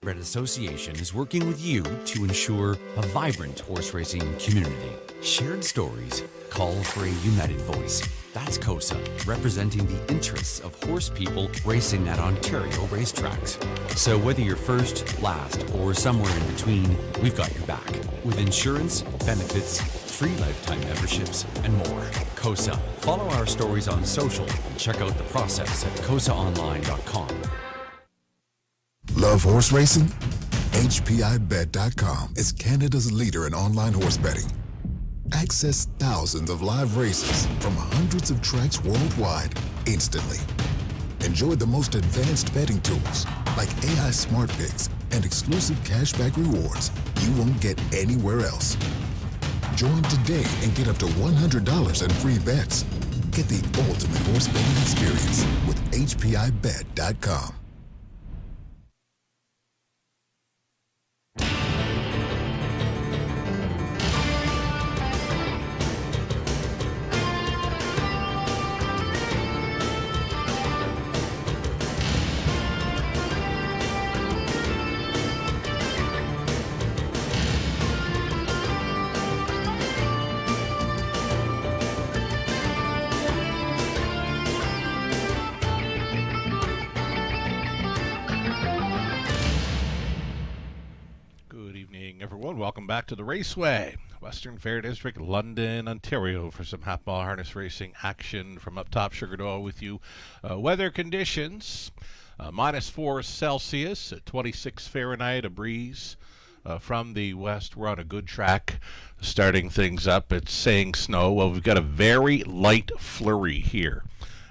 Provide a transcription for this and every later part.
Red Association is working with you to ensure a vibrant horse racing community. Shared stories call for a united voice. That's COSA, representing the interests of horse people racing at Ontario racetracks. So whether you're first, last, or somewhere in between, we've got your back. With insurance, benefits, free lifetime memberships, and more. COSA. Follow our stories on social and check out the process at cosaonline.com. Love horse racing? HPIBet.com is Canada's leader in online horse betting. Access thousands of live races from hundreds of tracks worldwide instantly. Enjoy the most advanced betting tools like AI Smart Picks and exclusive cashback rewards you won't get anywhere else. Join today and get up to $100 in free bets. Get the ultimate horse betting experience with HPIBet.com. Welcome back to the Raceway, Western Fair District, London, Ontario, for some half-mile harness racing action from up top. Sugar Doll with you. Weather conditions, -4 Celsius at 26 Fahrenheit, a breeze from the west. We're on a good track starting things up. It's saying snow. Well, we've got a very light flurry here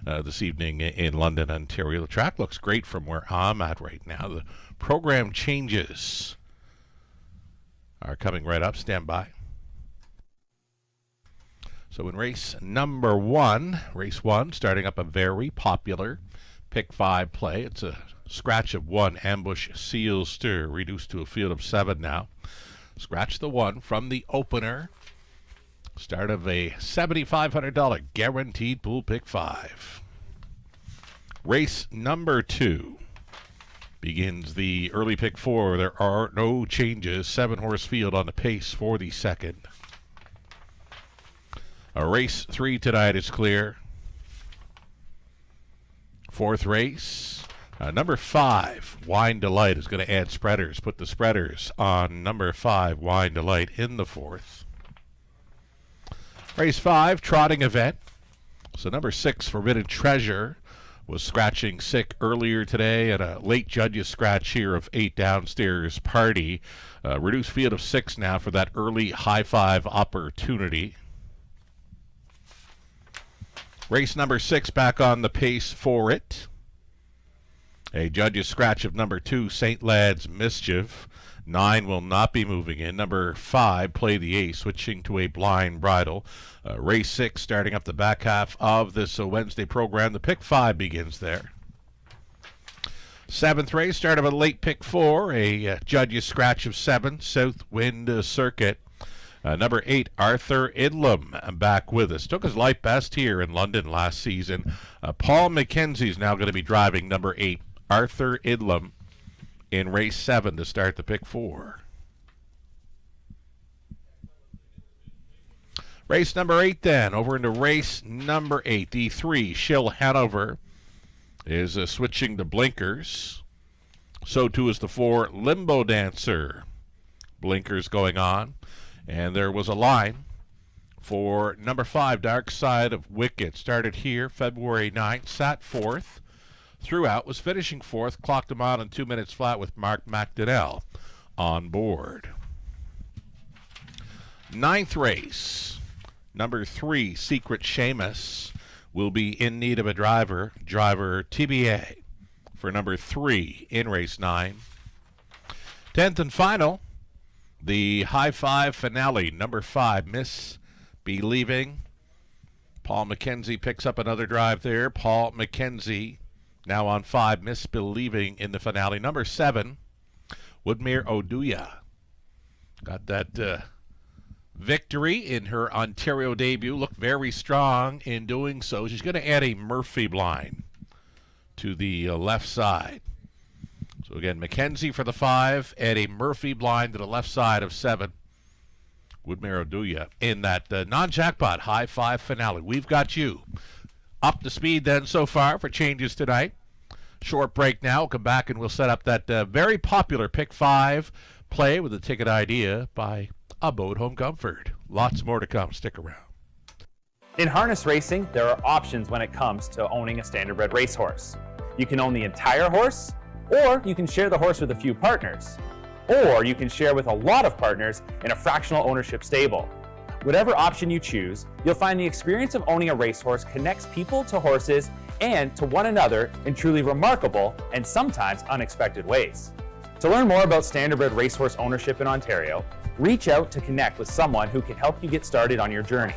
this evening in London, Ontario. The track looks great from where I'm at right now. The program changes are coming right up. Stand by. So in race number one, starting up a very popular pick 5 play. It's a scratch of 1, Ambush Seal Stir, reduced to a field of 7 now. Scratch the 1 from the opener. Start of a $7,500 guaranteed pool pick 5. Race number 2 begins the early pick 4. There are no changes. 7-horse field on the pace for the second. Race 3 tonight is clear. 4th race. Number 5, Wine Delight, is going to add spreaders. Put the spreaders on number 5, Wine Delight, in the 4th. Race 5, trotting event. So number 6, Forbidden Treasure, was scratching sick earlier today, and a late judges scratch here of 8, Downstairs Party. Reduced field of 6 now for that early high 5 opportunity. Race number 6 back on the pace for it. A judges scratch of number 2, St. Lad's Mischief. 9 will not be moving in. Number 5, Play the Ace, switching to a blind bridle. Race 6 starting up the back half of this Wednesday program. The pick 5 begins there. 7th race, start of a late pick 4, a judges scratch of 7, South Wind Circuit. Number 8, Arthur Idlam, back with us. Took his life best here in London last season. Paul McKenzie is now going to be driving number 8, Arthur Idlam, in race 7 to start the pick 4. Race number 8 then, over into race number 8. The 3, Shill Hanover, is switching to blinkers. So too is the 4, Limbo Dancer. Blinkers going on. And there was a line for number 5, Dark Side of Wicked. Started here February 9th, sat 4th. Throughout, was finishing 4th, clocked him out in 2 minutes flat with Mark McDonnell on board. 9th race, number 3, Secret Seamus, will be in need of a driver. Driver TBA for number 3 in race 9. 10th and final, the high 5 finale, number 5, Miss Believing. Paul McKenzie picks up another drive there. Paul McKenzie now on 5, Misbelieving in the finale. Number 7, Woodmere Oduya. Got that victory in her Ontario debut. Looked very strong in doing so. She's going to add a Murphy blind to the left side. So again, Mackenzie for the 5, Eddie Murphy blind to the left side of 7. Woodmere Oduya in that non-jackpot high 5 finale. We've got you up to speed then so far for changes tonight. Short break now. We'll come back and we'll set up that very popular Pick 5 play with a ticket idea by Abode Home Comfort. Lots more to come. Stick around. In harness racing, there are options when it comes to owning a standardbred racehorse. You can own the entire horse, or you can share the horse with a few partners, or you can share with a lot of partners in a fractional ownership stable. Whatever option you choose, you'll find the experience of owning a racehorse connects people to horses and to one another in truly remarkable and sometimes unexpected ways. To learn more about standardbred racehorse ownership in Ontario, reach out to connect with someone who can help you get started on your journey.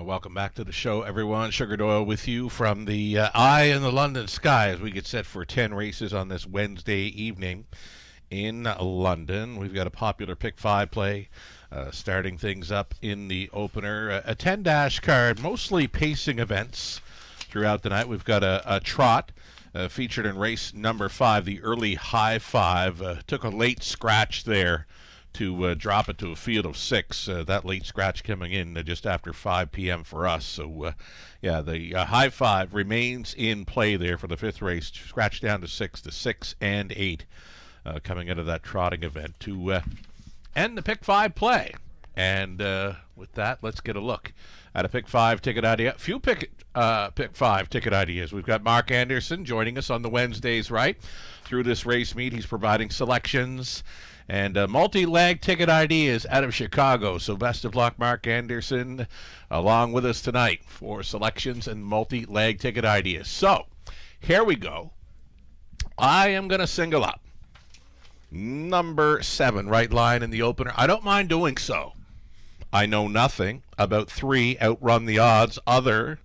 Welcome back to the show, everyone. Sugar Doyle with you from the eye in the London sky as we get set for 10 races on this Wednesday evening in London. We've got a popular Pick 5 play starting things up in the opener. A 10-dash card, mostly pacing events throughout the night. We've got a trot featured in race number 5, the early high 5. Took a late scratch there to drop it to a field of 6. That late scratch coming in just after 5 p.m. for us. So, yeah, the high 5 remains in play there for the 5th race. Scratch down to 6, to 6 and 8 coming into that trotting event to end the Pick 5 play. And with that, let's get a look at a Pick 5 ticket idea. Few Pick 5 ticket ideas. We've got Mark Anderson joining us on the Wednesdays, right? Through this race meet, he's providing selections and multi-leg ticket ideas out of Chicago. So best of luck, Mark Anderson, along with us tonight for selections and multi-leg ticket ideas. So here we go. I am going to single up number 7, right line in the opener. I don't mind doing so. I know nothing about 3 outrun the odds other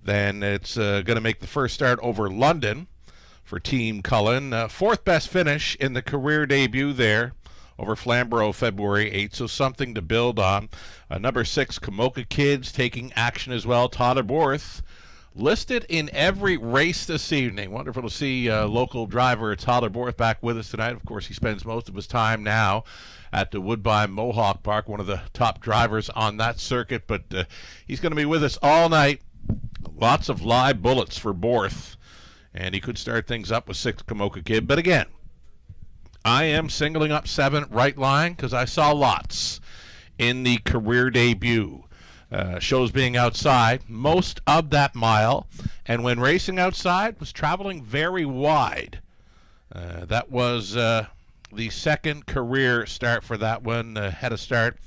than it's going to make the first start over London for Team Cullen. 4th best finish in the career debut there over Flamborough February 8th, so something to build on. Number 6, Kamoka Kids taking action as well. Tyler Borth listed in every race this evening. Wonderful to see local driver Tyler Borth back with us tonight. Of course, he spends most of his time now at the Woodbine Mohawk Park, one of the top drivers on that circuit, but he's going to be with us all night. Lots of live bullets for Borth, and he could start things up with 6, Kamoka Kid. But again, I am singling up 7, right line, because I saw lots in the career debut. Shows being outside most of that mile, and when racing outside was traveling very wide. That was the second career start for that one. Had a start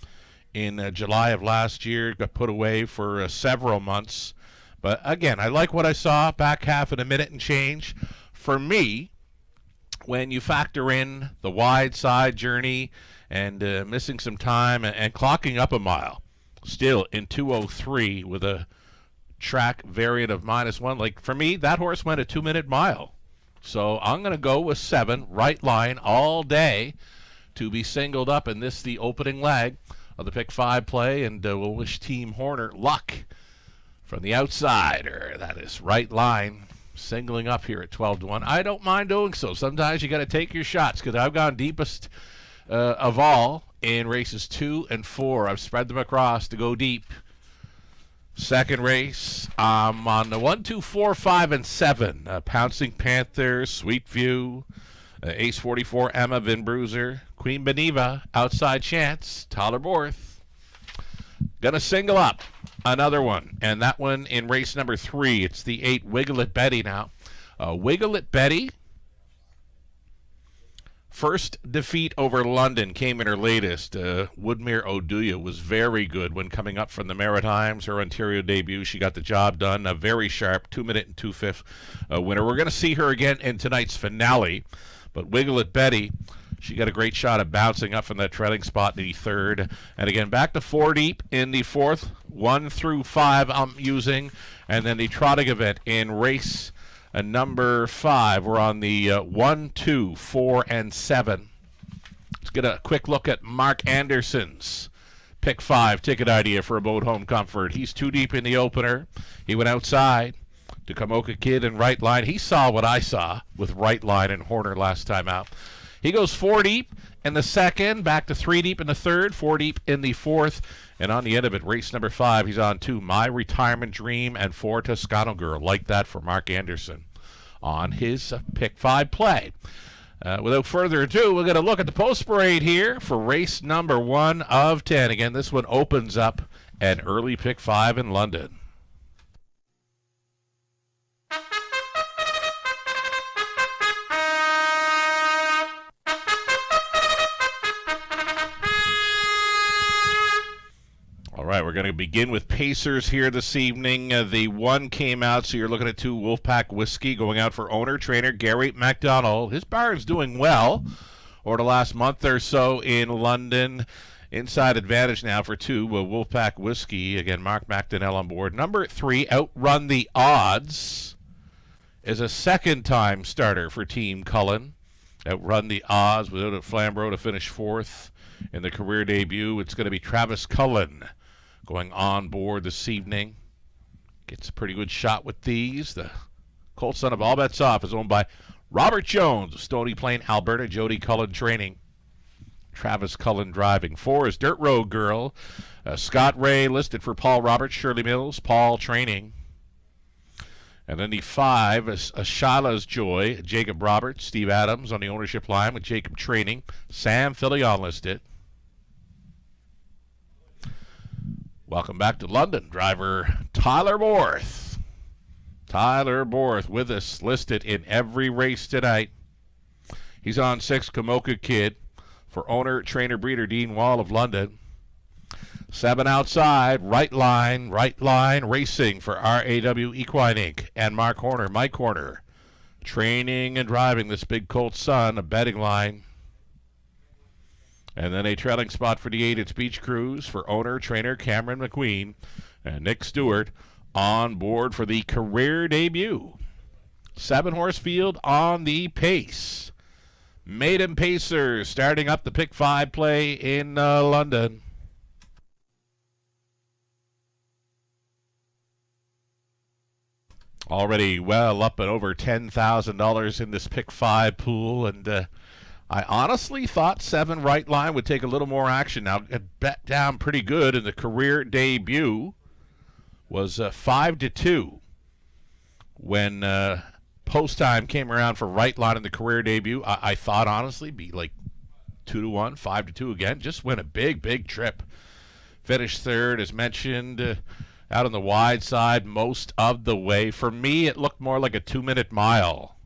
in July of last year, got put away for several months. But again, I like what I saw, back half in a minute and change. For me, when you factor in the wide side journey and missing some time and clocking up a mile, still in 2:03 with a track variant of -1. Like, for me, that horse went a 2-minute mile. So I'm going to go with 7, right line all day to be singled up in this, the opening leg of the Pick 5 play. And we'll wish Team Horner luck from the outsider. That is right line singling up here at 12-1. I don't mind doing so. Sometimes you got to take your shots, because I've gone deepest of all in races 2 and 4. I've spread them across to go deep. Second race, on the 1, 2, 4, 5, and 7. Pouncing Panther, Sweet View, Ace 44, Emma Vinbruiser, Queen Beneva, Outside Chance, Tyler Borth. Gonna single up another one, and that one in race number 3. It's the 8, Wiggle It Betty now. Wiggle It Betty, first defeat over London came in her latest. Woodmere Oduya was very good when coming up from the Maritimes. Her Ontario debut, she got the job done. A very sharp 2-minute and 2/5 winner. We're going to see her again in tonight's finale. But Wiggle It Betty, she got a great shot at bouncing up from that trailing spot in the 3rd. And again, back to 4 deep in the 4th. 1 through 5 I'm using. And then the trotting event in race number 5. We're on the 1, 2, 4, and 7. Let's get a quick look at Mark Anderson's Pick 5 ticket idea for Abode Home Comfort. He's 2 deep in the opener. He went outside to Kamoka Kid in right line. He saw what I saw with right line and Horner last time out. He goes 4 deep in the second, back to 3 deep in the third, 4 deep in the fourth. And on the end of it, race number 5, he's on 2, My Retirement Dream, and 4, Toscano Girl. Like that for Mark Anderson on his pick 5 play. Without further ado, we're going to look at the post parade here for race number 1 of 10. Again, this one opens up an early pick 5 in London. All right, we're going to begin with Pacers here this evening. The 1 came out, so you're looking at 2 Wolfpack Whiskey going out for owner, trainer Gary MacDonald. His barn's doing well over the last month or so in London. Inside advantage now for 2 Wolfpack Whiskey. Again, Mark McDonnell on board. Number 3, Outrun the Odds, is a second-time starter for Team Cullen. Outrun the Odds without a Flamborough to finish 4th in the career debut. It's going to be Travis Cullen going on board this evening. Gets a pretty good shot with these. The Colt son of All Bets Off is owned by Robert Jones of Stony Plain, Alberta. Jody Cullen training. Travis Cullen driving. 4 is Dirt Road Girl. Scott Ray listed for Paul Roberts. Shirley Mills, Paul training. And then the 5 is Shila's Joy. Jacob Roberts, Steve Adams on the ownership line with Jacob training. Sam Filion listed. Welcome back to London, driver Tyler Borth. Tyler Borth with us, listed in every race tonight. He's on 6, Kamoka Kid, for owner, trainer, breeder Dean Wall of London. 7 outside, right line racing for RAW Equine Inc. and Mark Horner, Mike Horner, training and driving this big Colt son, a betting line. And then a trailing spot for the 8, it's Beach Cruise for owner, trainer Cameron McQueen, and Nick Stewart on board for the career debut. 7-horse field on the pace. Maiden Pacers starting up the pick 5 play in London. Already well up and over $10,000 in this pick 5 pool, and I honestly thought 7 right line would take a little more action. Now, it bet down pretty good in the career debut. Was 5-2 when post time came around for right line in the career debut. I thought honestly be like 2-1, 5-2 again. Just win a big trip. Finished 3rd, as mentioned, out on the wide side most of the way. For me, it looked more like a 2-minute mile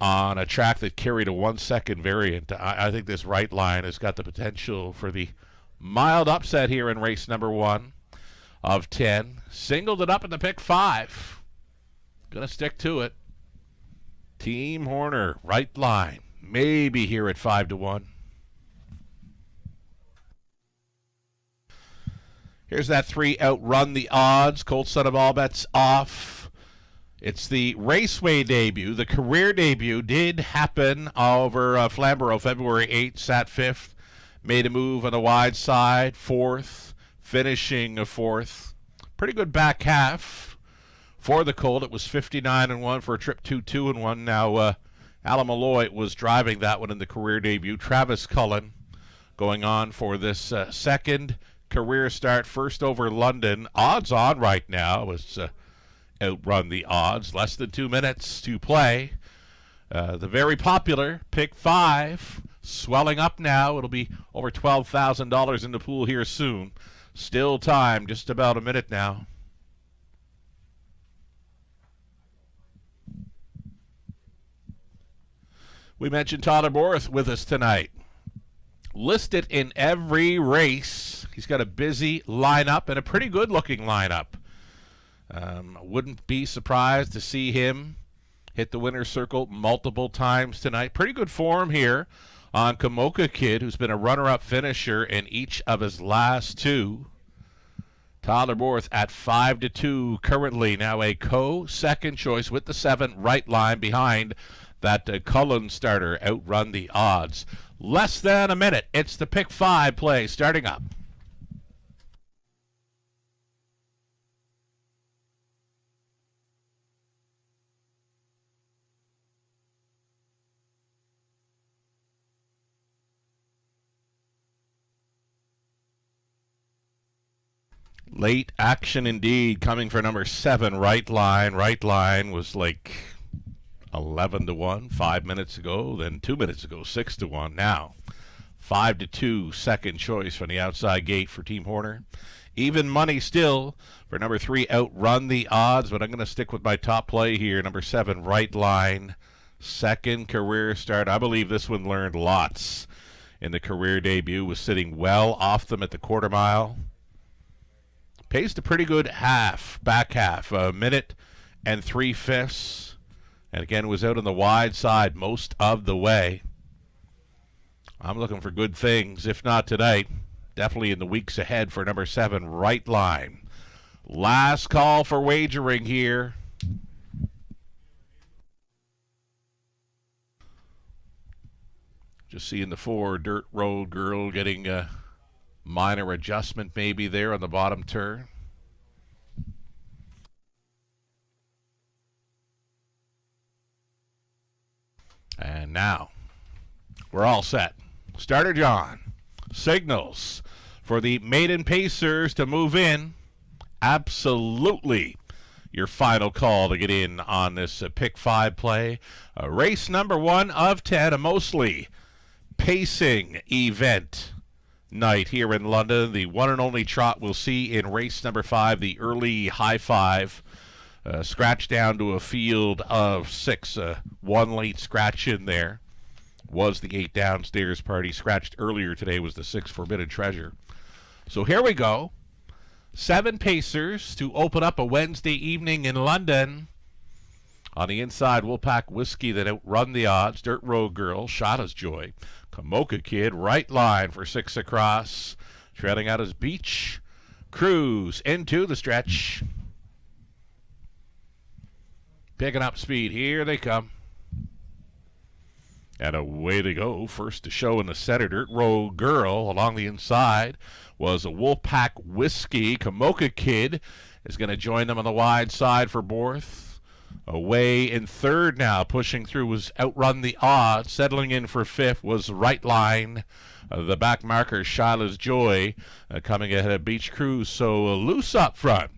on a track that carried a 1-second variant. I think this right line has got the potential for the mild upset here in race number 1 of 10. Singled it up in the pick 5. Gonna stick to it. Team Horner, right line. Maybe here at 5-1. Here's that 3, Outrun the Odds. Colt son of All Bets Off. It's the Raceway debut. The career debut did happen over Flamborough, February 8th, sat 5th. Made a move on the wide side, 4th, finishing 4th. Pretty good back half for the Colt. It was 59-1 for a trip 2-2-1. Now, Alan Malloy was driving that one in the career debut. Travis Cullen going on for this second career start, first over London. Odds on right now is Outrun the Odds. Less than 2 minutes to play. The very popular pick 5 swelling up now. It'll be over $12,000 in the pool here soon. Still time, just about a minute now. We mentioned Tyler Borth with us tonight. Listed in every race. He's got a busy lineup and a pretty good-looking lineup. Wouldn't be surprised to see him hit the winner's circle multiple times tonight. Pretty good form here on Kamoka Kid, who's been a runner-up finisher in each of his last 2. Tyler Borth at 5-2 currently. Now a co-second choice with the 7 right line behind that Cullen starter. Outrun the Odds. Less than a minute. It's the pick 5 play starting up. Late action indeed, coming for number 7, Right Line. Right Line was like 11 to 1 5 minutes ago, then 2 minutes ago 6 to 1. Now 5 to 2, second choice from the outside gate for Team Horner. Even money still for number 3, Outrun the Odds, but I'm going to stick with my top play here. Number 7, Right Line, second career start. I believe this one learned lots in the career debut, was sitting well off them at the quarter mile. Paced a pretty good back half, a minute and 3/5. And again, was out on the wide side most of the way. I'm looking for good things, if not tonight, definitely in the weeks ahead for number 7, Right Line. Last call for wagering here. Just seeing the 4, Dirt Road Girl, getting a minor adjustment maybe there on the bottom turn. And now we're all set. Starter John signals for the maiden pacers to move in. Absolutely your final call to get in on this pick 5 play. Race number 1 of 10, a mostly pacing event night here in London. The one and only trot we'll see in race number 5, the early high 5. Scratch down to a field of 6. One late scratch in there was the 8 downstairs party. Scratched earlier today was the 6 Forbidden Treasure. So here we go. 7 pacers to open up a Wednesday evening in London. On the inside, Wolfpack Whiskey that Outrun the Odds, Dirt Road Girl, Shada's Joy, Kamoka Kid, Right Line for 6 across. Trailing out his Beach Cruise into the stretch. Picking up speed. Here they come. And away they go. First to show in the center, Dirt Road Girl. Along the inside was a Wolfpack Whiskey. Kamoka Kid is going to join them on the wide side for fourth. Away in third now, pushing through was Outrun the Odds. Settling in for 5th was Right Line. The back marker, Shiloh's Joy, coming ahead of Beach Cruise. So loose up front.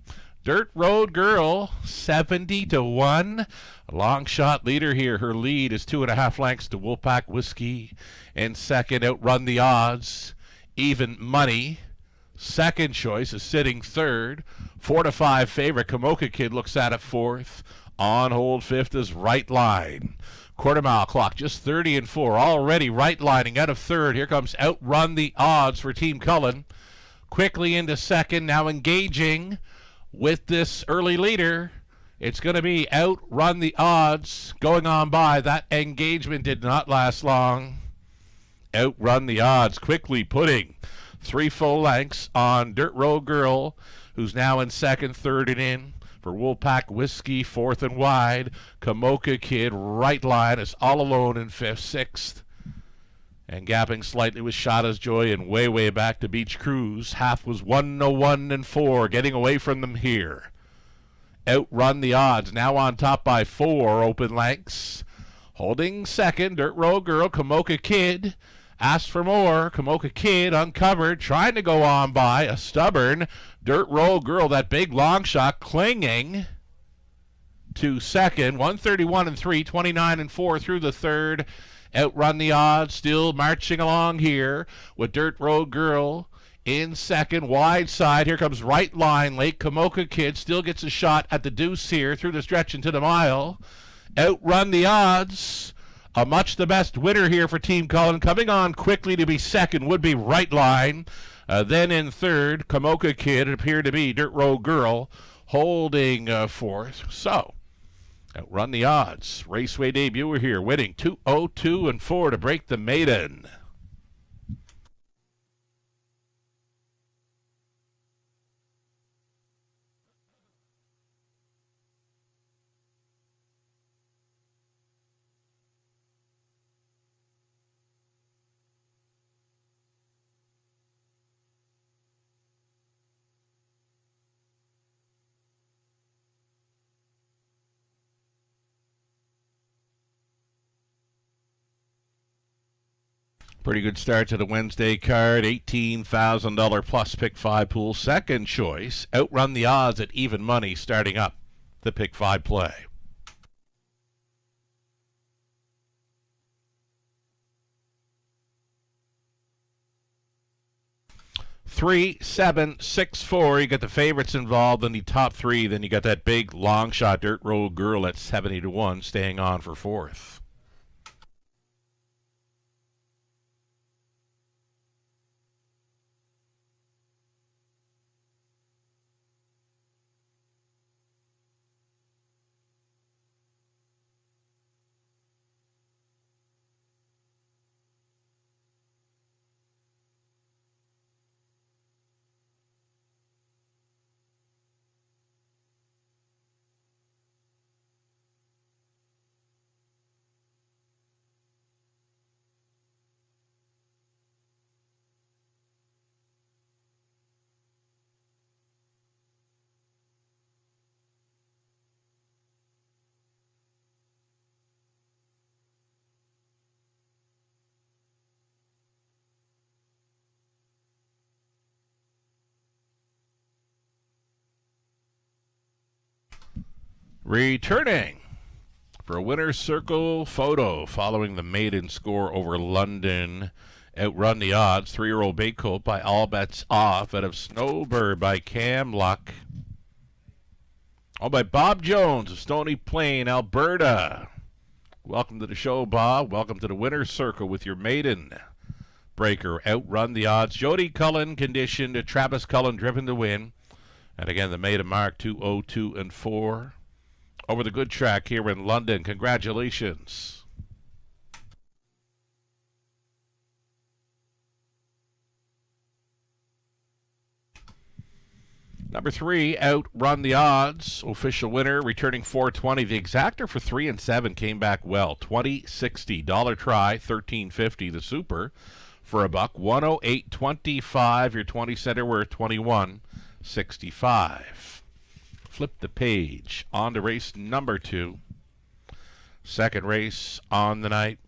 Dirt Road Girl, 70 to 1. A long shot leader here. Her lead is 2.5 lengths to Wolfpack Whiskey. In second, Outrun the Odds. Even money. Second choice is sitting third. 4 to 5 favorite. Kamoka Kid looks at it 4th. On hold 5th is Right Line. Quarter mile clock, just 30 and 4. Already Right Lining out of third. Here comes Outrun the Odds for Team Cullen. Quickly into second, now engaging with this early leader. It's going to be Outrun the Odds going on by. That engagement did not last long. Outrun the Odds quickly putting 3 full lengths on Dirt Road Girl, who's now in second, third, and in. For Wolfpack Whiskey, 4th and wide. Kamoka Kid, Right Line is all alone in 5th, 6th. And gapping slightly with Shada's Joy and way back to Beach Cruise. Half was 101 and 4, getting away from them here. Outrun the Odds, now on top by 4 open lengths. Holding second, Dirt Road Girl, Kamoka Kid. Asked for more. Kamoka Kid uncovered, trying to go on by a stubborn Dirt Road Girl. That big long shot clinging to second. 131 and 3, 29 and 4 through the third. Outrun the Odds, still marching along here with Dirt Road Girl in second. Wide side, here comes Right Line. Late Kamoka Kid still gets a shot at the deuce here through the stretch into the mile. Outrun the Odds. A much the best winner here for Team Cullen. Coming on quickly to be second would be Right Line. Then in third, Kamoka Kid. It appeared to be Dirt Road Girl holding fourth. So, Outrun the Odds. Raceway debuter here, winning 202 and 4 to break the maiden. Pretty good start to the Wednesday card. $18,000 plus pick 5 pool. Second choice, outrun the odds at even money starting up the pick 5 play. Three, 7, 6, 4. You got the favorites involved in the top 3. Then you got that big long shot Dirt Road Girl at 70-1, staying on for 4th. Returning for a winner's circle photo following the maiden score over London. Outrun the odds. 3-year-old Bay Colt by All Bets Off out of Snowbird by Cam Luck. All by Bob Jones of Stony Plain, Alberta. Welcome to the show, Bob. Welcome to the winner's circle with your maiden breaker. Outrun the odds. Jody Cullen conditioned. Travis Cullen driven to win. And again, the maiden mark 202 and 4. Over the good track here in London. Congratulations. Number 3, Outrun the Odds. Official winner, returning 420. The exactor for 3 and 7 came back well. 2060. Dollar try, 1350. The super for a buck, 108.25. Your 20 center worth 21.65. Flip the page. On to race number 2. Second race on the night.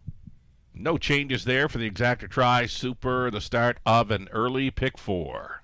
No changes there for the exactor try. Super, the start of an early pick 4.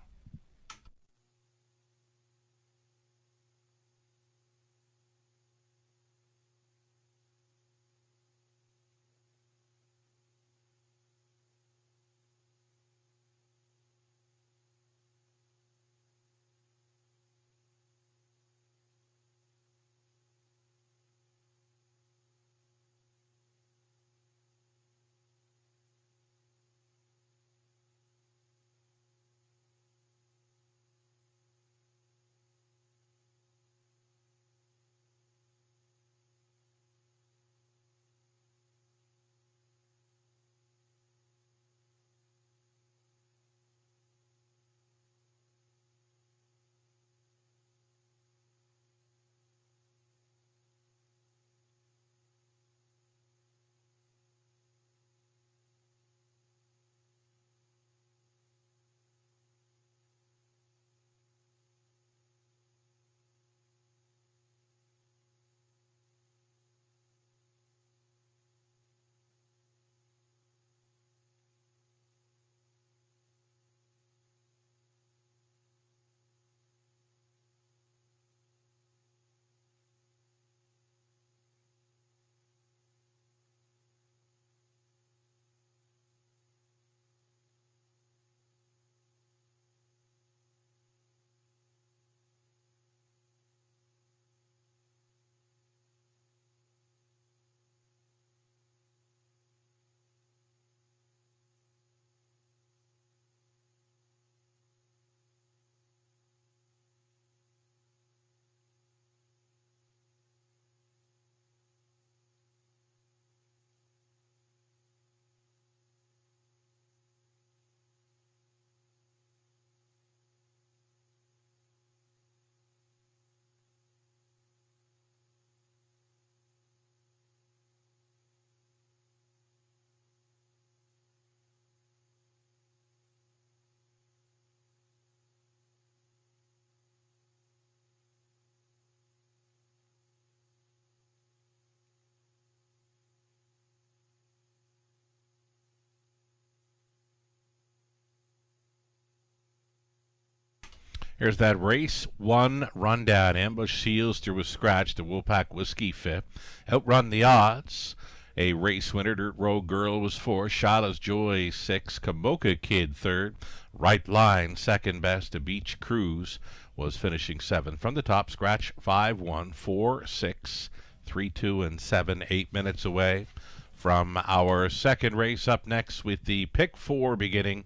Here's that race one rundown. Ambush Seals through a scratch to Wolfpack Whiskey fifth. Outrun the Odds. A race winner. Dirt Road Girl was fourth. Shala's Joy sixth. Kamoka Kid third. Right Line second best. A Beach Cruise was finishing seventh. From the top, scratch 5-1, 4-6, 3-2, and 7, 8 minutes away from our second race. Up next with the pick four beginning.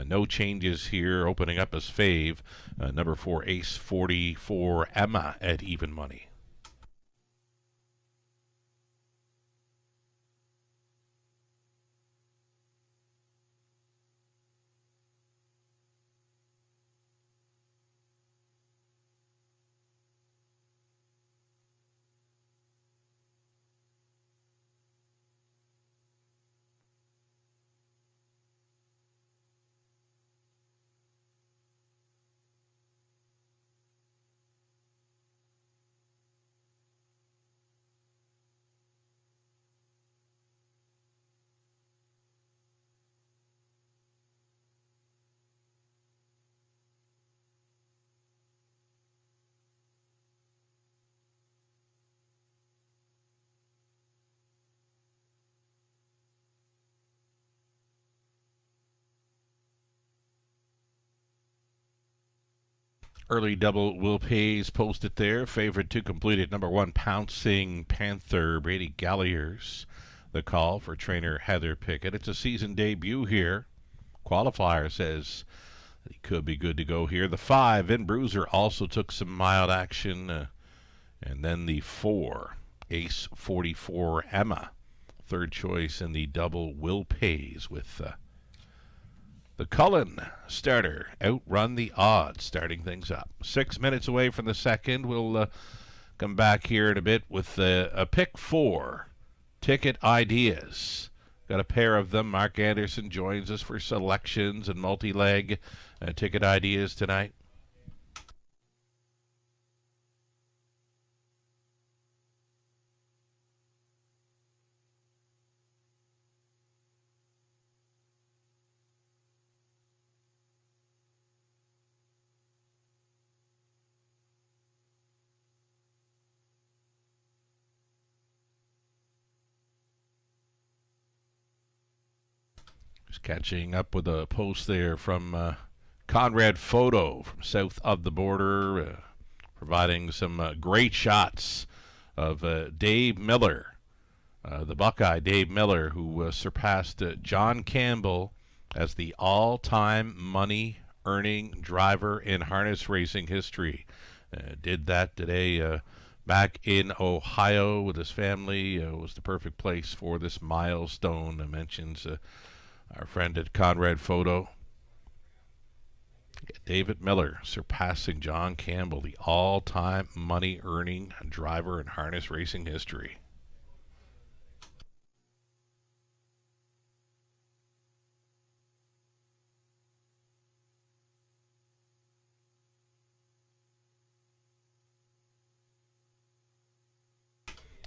No changes here. Opening up as fave. Number 4, Ace 44, Emma at even money. Early double will pays posted there. Favorite to complete it. Number 1, Pouncing Panther, Brady Galliers. The call for trainer Heather Pickett. It's a season debut here. Qualifier says he could be good to go here. The 5, In Bruiser, also took some mild action. And then the 4, Ace 44, Emma. Third choice in the double will pays with the Cullen starter. Outrun the Odds, starting things up. 6 minutes away from the second. We'll come back here in a bit with a pick four. Ticket ideas. Got a pair of them. Mark Anderson joins us for selections and multi-leg ticket ideas tonight. Catching up with a post there from Conrad Photo from south of the border, providing some great shots of Dave Miller, the Buckeye Dave Miller, who surpassed John Campbell as the all-time money-earning driver in harness racing history. Did that today back in Ohio with his family. Was the perfect place for this milestone. Mentions our friend at Conrad Photo. David Miller surpassing John Campbell, the all-time money-earning driver in harness racing history.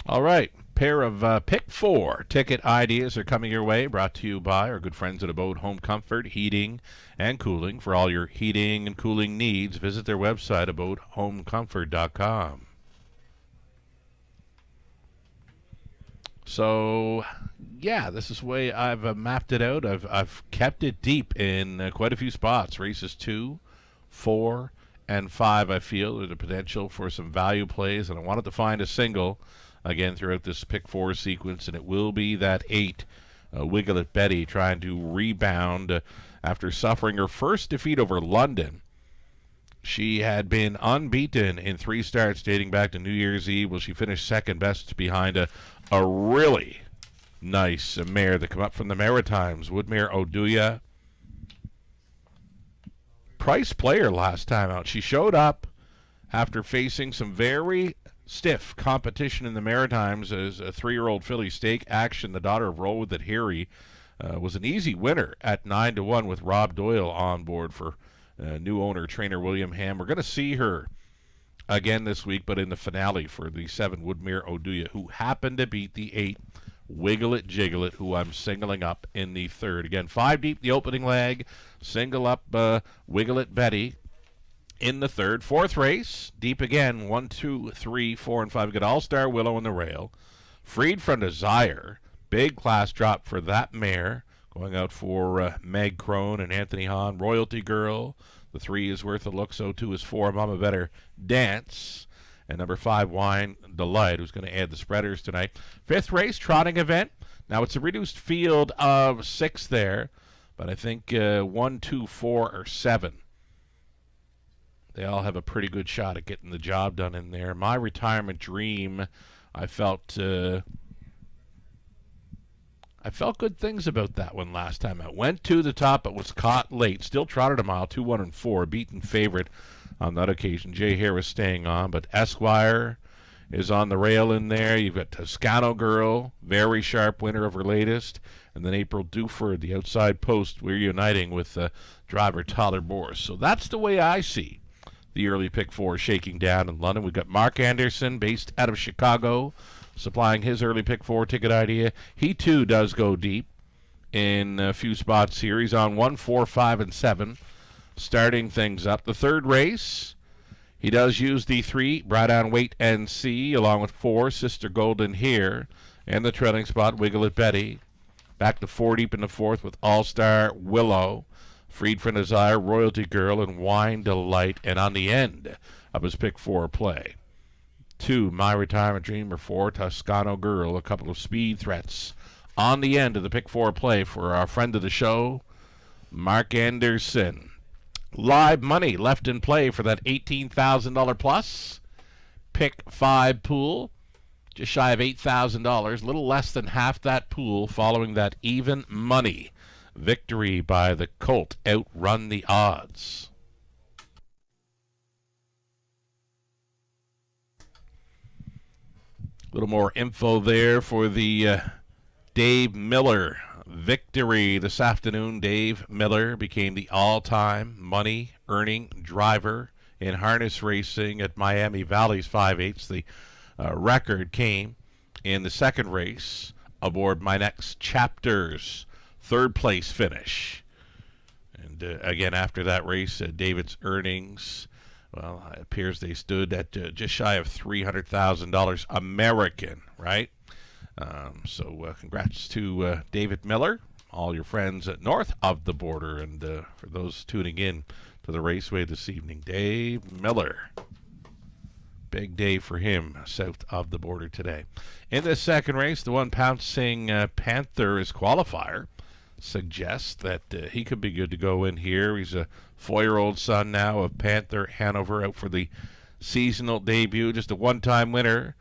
All right. Pair of pick four ticket ideas are coming your way, brought to you by our good friends at Abode Home Comfort, Heating and Cooling. For all your heating and cooling needs, visit their website, abodehomecomfort.com. So, yeah, this is the way I've mapped it out. I've kept it deep in quite a few spots. Races 2, 4, and 5, I feel, there's a potential for some value plays, and I wanted to find a single again throughout this pick four sequence, and it will be that 8, Wiggle It Betty, trying to rebound after suffering her first defeat over London. She had been unbeaten in 3 starts dating back to New Year's Eve. Well, she finished second best behind a really nice mare that come up from the Maritimes, Woodmere Oduya. Price player last time out. She showed up after facing some very stiff competition in the Maritimes as a 3-year-old filly. Stake Action, the daughter of Roll With It Harry, was an easy winner at 9-1 with Rob Doyle on board for new owner trainer William Ham. We're going to see her again this week, but in the finale for the 7 Woodmere Oduya, who happened to beat the 8 Wiggle It Jiggle It, who I'm singling up in the third. Again, 5 deep the opening leg, single up Wiggle It Betty in the third. Fourth race, deep again, 1, 2, 3, 4, and 5. Got All-Star Willow in the rail. Freed from Desire. Big class drop for that mare. Going out for Meg Crone and Anthony Hahn. Royalty Girl. The 3 is Worth a Look. So too is 4, Mama Better Dance. And number 5, Wine Delight, who's going to add the spreaders tonight. Fifth race, trotting event. Now it's a reduced field of 6 there. But I think 1, 2, 4, or 7. They all have a pretty good shot at getting the job done in there. My Retirement Dream, I felt good things about that one last time out. Went to the top, but was caught late. Still trotted a mile, 2, 1, and 4. Beaten favorite on that occasion. Jay Harris staying on, but Esquire is on the rail in there. You've got Toscano Girl, very sharp winner of her latest. And then April Duford, the outside post, we're uniting with driver Tyler Boris. So that's the way I see the early pick 4 shaking down in London. We've got Mark Anderson, based out of Chicago, supplying his early pick 4 ticket idea. He too does go deep in a few spots here. He's on 1, 4, 5, and 7, starting things up. The third race, he does use the 3, Bright on Wait and See, along with 4, Sister Golden Here, and the trailing spot, Wiggle It Betty. Back to 4 deep in the fourth with All-Star Willow, Freed from Desire, Royalty Girl, and Wine Delight. And on the end of his pick 4 play, 2, My Retirement Dream, or 4, Toscano Girl, a couple of speed threats. On the end of the pick 4 play for our friend of the show, Mark Anderson. Live money left in play for that $18,000 plus pick 5 pool. Just shy of $8,000, a little less than half that pool following that even money victory by the Colt. Outrun the odds. A little more info there for the Dave Miller victory this afternoon. Dave Miller became the all-time money-earning driver in harness racing at Miami Valley's 5/8. The record came in the second race aboard My Next Chapter's third place finish. And again, after that race, David's earnings, well, it appears they stood at just shy of $300,000 American, right? So congrats to David Miller, all your friends north of the border, and for those tuning in to the Raceway this evening, Dave Miller. Big day for him south of the border today. In the second race, the one pouncing Panther is qualifier. Suggests that he could be good to go in here. He's a 4-year-old son now of Panther Hanover, out for the seasonal debut. Just a one-time winner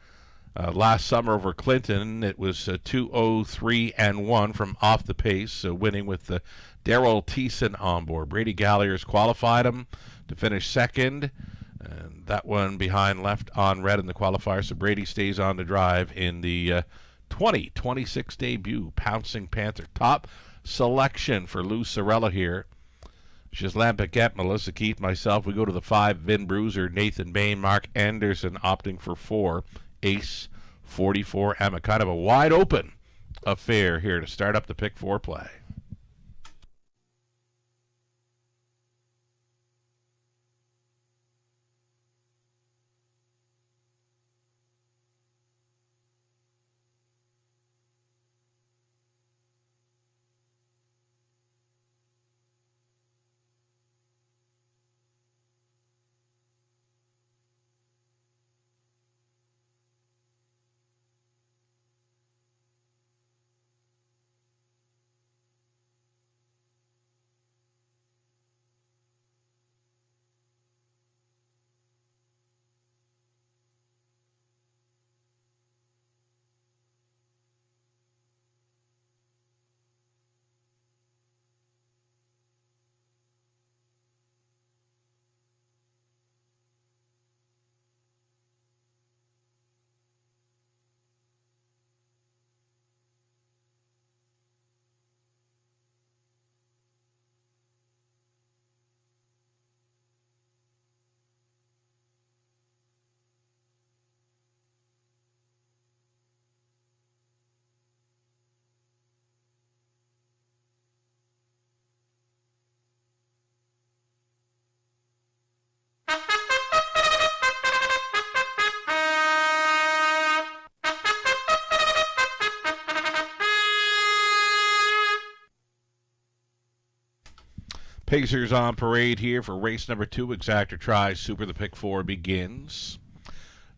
last summer over Clinton. It was 2:03-1 from off the pace, winning with Daryl Thiessen on board. Brady Gallagher's qualified him to finish second. And that one behind left on red in the qualifier, so Brady stays on the drive in the 2026 debut. Pouncing Panther. Top selection for Lou Sorella here. Gislan Paquette, Melissa Keith, myself. We go to the 5, Vin Bruiser, Nathan Bain, Mark Anderson opting for 4, Ace 44 Emma. Kind of a wide open affair here to start up the pick 4 play. Pacers on parade here for race number 2. Exactor Tri Super. The pick 4 begins.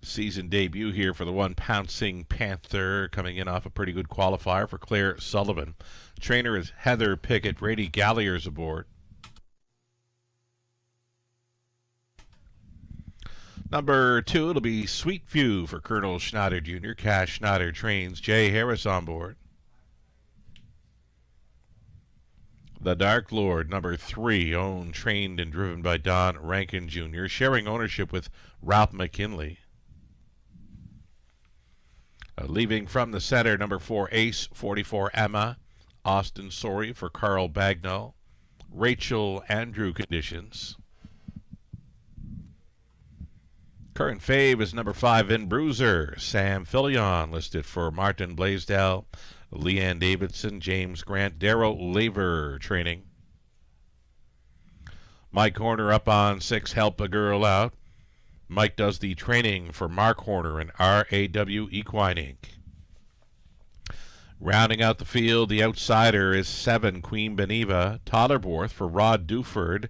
Season debut here for the one Pouncing Panther, coming in off a pretty good qualifier for Claire Sullivan. Trainer is Heather Pickett. Brady Gallier's aboard. Number 2, it'll be Sweet View for Colonel Schneider Jr. Cash Schneider trains. Jay Harris on board. The Dark Lord, number 3, owned, trained, and driven by Don Rankin Jr., sharing ownership with Ralph McKinley. Leaving from the center, number 4, Ace 44 Emma, Austin Sori for Carl Bagnall. Rachel Andrew conditions. Current fave is number 5, In Bruiser, Sam Fillion, listed for Martin Blaisdell, Leanne Davidson, James Grant, Darrow Laver training. Mike Horner up on 6, Help a Girl Out. Mike does the training for Mark Horner and RAW Equine Inc. Rounding out the field, the outsider is 7, Queen Beneva, Tollerborth for Rod Duford.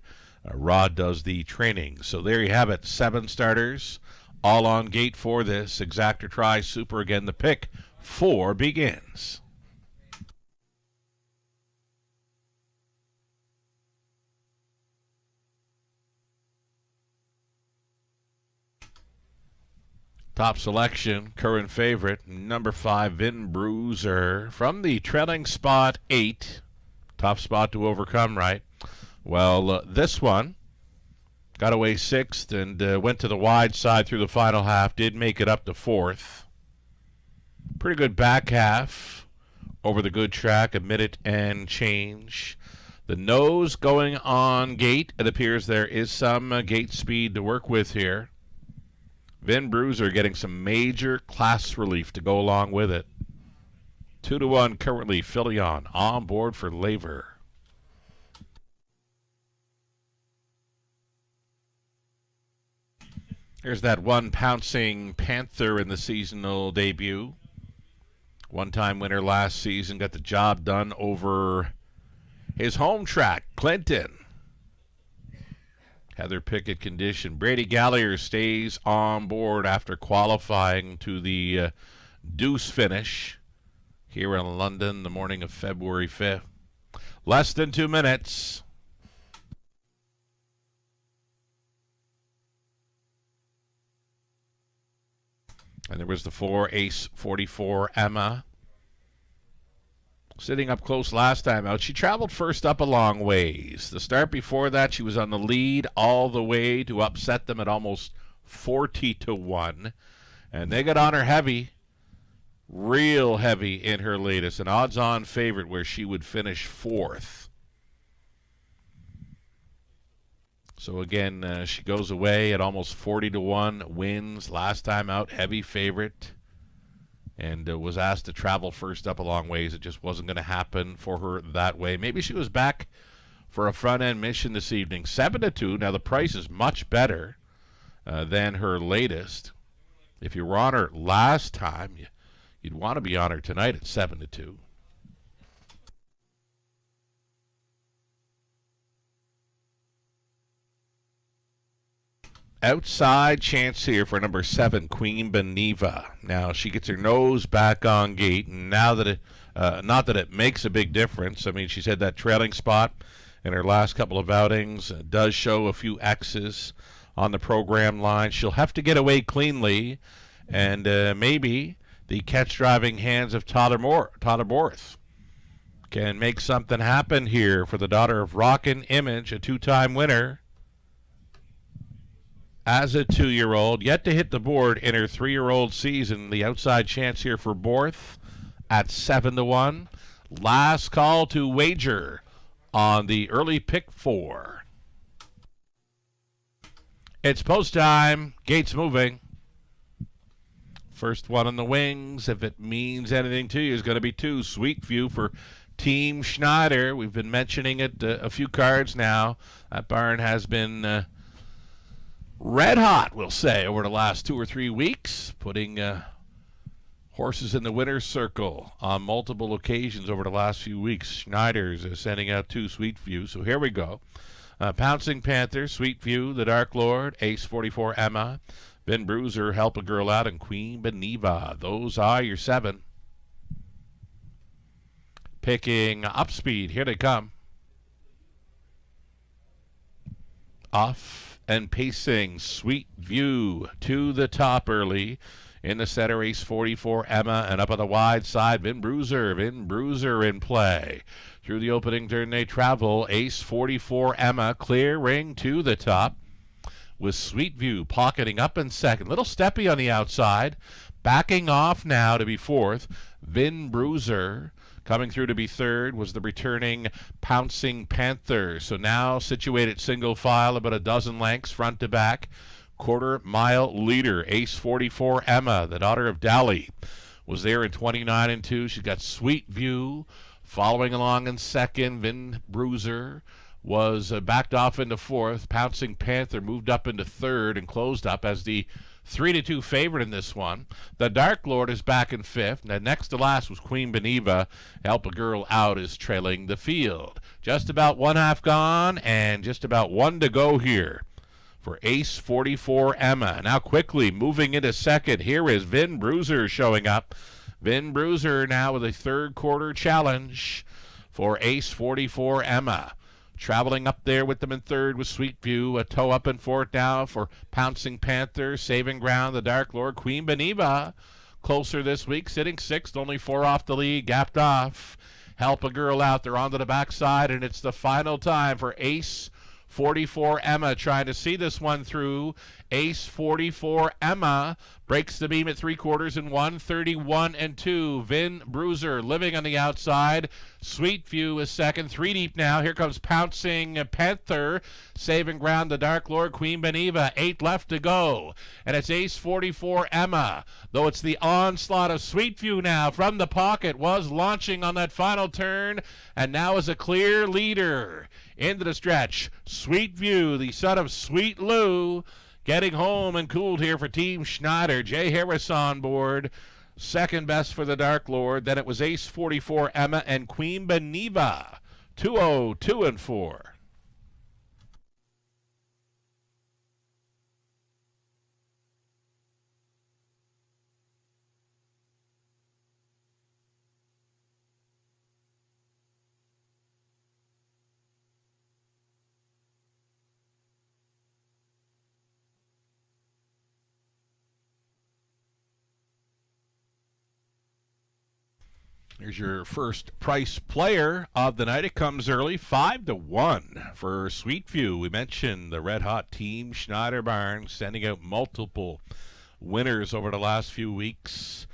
Rod does the training. So there you have it, 7 starters, all on gate for this Exactor Tri Super. Again, the pick 4 begins. Top selection, current favorite, number 5, Vin Bruiser. From the trailing spot 8, tough spot to overcome, right? Well, this one got away 6th and went to the wide side through the final half, did make it up to 4th. Pretty good back half over the good track, a minute and change. The nose going on gate. It appears there is some gate speed to work with here. Vin Bruiser getting some major class relief to go along with it. 2-1 currently, Fillion on board for Laver. Here's that one Pouncing Panther in the seasonal debut. One-time winner last season, got the job done over his home track, Clinton. Heather Pickett condition. Brady Gallier stays on board after qualifying to the deuce finish here in London the morning of February 5th. Less than 2 minutes. And there was the 4, Ace 44 Emma. Sitting up close last time out. She traveled first up a long ways. The start before that, she was on the lead all the way to upset them at almost 40-1. And they got on her heavy, real heavy in her latest. An odds-on favorite where she would finish 4th. So again, she goes away at almost 40-1, wins last time out, heavy favorite. And was asked to travel first up a long ways. It just wasn't going to happen for her that way. Maybe she was back for a front-end mission this evening. 7-2. Now, the price is much better than her latest. If you were on her last time, you'd want to be on her tonight at 7-2. Outside chance here for number 7, Queen Beneva. Now she gets her nose back on gate, and now that not that it makes a big difference. I mean, she's had that trailing spot in her last couple of outings. Does show a few X's on the program line. She'll have to get away cleanly, and maybe the catch-driving hands of Tollerborth can make something happen here for the daughter of Rockin' Image, a 2-time winner. As a 2-year-old, yet to hit the board in her 3-year-old season. The outside chance here for Borth at 7-1. Last call to wager on the early pick 4. It's post time. Gates moving. First one on the wings, if it means anything to you, is going to be 2. Sweet View for Team Schneider. We've been mentioning it a few cards now. That barn has been red hot, we'll say, over the last 2 or 3 weeks, putting Horses in the winner's circle on multiple occasions over the last few weeks. Schneider's sending out 2 Sweetview. So here we go. Pouncing Panther, Sweetview, the Dark Lord, Ace 44 Emma, Vin Bruiser, Help a Girl Out, and Queen Beneva. Those are your 7. Picking up speed. Here they come. Off and pacing. Sweetview to the top early. In the center, Ace 44 Emma, and up on the wide side, Vin Bruiser. Vin Bruiser in play. Through the opening turn they travel. Ace 44 Emma clearing to the top with Sweetview pocketing up in second. Little steppy on the outside. Backing off now to be fourth. Vin Bruiser coming through to be third was the returning Pouncing Panther. So now situated single file about a dozen lengths front to back. Quarter-mile leader, Ace 44 Emma, the daughter of Dali, was there in 29 and 2. She's got Sweetview following along in second. Vin Bruiser was backed off into fourth. Pouncing Panther moved up into third and closed up as the 3-2 favorite in this one. The Dark Lord is back in fifth. And next to last was Queen Beneva. Help a Girl Out is trailing the field. Just about 1/2 gone and just about 1 to go here for Ace 44 Emma. Now quickly moving into second. Here is Vin Bruiser showing up. Vin Bruiser now with a third quarter challenge for Ace 44 Emma. Traveling up there with them in third with Sweetview. A toe up in fourth now for Pouncing Panther. Saving ground, the Dark Lord. Queen Beneva closer this week, sitting sixth, only 4 off the lead, gapped off. Help a Girl Out. They're onto the backside, and it's the final time for Ace 44 Emma trying to see this one through. Ace 44 Emma breaks the beam at 3/4 in 1:31 and 2. Vin Bruiser living on the outside. Sweetview is second. 3 deep now. Here comes Pouncing Panther. Saving ground, the Dark Lord. Queen Beneva. 8 left to go. And it's Ace 44 Emma. Though it's the onslaught of Sweetview now from the pocket. Was launching on that final turn and now is a clear leader. Into the stretch. Sweetview, the son of Sweet Lou, getting home and cooled here for Team Schneider. Jay Harris on board. Second best for the Dark Lord. Then it was Ace 44 Emma and Queen Beneva. 2-0, 2 and 4. Here's your first price player of the night. It comes early, 5-1 for Sweetview. We mentioned the red-hot Team Schneider Barnes sending out multiple winners over the last few weeks.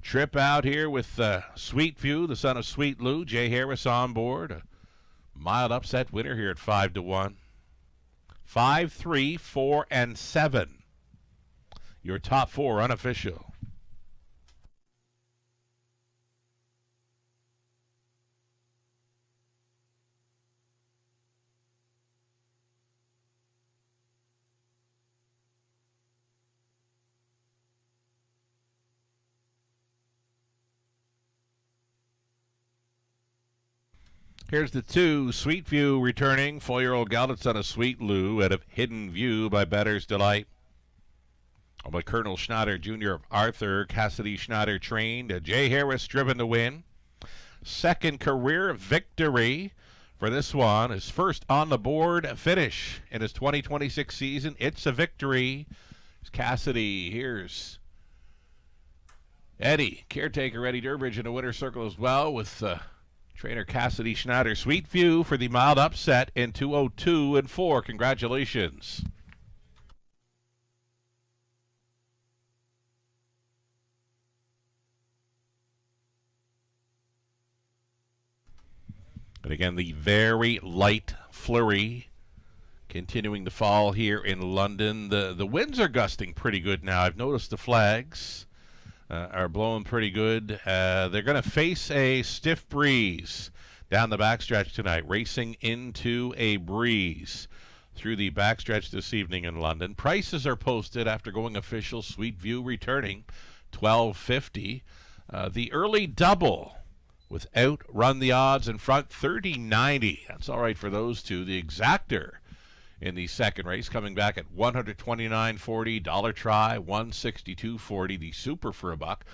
Trip out here with Sweetview, the son of Sweet Lou. Jay Harris on board. A mild upset winner here at 5-1. 5, 3, 4, and 7. Your top 4 unofficial. Here's the 2, Sweetview returning. 4-year-old Gallant's on a Sweet Lou out of Hidden View by Better's Delight. By Colonel Schneider Jr. of Arthur. Cassidy Schneider trained. Jay Harris driven to win. Second career victory for this one. His first on the board finish in his 2026 season. It's a victory. It's Cassidy. Here's Eddie, caretaker Eddie Durbridge in the winner's circle as well with trainer Cassidy Schneider. Sweetview for the mild upset in 2-0-2 and 4. Congratulations. And again, the very light flurry continuing to fall here in London. The winds are gusting pretty good now. I've noticed the flags are blowing pretty good. They're going to face a stiff breeze down the backstretch tonight, racing into a breeze through the backstretch this evening in London. Prices are posted after going official. Sweetview returning $12.50. The early double with Outrun the Odds in front, 30.90. That's all right for those two. The exactor in the second race coming back at $129.40. Dollar try, $162.40. The super for a buck,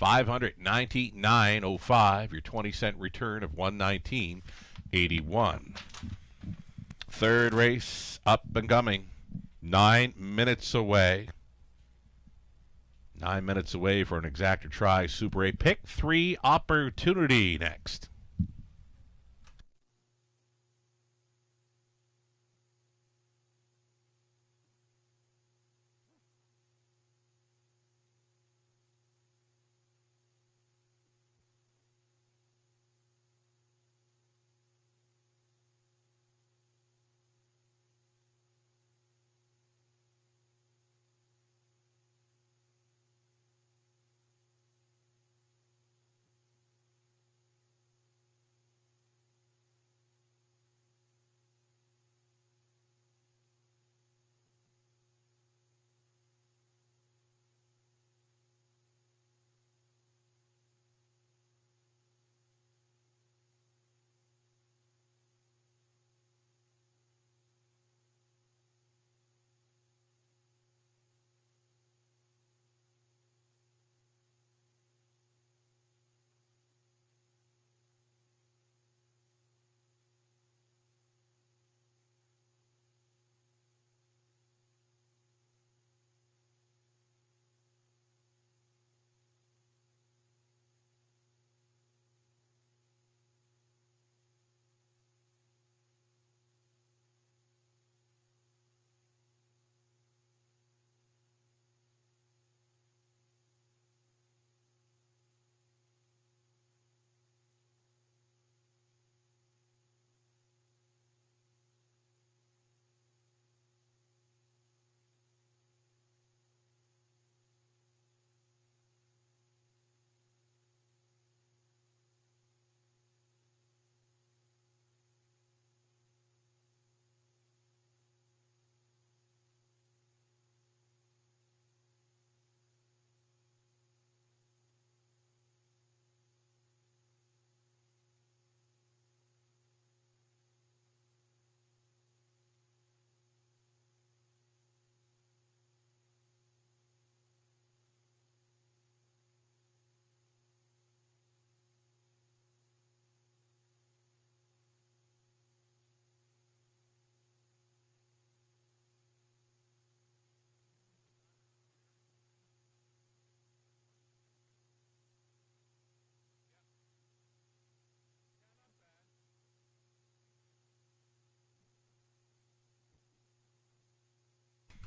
$599.05. Your 20-cent return of $119.81. Third race up and coming. 9 minutes away. 9 minutes away for an exactor try. Super 8. Pick 3 opportunity next.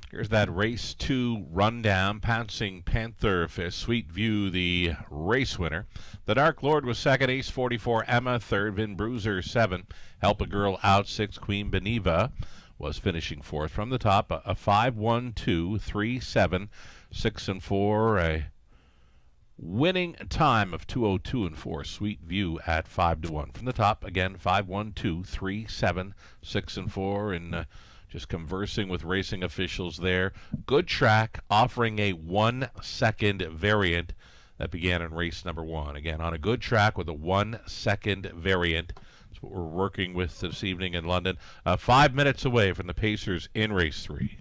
Here's that race 2 rundown. Pouncing Panther for Sweet View, the race winner. The Dark Lord was second. Ace 44 Emma third. Vin Bruiser 7. Help a Girl Out 6. Queen Beneva was finishing fourth. From the top, a 5-1-2, 3-7, 6 and 4. A winning time of 2:02 and 4. Sweet View at 5-1. From the top again, 5-1-2, 3-7, 6 and 4. And just conversing with racing officials there. Good track, offering a 1-second variant that began in race number 1. Again, on a good track with a 1-second variant. That's what we're working with this evening in London. 5 minutes away from the Pacers in race 3.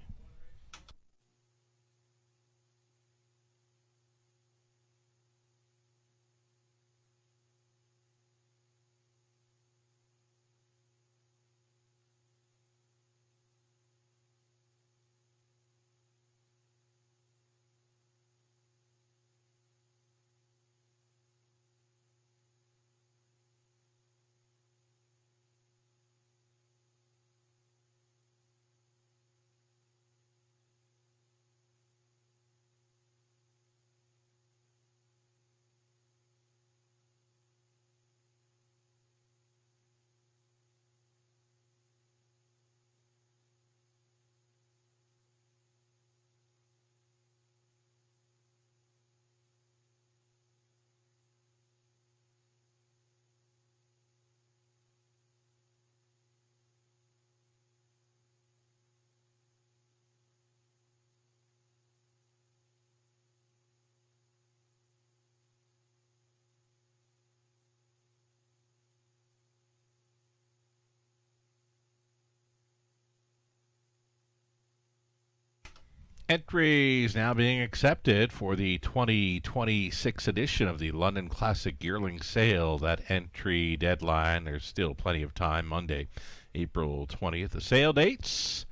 Entries now being accepted for the 2026 edition of the London Classic Yearling Sale. That entry deadline, there's still plenty of time, Monday, April 20th. The sale dates,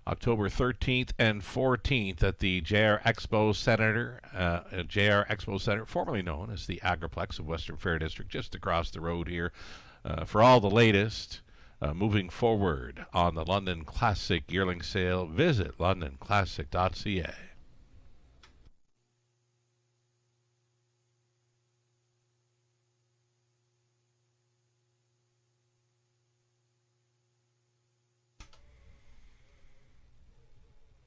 October 13th and 14th at the JR Expo Center, formerly known as the Agriplex of Western Fair District, just across the road here. For all the latest moving forward on the London Classic Yearling Sale, visit londonclassic.ca.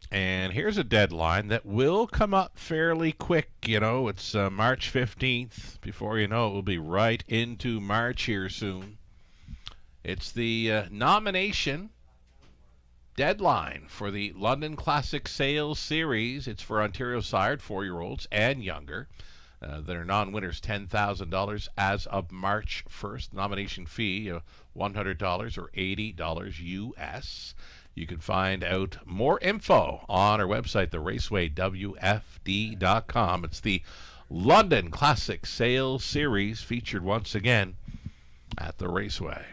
And here's a deadline that will come up fairly quick. You know, it's March 15th. Before you know it, we'll be right into March here soon. It's the nomination deadline for the London Classic Sales Series. It's for Ontario sired 4-year-olds and younger that are non-winners, $10,000 as of March 1st. Nomination fee $100 or $80 US. You can find out more info on our website, theracewaywfd.com. It's the London Classic Sales Series, featured once again at the Raceway.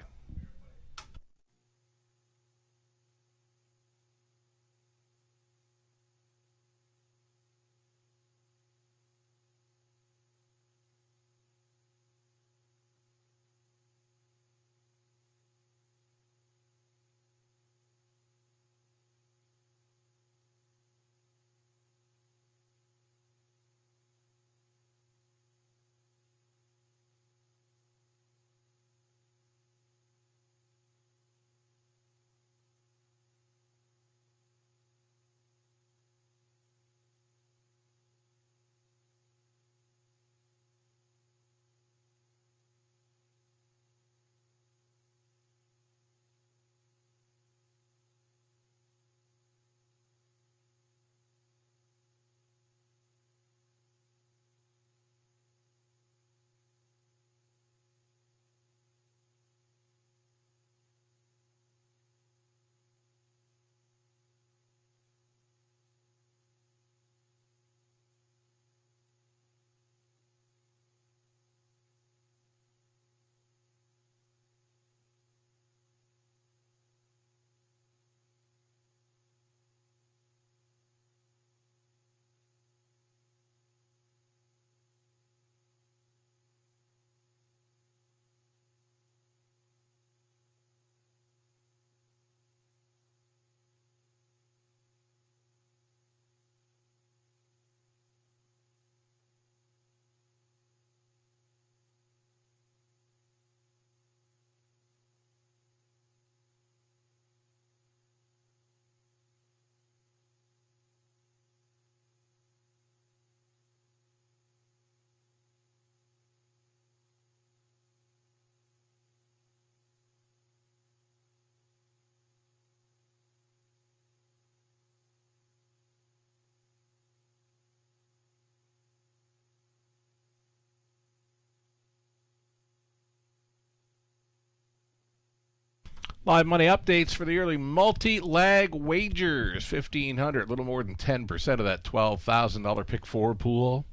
Live money updates for the early multi-lag wagers. 1,500, a little more than 10% of that $12,000 pick 4 pool.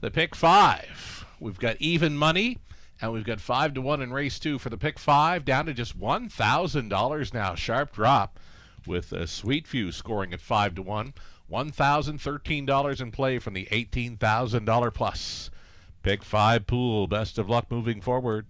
The pick 5, we've got even money, and we've got 5-1 in race 2 for the pick 5, down to just $1,000 now. Sharp drop with Sweet View scoring at 5-1. $1,013 in play from the $18,000 plus. Pick 5 pool. Best of luck moving forward.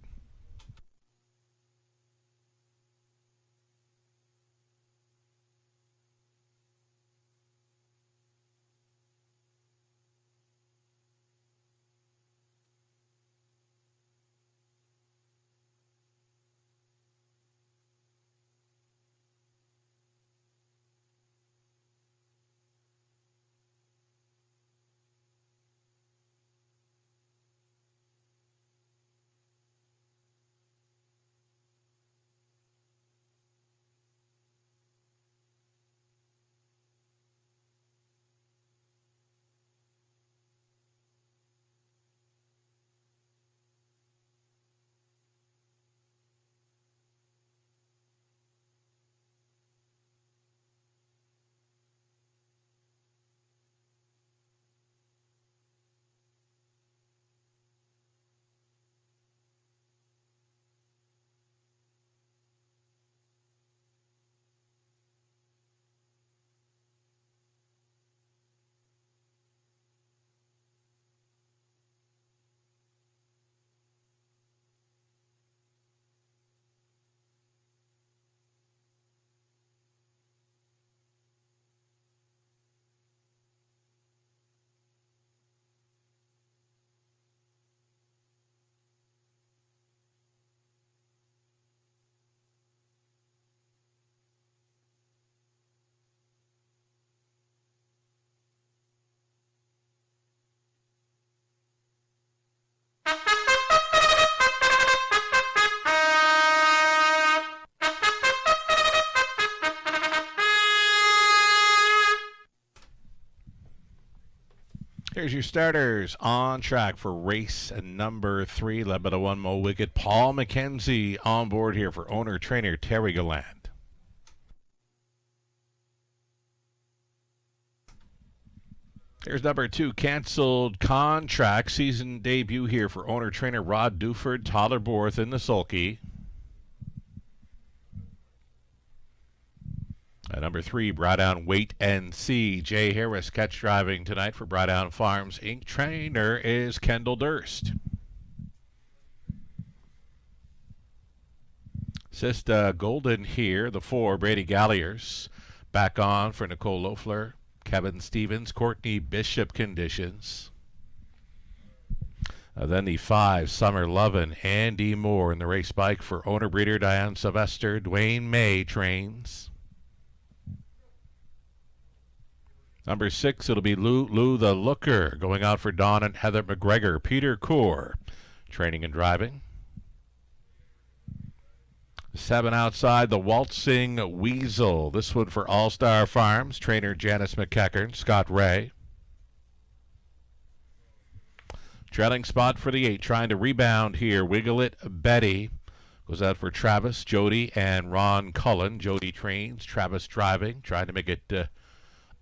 Here's your starters on track for race number 3, led by the one Mo Wicket, Paul McKenzie, on board here for owner-trainer Terry Gallant. Here's number 2, Cancelled Contract, season debut here for owner-trainer Rod Duford, Tyler Borth in the sulky. Number 3, Browdown Wait and See. Jay Harris catch driving tonight for Browdown Farms Inc. Trainer is Kendall Durst. Sista Golden here, the 4, Brady Galliers. Back on for Nicole Loeffler, Kevin Stevens, Courtney Bishop conditions. Then the 5, Summer Lovin', Andy Moore in the race bike for owner breeder Diane Sylvester. Dwayne May trains. Number 6, it'll be Lou the Looker, going out for Don and Heather McGregor. Peter Coor, training and driving. 7 outside, the Waltzing Weasel. This one for All Star Farms, trainer Janice McEachern, Scott Ray. Trailing spot for the 8, trying to rebound here. Wiggle It Betty goes out for Travis, Jody, and Ron Cullen. Jody trains, Travis driving, trying to make it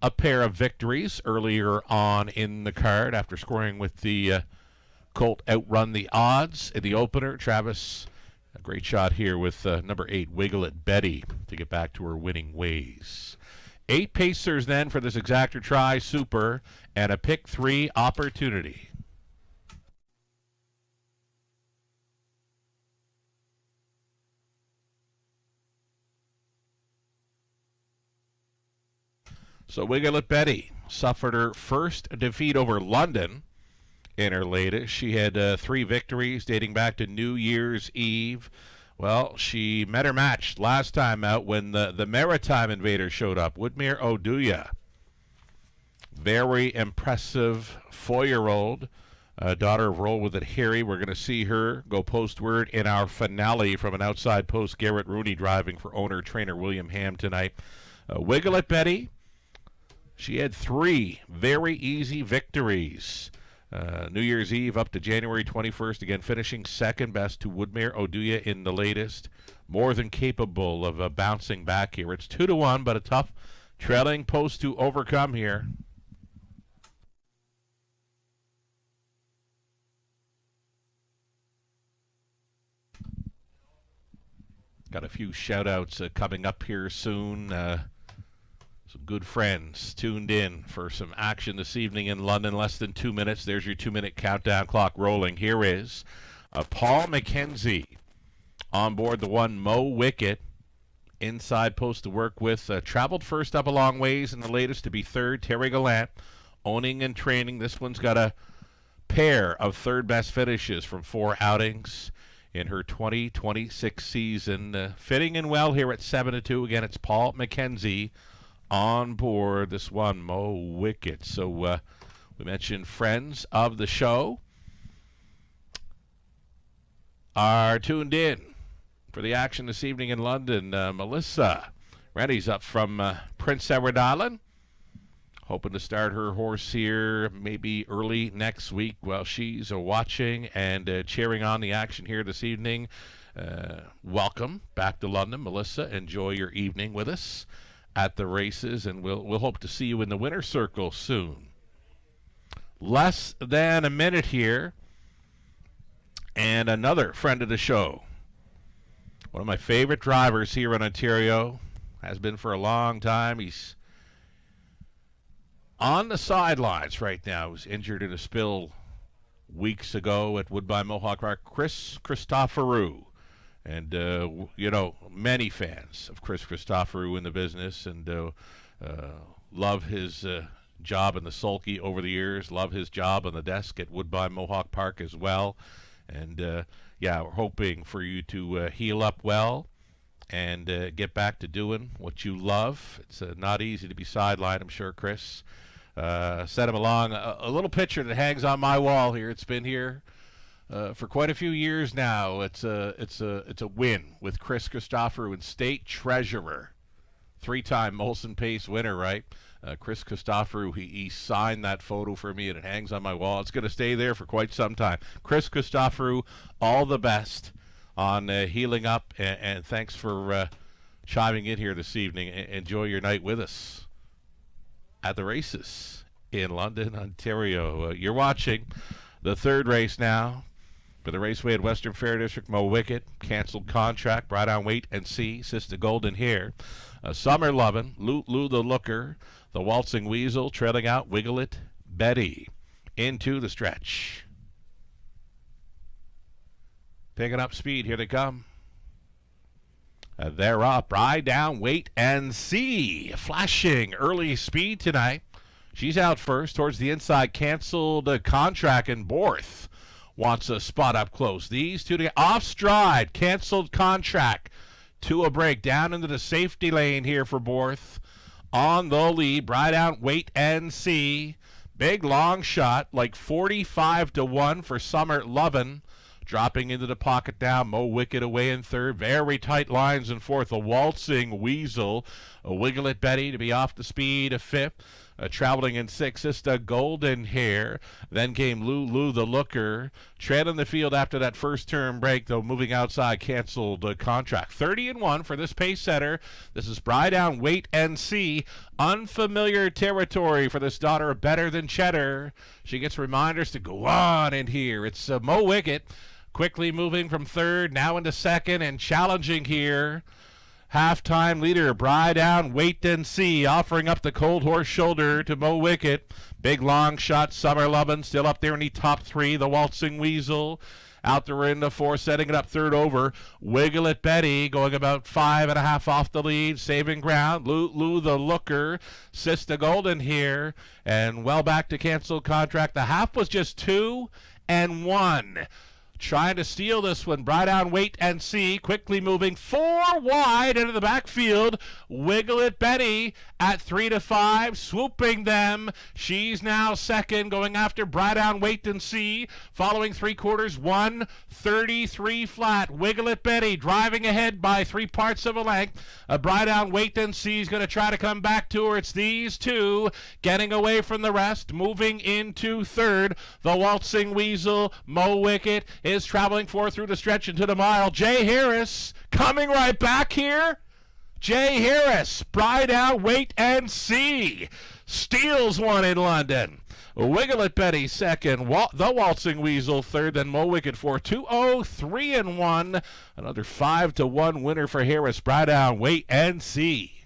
a pair of victories earlier on in the card after scoring with the Colt Outrun the Odds in the opener. Travis, a great shot here with number 8, Wiggle It Betty, to get back to her winning ways. 8 pacers then for this Exactor Tri Super and a pick 3 opportunity. So Wiggle It Betty suffered her first defeat over London in her latest. She had 3 victories dating back to New Year's Eve. Well, she met her match last time out when the Maritime Invader showed up. Woodmere Oduya. Very impressive 4-year-old. Daughter of Roll With It Harry. We're going to see her go postward in our finale from an outside post. Garrett Rooney driving for owner-trainer William Ham tonight. Wiggle It Betty. She had 3 very easy victories. New Year's Eve up to January 21st, again finishing second best to Woodmere Oduya in the latest. More than capable of bouncing back here. It's 2-1, but a tough trailing post to overcome here. Got a few shout-outs coming up here soon. Some good friends tuned in for some action this evening in London. Less than 2 minutes. There's your 2-minute countdown clock rolling. Here is Paul McKenzie on board the one Mo Wicket. Inside post to work with. Traveled first up a long ways in the latest to be third. Terry Gallant owning and training. This one's got a pair of third best finishes from 4 outings in her 2026 season. Fitting in well here at 7-2. Again, it's Paul McKenzie on board this one Mo Wicket. So we mentioned friends of the show are tuned in for the action this evening in London. Melissa Rennie's up from Prince Edward Island, hoping to start her horse here maybe early next week. Well, she's watching and cheering on the action here this evening. Welcome back to London, Melissa. Enjoy your evening with us at the races, and we'll hope to see you in the winner's circle soon. Less than a minute here, and another friend of the show. One of my favorite drivers here in Ontario. Has been for a long time. He's on the sidelines right now. He was injured in a spill weeks ago at Woodbine Mohawk Park. Chris Christoforou. And, many fans of Chris Christoforou in the business, and love his job in the sulky over the years, love his job on the desk at Woodbine Mohawk Park as well. And, we're hoping for you to heal up well and get back to doing what you love. It's not easy to be sidelined, I'm sure, Chris. Sent him along a little picture that hangs on my wall here. It's been here for quite a few years now. It's a win with Chris Christoforou and State Treasurer three-time Molson Pace winner, right? Chris Christoforou, he signed that photo for me, and it hangs on my wall. It's going to stay there for quite some time. Chris Christoforou, all the best on healing up, and thanks for chiming in here this evening. Enjoy your night with us at the races in London, Ontario. You're watching the third race now for the Raceway at Western Fair District. Mo Wicket, canceled contract, brought on wait and see, Sister Golden Hair. Summer Lovin', Lou the Looker, the Waltzing Weasel, trailing out Wiggle It Betty into the stretch. Picking up speed, here they come. They're up, ride down, wait and see. Flashing early speed tonight. She's out first towards the inside, canceled contract, and Borth wants a spot up close. These two together, off stride, canceled contract to a break down into the safety lane here for Borth. On the lead, ride out, wait and see. Big long shot, like 45-1 for Summer Lovin'. Dropping into the pocket now, Mo Wicket away in third. Very tight lines in fourth. A Waltzing Weasel, a Wiggle It Betty to be off the speed, a fifth. Traveling in sixth, Sister Golden Hair. Then came Lou the Looker. Trailing the field after that first turn break, though moving outside, canceled contract. 30-1 for this pace setter. This is Bride Down, Wait and See. Unfamiliar territory for this daughter of Better Than Cheddar. She gets reminders to go on in here. It's Mo Wicket quickly moving from third, now into second, and challenging here. Halftime leader, Bride Down, Wait and See, offering up the cold horse shoulder to Mo Wicket. Big long shot, Summer Lovin' still up there in the top three. The Waltzing Weasel out there in the fourth, setting it up third over. Wiggle It Betty going about 5.5 off the lead, saving ground. Lou the Looker, Sister Golden here, and well back to cancel contract. The half was just 2-1. Trying to steal this one. Bride Down, Wait and See. Quickly moving 4 wide into the backfield. Wiggle It Betty at 3-5. Swooping them. She's now second. Going after Bride Down, Wait and See. Following three quarters. 1:33 flat. Wiggle It Betty driving ahead by 3/4 of a length. Bride Down, Wait and See is going to try to come back to her. It's these two getting away from the rest. Moving into third. The Waltzing Weasel. Mo Wicket is traveling forth through the stretch into the mile. Jay Harris coming right back here. Jay Harris, Bride Down, Wait and See. Steals one in London. Wiggle It Betty second. The Waltzing Weasel third. Then Mo Wicket 4-2-0, 3-1. Another 5-1 winner for Harris. Bride Down, Wait and See.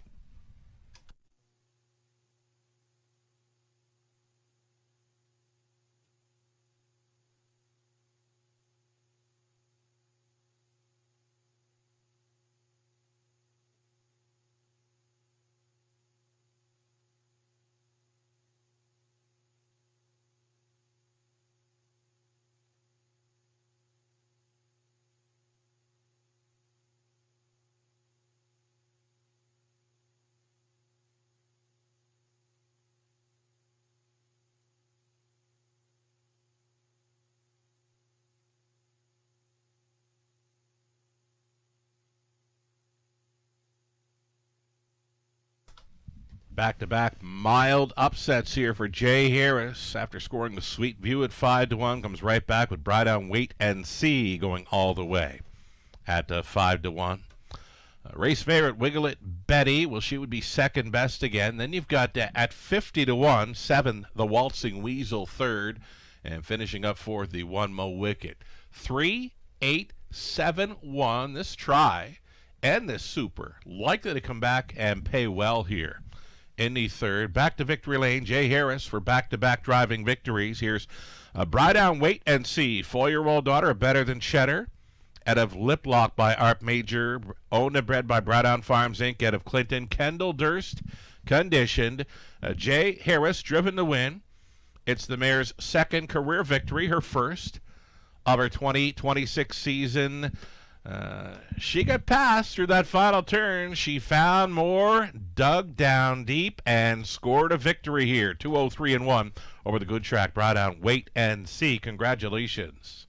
Back-to-back mild upsets here for Jay Harris. After scoring the Sweet View at 5-1, comes right back with Bride Down, Wait and See going all the way at 5-1. Race favorite Wiggle It Betty. Well, she would be second best again. Then you've got at 50-1, 7, the Waltzing Weasel third, and finishing up fourth, the 1 Mo Wicket. 3-8-7-1. This try and this super likely to come back and pay well here in the third. Back to victory lane, Jay Harris for back-to-back driving victories. Here's Bride Down, Wait and See. 4-year-old daughter of Better Than Cheddar. Out of Lip Lock by Art Major. Owned and bred by Bride Down Farms, Inc. Out of Clinton. Kendall Durst conditioned. Jay Harris driven to win. It's the mare's second career victory, her first of her 2026 season. She got past through that final turn. She found more, dug down deep, and scored a victory here. 2-0-3-1 over the good track. Bride Down, Wait and See. Congratulations.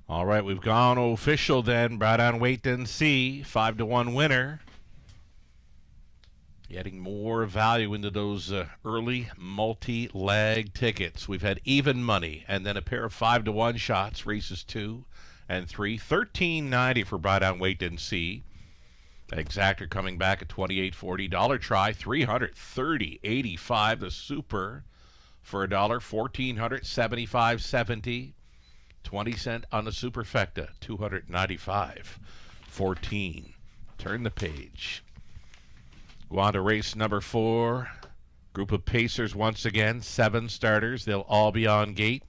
All right, we've gone official then. Brought on wait and see. 5-1 winner. Getting more value into those early multi-leg tickets. We've had even money and then a pair of 5-1 shots, races 2 and 3. $13.90 for Brought on wait and see. Exactor coming back at $28.40. Dollar try, $330.85. The super for $1, $1,475.70. 20 cent on the superfecta, $295.14. Turn the page. Go on to race number 4. Group of pacers once again, 7 starters. They'll all be on gate.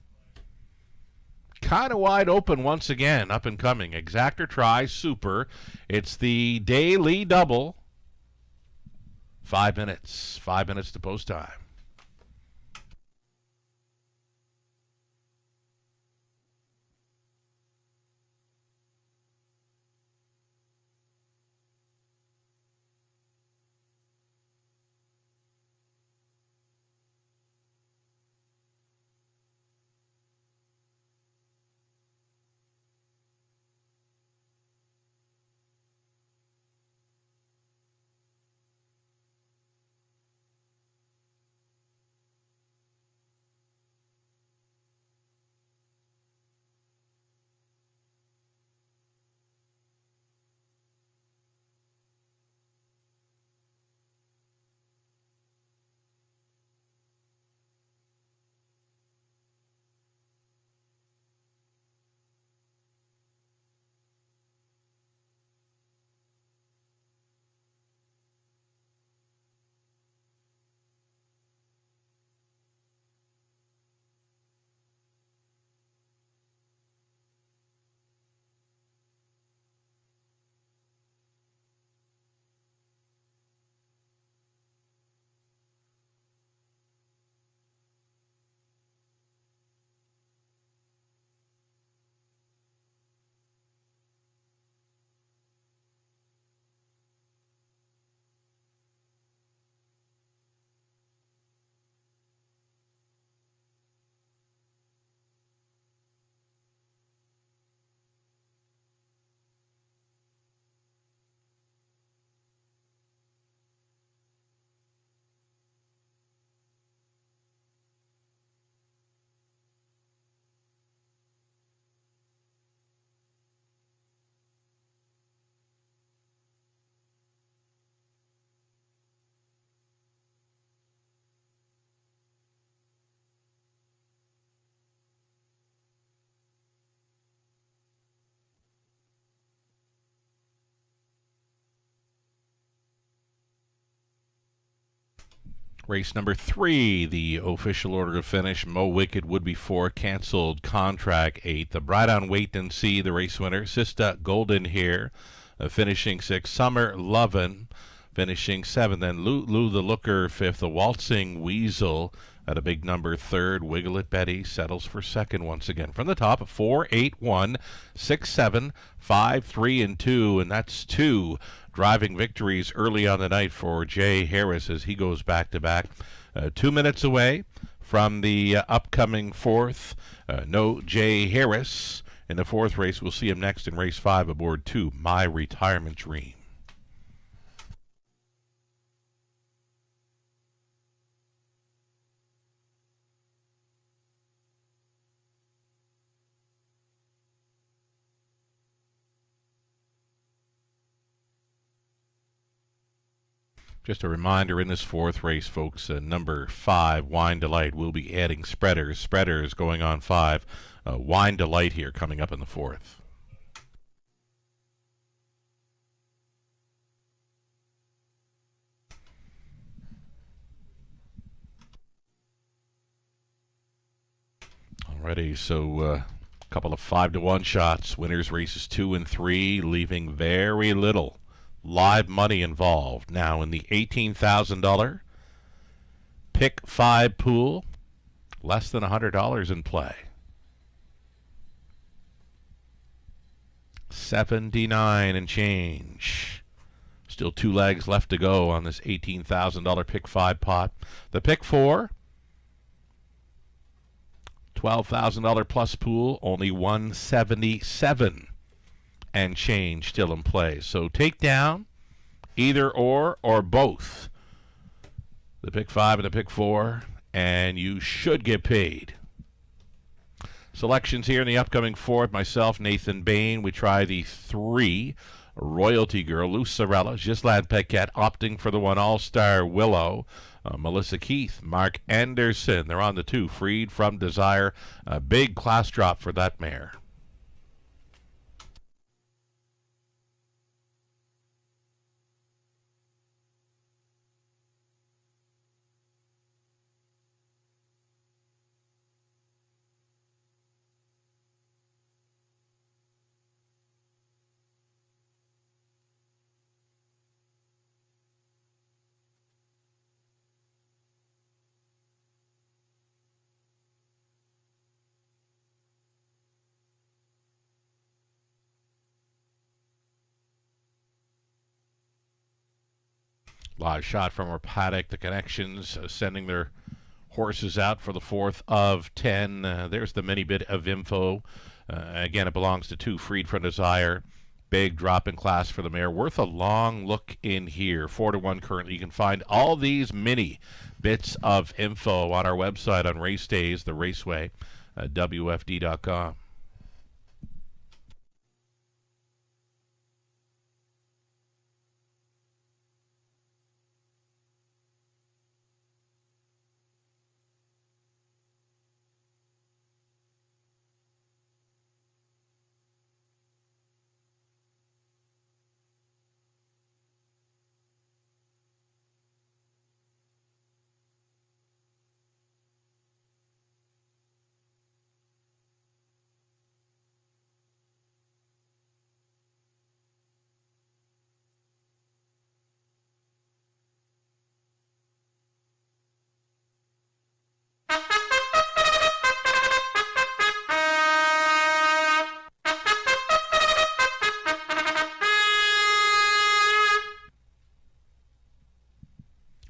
Kind of wide open once again, up and coming. Exactor try, super. It's the daily double. 5 minutes. 5 minutes to post time. Race number 3, the official order to finish. Mo Wicked would be 4, canceled contract 8. The Brought on wait and see, the race winner. Sista Golden here, finishing 6. Summer Lovin' finishing 7. Then Lou the Looker 5th. The Waltzing Weasel at a big number 3rd. Wiggle It Betty settles for 2nd once again. From the top, 4, 8, 1, 6, 7, 5, 3, and 2. And that's 2 driving victories early on the night for Jay Harris as he goes back-to-back. 2 minutes away from the upcoming 4th. No Jay Harris in the 4th race. We'll see him next in race 5 aboard 2, My Retirement Dream. Just a reminder, in this 4th race, folks, number 5, Wine Delight, will be adding spreaders. Spreaders going on 5. Wine Delight here coming up in the 4th. Alrighty, so a couple of 5-1 shots. Winners races 2 and 3, leaving very little live money involved. Now in the $18,000 pick 5 pool, less than $100 in play. 79 and change. Still 2 legs left to go on this $18,000 pick 5 pot. The pick 4, $12,000 plus pool, only 177 and change still in play. So take down either or both the pick 5 and the pick 4, and you should get paid. Selections here in the upcoming fourth. Myself, Nathan Bain. We try the 3 Royalty Girl, Lucerella, Ghislaine Paquette, opting for the 1 All-Star Willow. Melissa Keith, Mark Anderson. They're on the 2 Freed from Desire. A big class drop for that mare. Live shot from our paddock. The Connections sending their horses out for the 4th of 10. There's the mini bit of info. Again, it belongs to 2 Freed from Desire. Big drop in class for the mare. Worth a long look in here. 4-1 currently. You can find all these mini bits of info on our website on race days, the Raceway, WFD.com.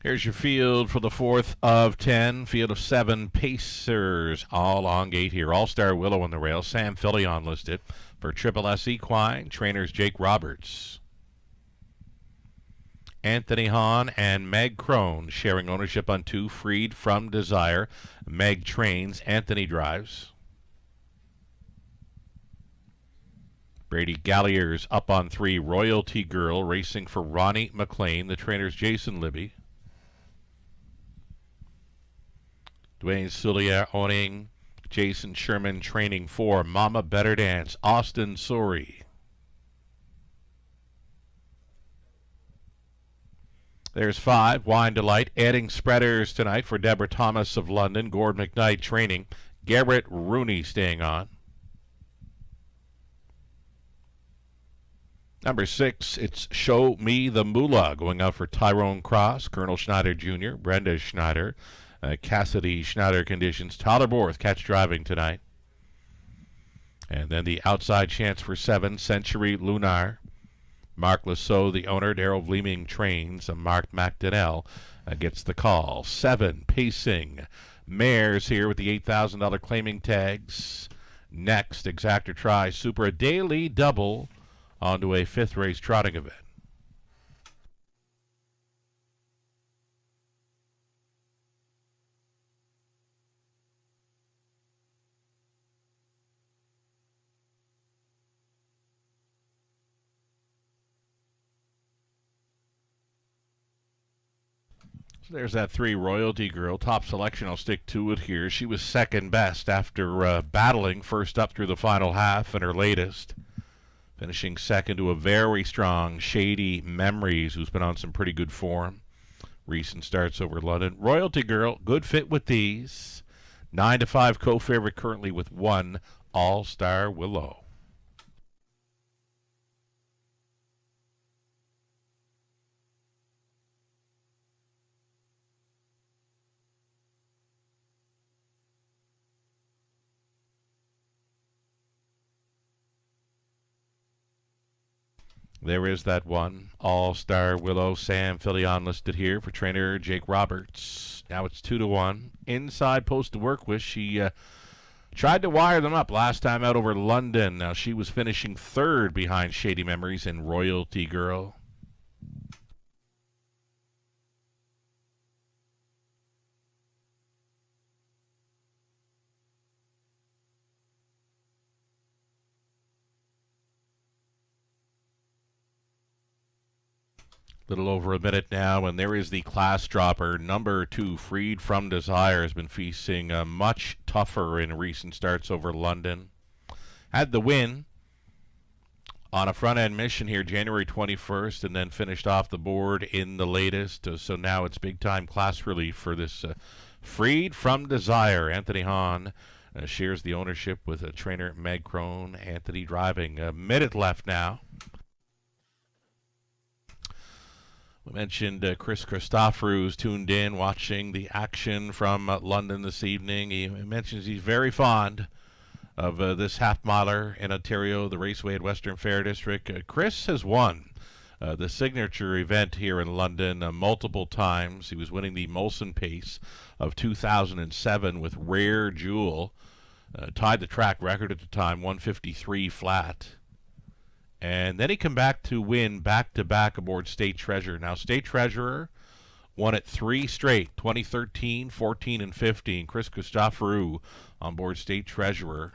Here's your field for the 4th of 10. Field of 7 Pacers, all on gate here. All-Star Willow on the rail. Sam Fillion listed for Triple S Equine. Trainers Jake Roberts, Anthony Hahn, and Meg Crone sharing ownership on 2 Freed from Desire. Meg trains, Anthony drives. Brady Galliers up on 3 Royalty Girl, racing for Ronnie McLean. The trainers Jason Libby. Dwayne Soulier owning. Jason Sherman training for Mama Better Dance. Austin Sori. There's 5 Wine Delight, adding spreaders tonight for Deborah Thomas of London. Gord McKnight training. Garrett Rooney staying on. Number 6, it's Show Me the Moolah, going out for Tyrone Cross, Colonel Schneider Jr., Brenda Schneider, Cassidy Schneider conditions. Tyler Borth catch driving tonight. And then the outside chance for 7, Century Lunar. Mark Lasso, the owner. Daryl Vleeming trains. Mark McDonnell gets the call. 7, Pacing. Mares here with the $8,000 claiming tags. Next, Exactor Try Super, a daily double onto a 5th race trotting event. So there's that 3 Royalty Girl. Top selection, I'll stick to it here. She was second best after battling first up through the final half in her latest. Finishing second to a very strong Shady Memories, who's been on some pretty good form. Recent starts over London. Royalty Girl, good fit with these. 9-5 co-favorite currently with 1 All-Star Willow. There is that 1 All-Star Willow. Sam Fillion listed here for trainer Jake Roberts. Now it's 2-1. Inside post to work with. She Tried to wire them up last time out over London. Now she was finishing third behind Shady Memories and Royalty Girl. Little over a minute now, and there is the class dropper. Number 2, Freed from Desire, has been facing much tougher in recent starts over London. Had the win on a front-end mission here January 21st, and then finished off the board in the latest. So now it's big-time class relief for this Freed from Desire. Anthony Hahn shares the ownership with trainer Meg Crone. Anthony driving. A minute left now. We mentioned Chris Christoforou's tuned in, watching the action from London this evening. He mentions he's very fond of this half-miler in Ontario, the Raceway at Western Fair District. Chris has won the signature event here in London multiple times. He was winning the Molson Pace of 2007 with Rare Jewel. Tied the track record at the time, 153 flat. And then he come back to win back-to-back aboard State Treasure. Now, State Treasurer won it 3 straight, 2013, 14, and 15. Chris Christoforou on board State Treasurer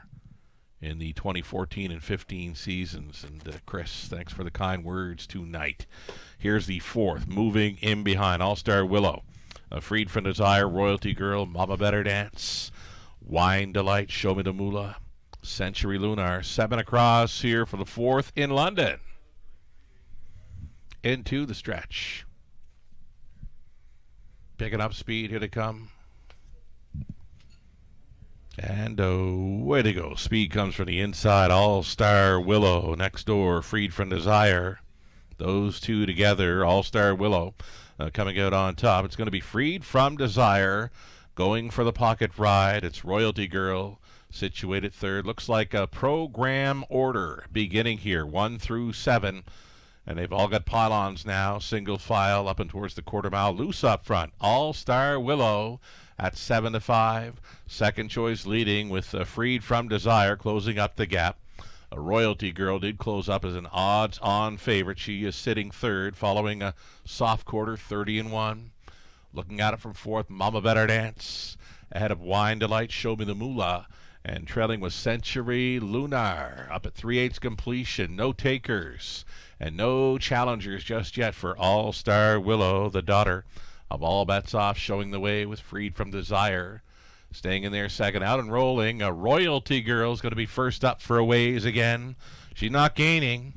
in the 2014 and 15 seasons. And Chris, thanks for the kind words tonight. Here's the 4th, moving in behind. All-Star Willow, Freed from Desire, Royalty Girl, Mama Better Dance, Wine Delight, Show Me the Moolah, Century Lunar. 7 across here for the 4th in London. Into the stretch. Picking up speed, here they come. And way to go. Speed comes from the inside. All-Star Willow next door, Freed from Desire. Those two together, All-Star Willow coming out on top. It's going to be Freed from Desire going for the pocket ride. It's Royalty Girl situated third. Looks like a program order beginning here, 1 through 7. And they've all got pylons now, single file up and towards the quarter mile. Loose up front, All-Star Willow at 7 to 5. Second choice leading with Freed from Desire closing up the gap. A Royalty Girl did close up as an odds-on favorite. She is sitting third, following a soft quarter, 30 and 1. Looking at it from 4th, Mama Better Dance. Ahead of Wine Delight, Show Me the Moolah. And trailing was Century Lunar up at 3/8 completion. No takers and no challengers just yet for All-Star Willow, the daughter of All Bets Off, showing the way with Freed from Desire. Staying in there second out and rolling. A Royalty Girl is going to be first up for a ways again. She's not gaining.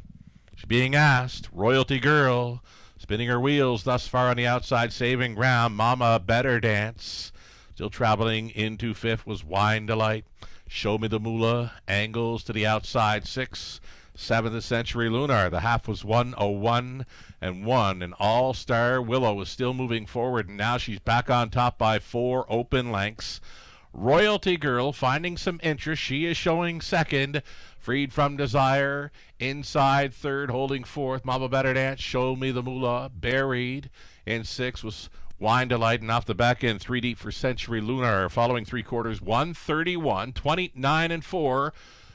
She's being asked. Royalty Girl spinning her wheels thus far on the outside, saving ground. Mama Better Dance. Still traveling into 5th was Wine Delight. Show Me the Moolah, angles to the outside, 6. 7th Century Lunar. The half was 1:01 and 1. And All-Star Willow is still moving forward, and now she's back on top by 4 open lengths. Royalty Girl finding some interest. She is showing second. Freed from Desire inside third, holding 4th. Mama Better Dance, Show Me the Moolah. Buried in 6th was Wine Delight, and off the back end, 3 deep for Century Lunar. Following 3 quarters, 131, 29 and 4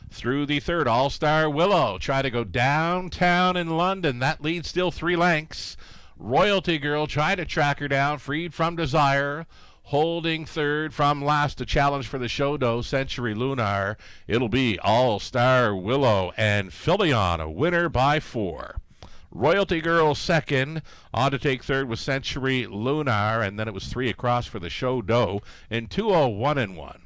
through the third. All-Star Willow try to go downtown in London. That lead still 3 lengths. Royalty Girl try to track her down. Freed from Desire holding third from last to challenge for the show dough, Century Lunar. It'll be All-Star Willow and Philion, a winner by 4. Royalty Girl second, on to take third with Century Lunar, and then it was 3 across for the show dough in 2:01 and 1.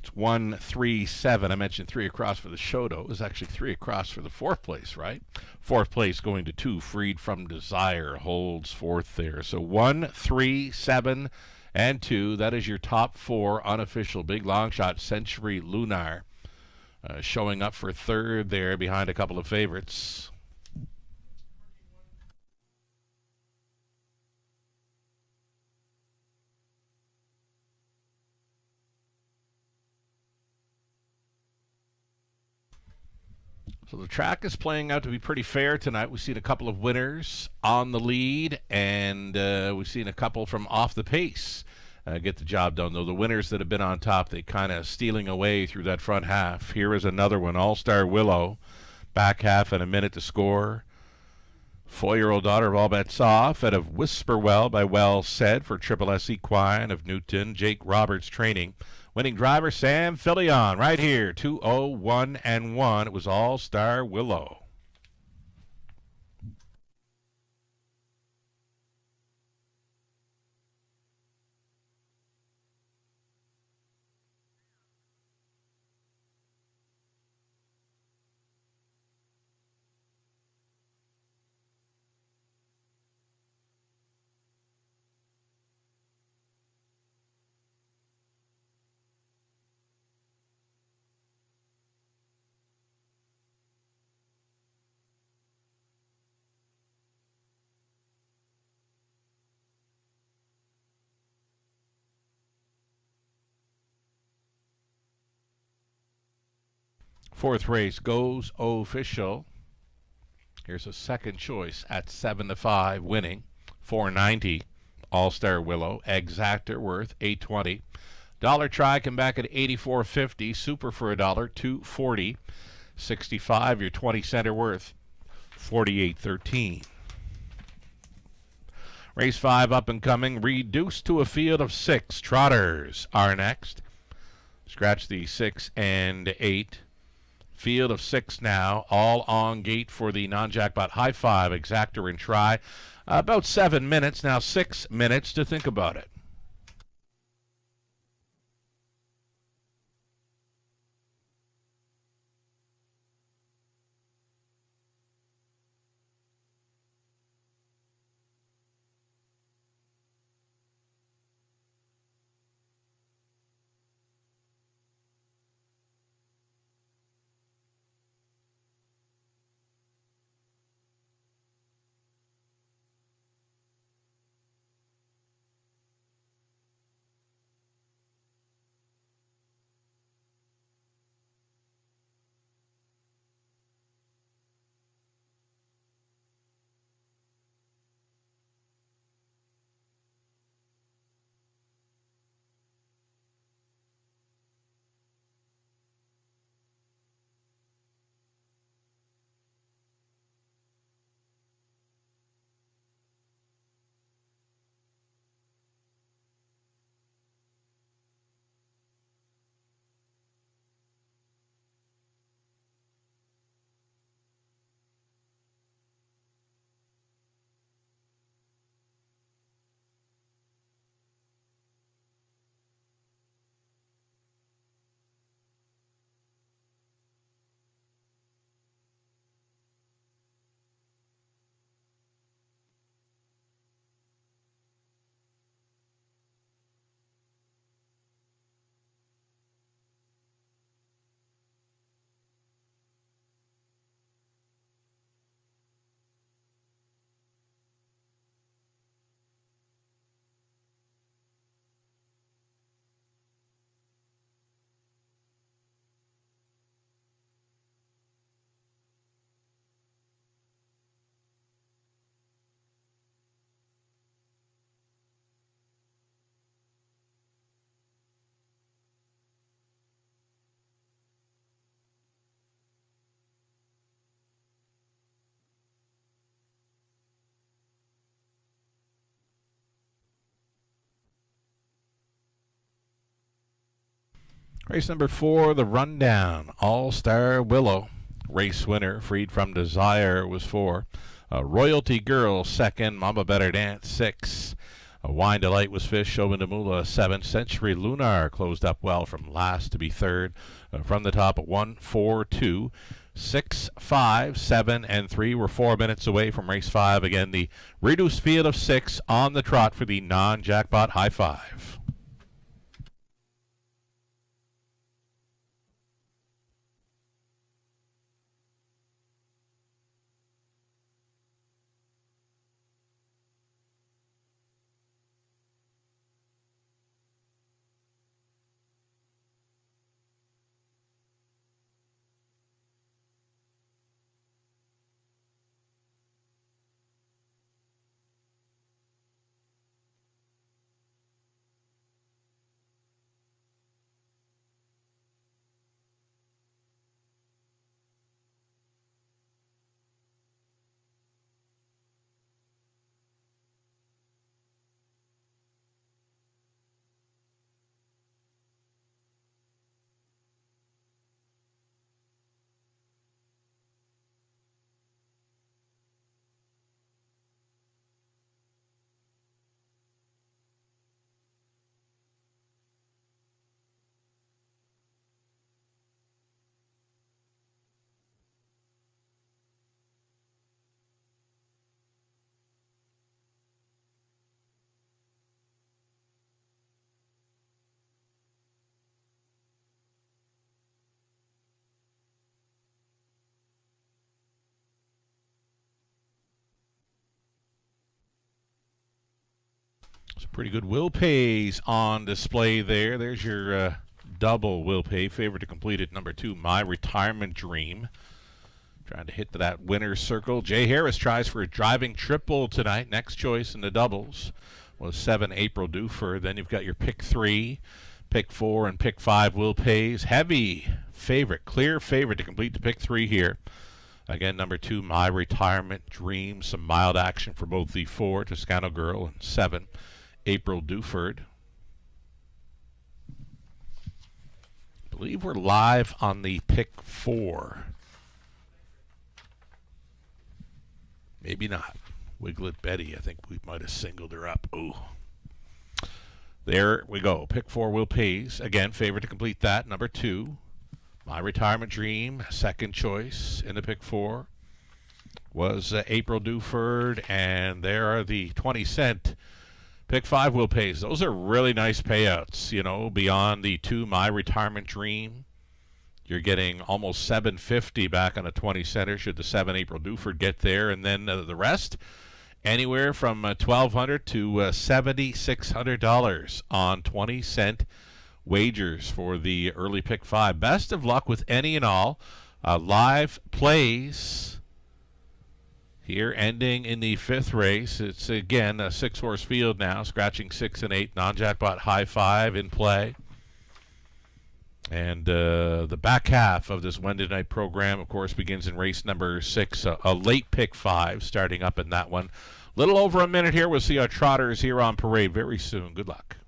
It's 137. I mentioned 3 across for the Shodo. It was actually 3 across for the 4th place, right? 4th place going to 2. Freed from Desire holds 4th there. So 137 and 2. That is your top 4 unofficial big long shot. Century Lunar showing up for 3rd there behind a couple of favorites. So the track is playing out to be pretty fair tonight. We've seen a couple of winners on the lead, and we've seen a couple from off the pace get the job done. Though the winners that have been on top, they kind of stealing away through that front half. Here is another one, All-Star Willow. Back half and a minute to score. 4-year-old daughter of All Bets Off out of Whisperwell by Well Said for Triple S Equine of Newton. Jake Roberts training. Winning driver Sam Filion right here, 2-0-1-1. It was All-Star Willow. Fourth race goes official. Here's a second choice at 7-5, winning $4.90. All-Star Willow, Exactor worth $8.20. Dollar try come back at $84.50. Super for $1, $2.40. 65, your 20 center worth $48.13. Race 5 up and coming, reduced to a field of 6. Trotters are next. Scratch the 6 and 8. Field of 6 now, all on gate for the non-jackpot high 5, Exactor and try. About 7 minutes, now 6 minutes to think about it. Race number 4, the rundown, All-Star Willow. Race winner, freed from desire, was 4. Royalty Girl, 2nd. Mama Better Dance, 6. Wine Delight was 5th. Shobandamula, 7th. Century Lunar closed up well from last to be 3rd. From the top at 1-4-2. 6, 5, 7, and 3. We're 4 minutes away from race 5. Again, the reduced field of 6 on the trot for the non-jackpot high five. Some pretty good will pays on display there. There's your double will pay. Favorite to complete it, number 2, My Retirement Dream. Trying to hit to that winner's circle. Jay Harris tries for a driving triple tonight. Next choice in the doubles was 7, April Duford. Then you've got your pick 3, pick 4, and pick 5 will pays. Heavy favorite, clear favorite to complete the pick 3 here. Again, number 2, My Retirement Dream. Some mild action for both the 4, Toscano Girl, and 7, April Duford. I believe we're live on the pick 4. Maybe not. Wiglet Betty, I think we might have singled her up. Ooh. There we go. Pick 4 will pays. Again, favorite to complete that. Number 2, My Retirement Dream. Second choice in the pick 4 was April Duford. And there are the 20-cent pick 5 will pays. Those are really nice payouts, you know, beyond the 2, My Retirement Dream. You're getting almost $750 back on a 20-center should the 7, April Duford get there. And then the rest, anywhere from $1,200 to $7,600 on 20-cent wagers for the early pick 5. Best of luck with any and all live plays here, ending in the 5th race. It's, again, a 6-horse field now, scratching 6 and 8, non-jackpot high 5 in play. And the back half of this Wednesday night program, of course, begins in race number 6, a late pick 5 starting up in that one. Little over a minute here. We'll see our trotters here on parade very soon. Good luck.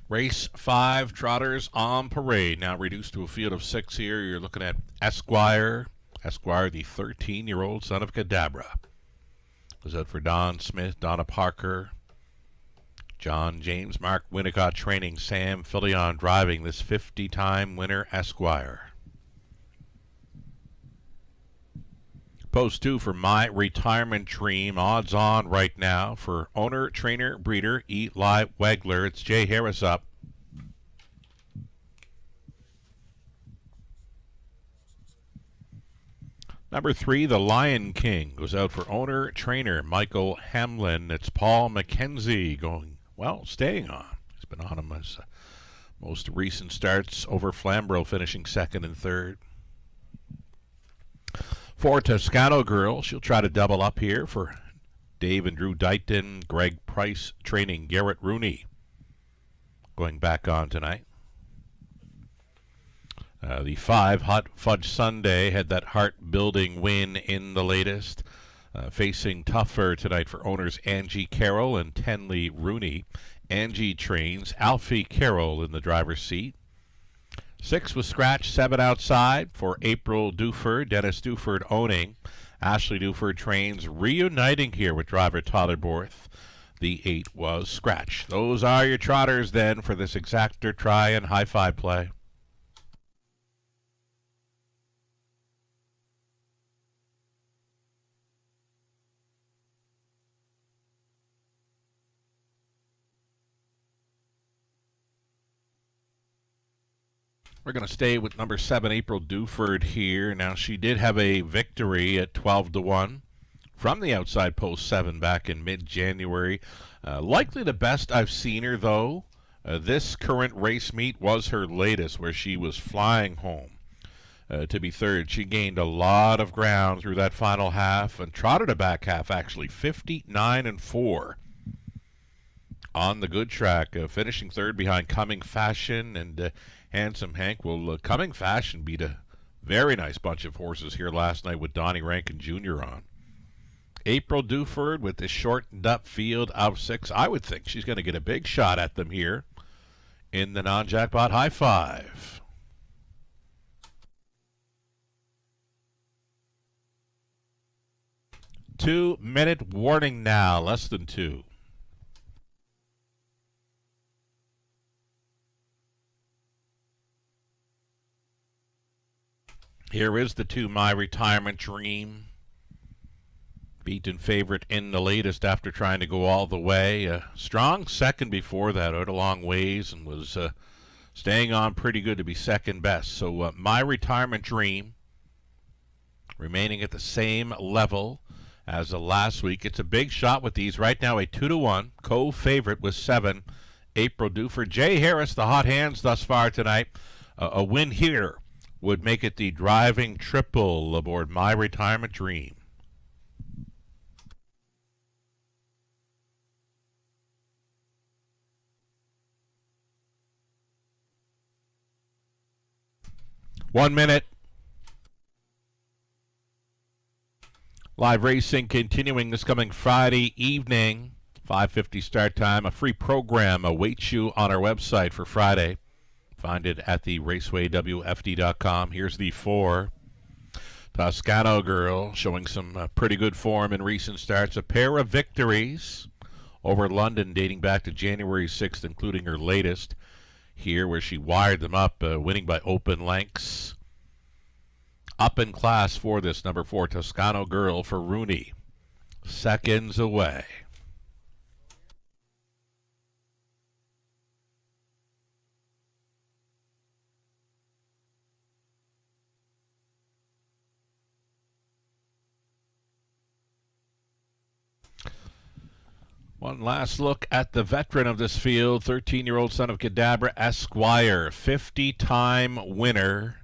Race 5, Trotters on Parade. Now reduced to a field of 6 here. You're looking at Esquire. Esquire, the 13-year-old son of Cadabra. Was out for Don Smith, Donna Parker, John James, Mark Winnicott training, Sam Filion driving this 50-time winner, Esquire. Post 2 for My Retirement Dream. Odds on right now for owner, trainer, breeder, Eli Wegler. It's Jay Harris up. Number 3, the Lion King, goes out for owner, trainer, Michael Hamlin. It's Paul McKenzie going, well, staying on. He's been on him as most recent starts over Flamborough, finishing 2nd and 3rd. 4, Toscano Girl. She'll try to double up here for Dave and Drew Dighton, Greg Price training, Garrett Rooney going back on tonight. The 5, Hot Fudge Sunday, had that heart-building win in the latest. Facing tougher tonight for owners Angie Carroll and Tenley Rooney. Angie trains, Alfie Carroll in the driver's seat. 6 was scratch, 7 outside for April Duford, Dennis Duford owning. Ashley Duford trains, reuniting here with driver Tyler Borth. The 8 was scratch. Those are your trotters then for this exactor try and high-five play. We're going to stay with number 7, April Duford here. Now, she did have a victory at 12-1 from the outside post 7 back in mid-January. Likely the best I've seen her, though. This current race meet was her latest, where she was flying home to be 3rd. She gained a lot of ground through that final half and trotted a back half, actually, 59-4 on the good track, finishing 3rd behind Coming Fashion and Handsome Hank. Well, Coming Fashion beat a very nice bunch of horses here last night with Donnie Rankin Jr. on. April Duford with this shortened up field of 6. I would think she's going to get a big shot at them here in the non-jackpot high-five. Two-minute warning now, less than 2. Here is the 2, My Retirement Dream. Beaten favorite in the latest after trying to go all the way. A strong 2nd before that, out a long ways, and was staying on pretty good to be 2nd best. So My Retirement Dream remaining at the same level as last week. It's a big shot with these. Right now a 2-1 co-favorite with 7, April Duford. Jay Harris, the hot hands thus far tonight. A win here would make it the driving triple aboard My Retirement Dream. One minute. Live racing continuing this coming Friday evening, 5:50 start time. A free program awaits you on our website for Friday. Find it at the racewaywfd.com. Here's the 4. Toscano Girl showing some pretty good form in recent starts. A pair of victories over London dating back to January 6th, including her latest here where she wired them up, winning by open lengths. Up in class for this number 4, Toscano Girl for Rooney. Seconds away. One last look at the veteran of this field, 13-year-old son of Cadabra, Esquire, 50-time winner,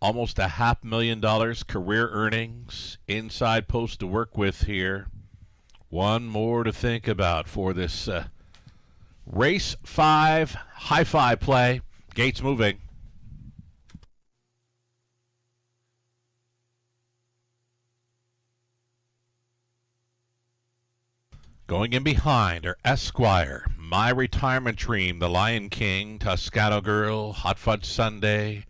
almost $500,000 career earnings, inside post to work with here. One more to think about for this race 5 high-five play. Gates moving. Going in behind are Esquire, My Retirement Dream, The Lion King, Toscano Girl, Hot Fudge Sunday,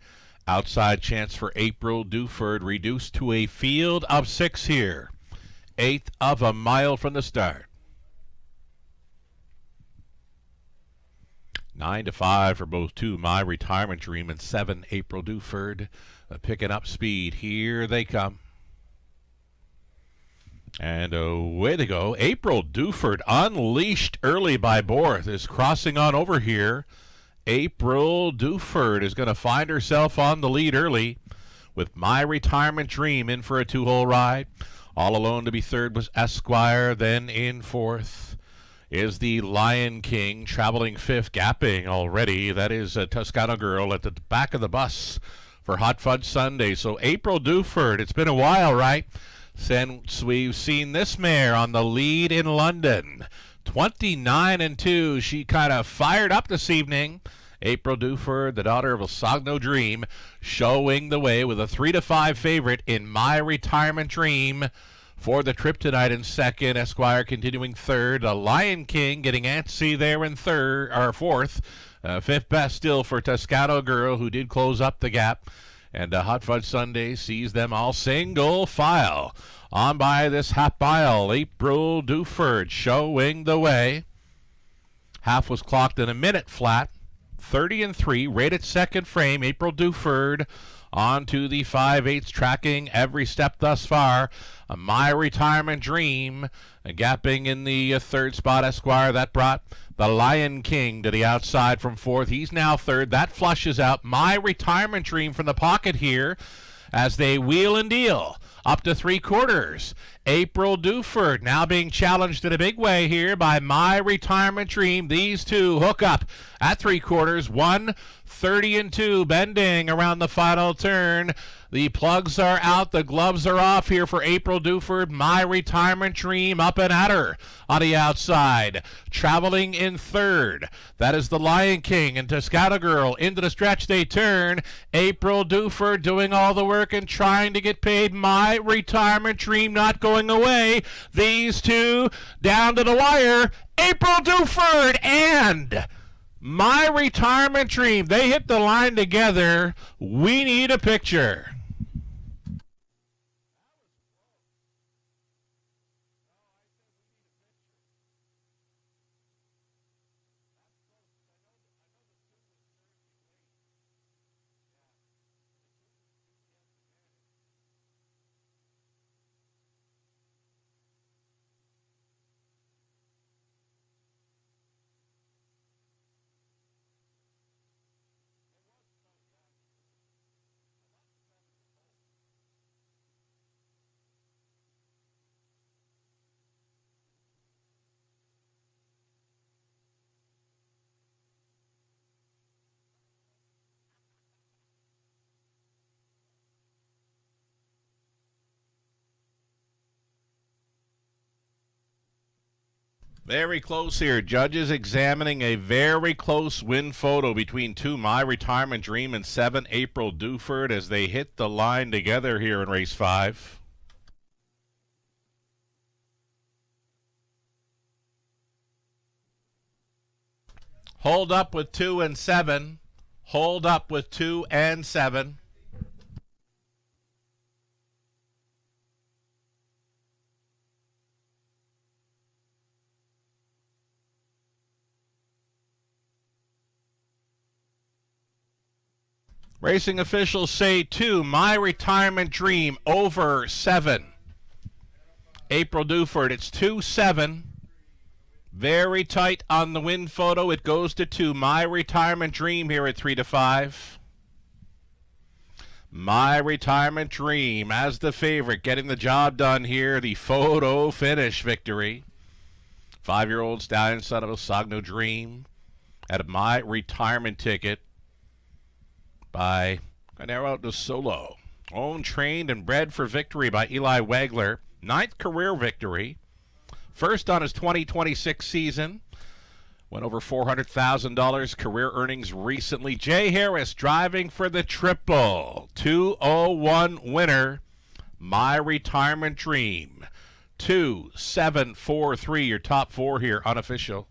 Outside Chance for April Duford, reduced to a field of 6 here. 1/8 of a mile from the start. 9-5 for both 2, My Retirement Dream, and 7, April Duford. Picking up speed. Here they come. And away they go. April Duford, unleashed early by Borth, is crossing on over here. April Duford is going to find herself on the lead early with My Retirement Dream in for a 2-hole ride. All alone to be third was Esquire. Then in fourth is the Lion King, traveling fifth, gapping already. That is a Toscano Girl at the back of the bus for Hot Fudge Sunday. So April Duford, it's been a while, right, since we've seen this mare on the lead in London. 29-2. She kind of fired up this evening. April Duford, the daughter of Osogno Dream, showing the way with a 3-5 favorite in My Retirement Dream for the trip tonight in second. Esquire continuing third. The Lion King getting antsy there in fourth. Fifth best still for Toscano Girl, who did close up the gap. And Hot Fudge Sunday sees them all single file on by this half mile. April Duford showing the way. Half was clocked in a minute flat. 30-3, rated second frame. April Duford on to the 5/8, tracking every step thus far. My Retirement Dream gapping in the third spot. Esquire, that brought the Lion King to the outside from fourth. He's now third. That flushes out My Retirement Dream from the pocket here as they wheel and deal up to 3/4. April Duford now being challenged in a big way here by My Retirement Dream. These two hook up at 3/4. 1:30-2, bending around the final turn. The plugs are out, the gloves are off here for April Duford. My Retirement Dream up and at her on the outside. Traveling in third, that is the Lion King and Toscano Girl. Into the stretch they turn. April Duford doing all the work and trying to get paid. My Retirement Dream not going away. These two down to the wire. April Duford and My Retirement Dream. They hit the line together. We need a picture. Very close here. Judges examining a very close win photo between 2, My Retirement Dream, and 7, April Duford, as they hit the line together here in race 5. Hold up with 2 and 7. Hold up with 2 and 7. Racing officials say 2, My Retirement Dream over 7. April Duford, it's 2-7. Very tight on the win photo. It goes to 2, My Retirement Dream here at 3-5. My Retirement Dream as the favorite, getting the job done here. The photo finish victory. 5-year-old stallion, son of Osogno Dream, at a My Retirement ticket by Ganero de Solo. Owned, trained, and bred for victory by Eli Wagler. 9th career victory. First on his 2026 season. Went over $400,000 career earnings recently. Jay Harris driving for the triple. 201 winner. My Retirement Dream. 2, 7, 4, 3. Your top 4 here, unofficial.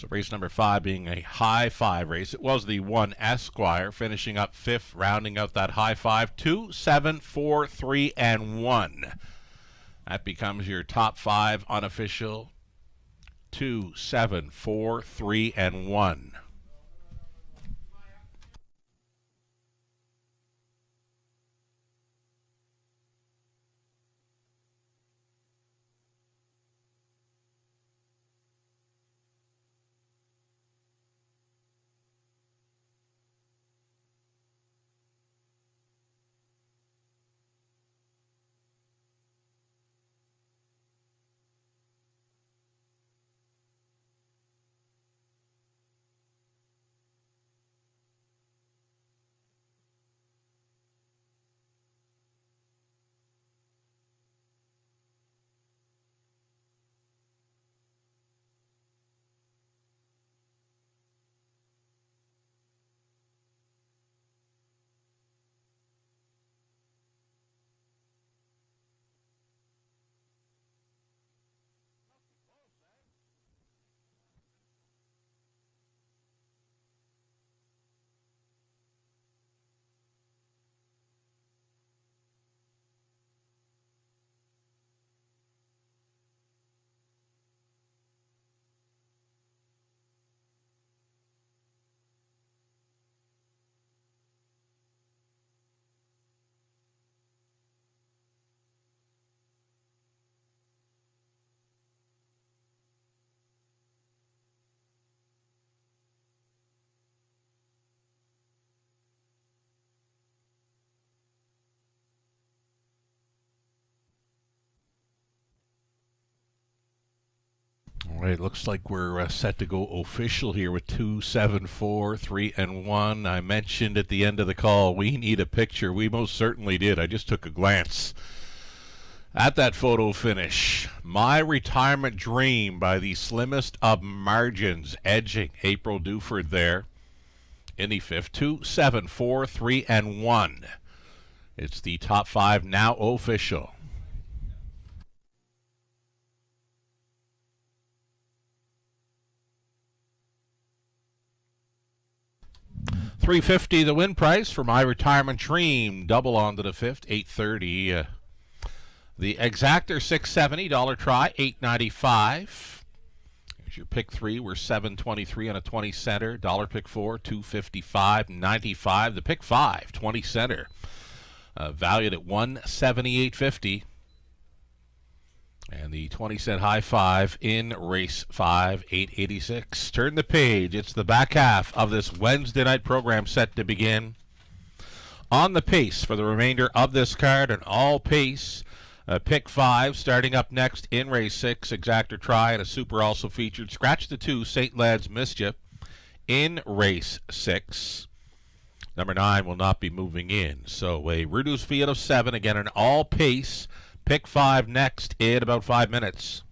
So race number 5 being a high 5 race. It was the 1 Esquire, finishing up 5th, rounding out that high 5. 2, 7, 4, 3, and 1. That becomes your top 5 unofficial. 2, 7, 4, 3, and 1. All right, looks like we're set to go official here with 2, 7, 4, 3, and 1. I mentioned at the end of the call, we need a picture. We most certainly did. I just took a glance at that photo finish. My Retirement Dream by the slimmest of margins, edging April Duford there in the 5th. 2, 7, 4, 3, and 1. It's the top 5 now official. $350 the win price for My Retirement Dream. Double onto the 5th, $830. The Exactor $670 try, $895. Here's your pick 3. We're $723 on a 20 center. Dollar pick 4, $255.95. The pick 5, 20 center, valued at $178.50. And the 20-cent high 5 in race 5, $886. Turn the page. It's the back half of this Wednesday night program set to begin. On the pace for the remainder of this card, an all pace pick 5 starting up next in race 6. Exactor try and a super also featured. Scratch the 2, St. Lad's Mischief in race 6. Number 9 will not be moving in. So a reduced field of 7. Again, an all pace. Pick 5 next in about 5 minutes.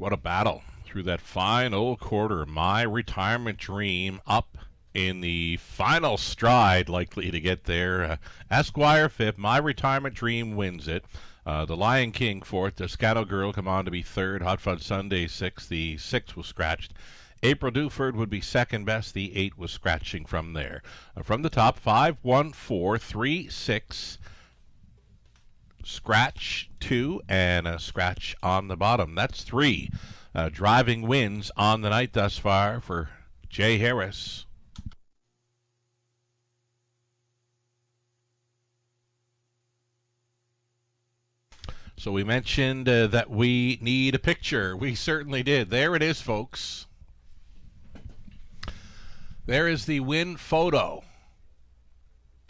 What a battle through that final quarter. My Retirement Dream up in the final stride, likely to get there. Esquire fifth. My Retirement Dream wins it. The Lion King fourth. The Scano Girl come on to be third. Hot Fun Sunday sixth. The sixth was scratched. April Duford would be second best. The 8 was scratching from there. From the top, 5, 1, 4, 3, 6, scratch 2, and a scratch on the bottom. That's 3 driving wins on the night thus far for Jay Harris. So we mentioned that we need a picture. We certainly did. There it is, folks. There is the win photo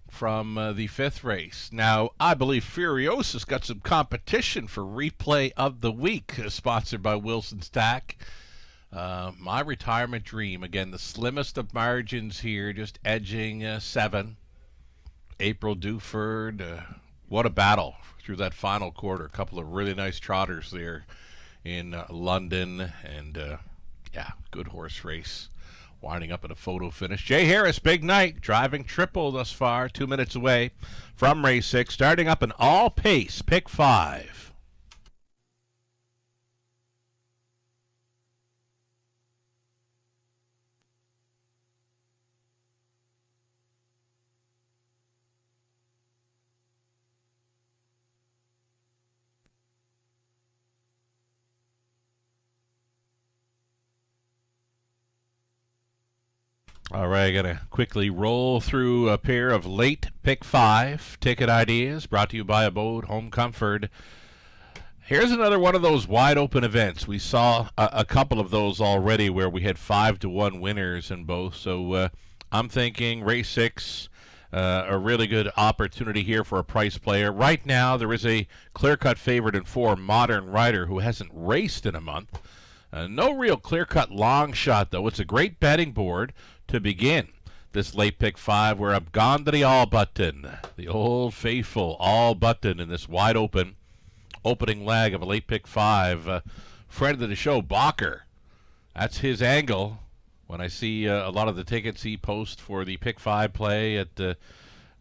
from the 5th race. Now, I believe Furiosa's got some competition for replay of the week, sponsored by Wilson's Tack. My Retirement Dream, again, the slimmest of margins here, just edging 7. April Duford, what a battle through that final quarter. A couple of really nice trotters there in London, and yeah, good horse race. Winding up at a photo finish. Jay Harris, big night, driving triple thus far, 2 minutes away from race 6, starting up an all-pace, pick 5. All right, going to quickly roll through a pair of late pick 5 ticket ideas brought to you by Abode Home Comfort. Here's another one of those wide open events. We saw a couple of those already where we had 5-1 winners in both. So I'm thinking race 6, a really good opportunity here for a price player. Right now, there is a clear-cut favorite in 4, Modern Rider, who hasn't raced in a month. No real clear-cut long shot, though. It's a great betting board to begin this late pick 5, where I've gone to the all button, the old faithful all button in this wide open opening leg of a late pick 5. Friend of the show, Bacher. That's his angle when I see a lot of the tickets he posts for the pick 5 play at,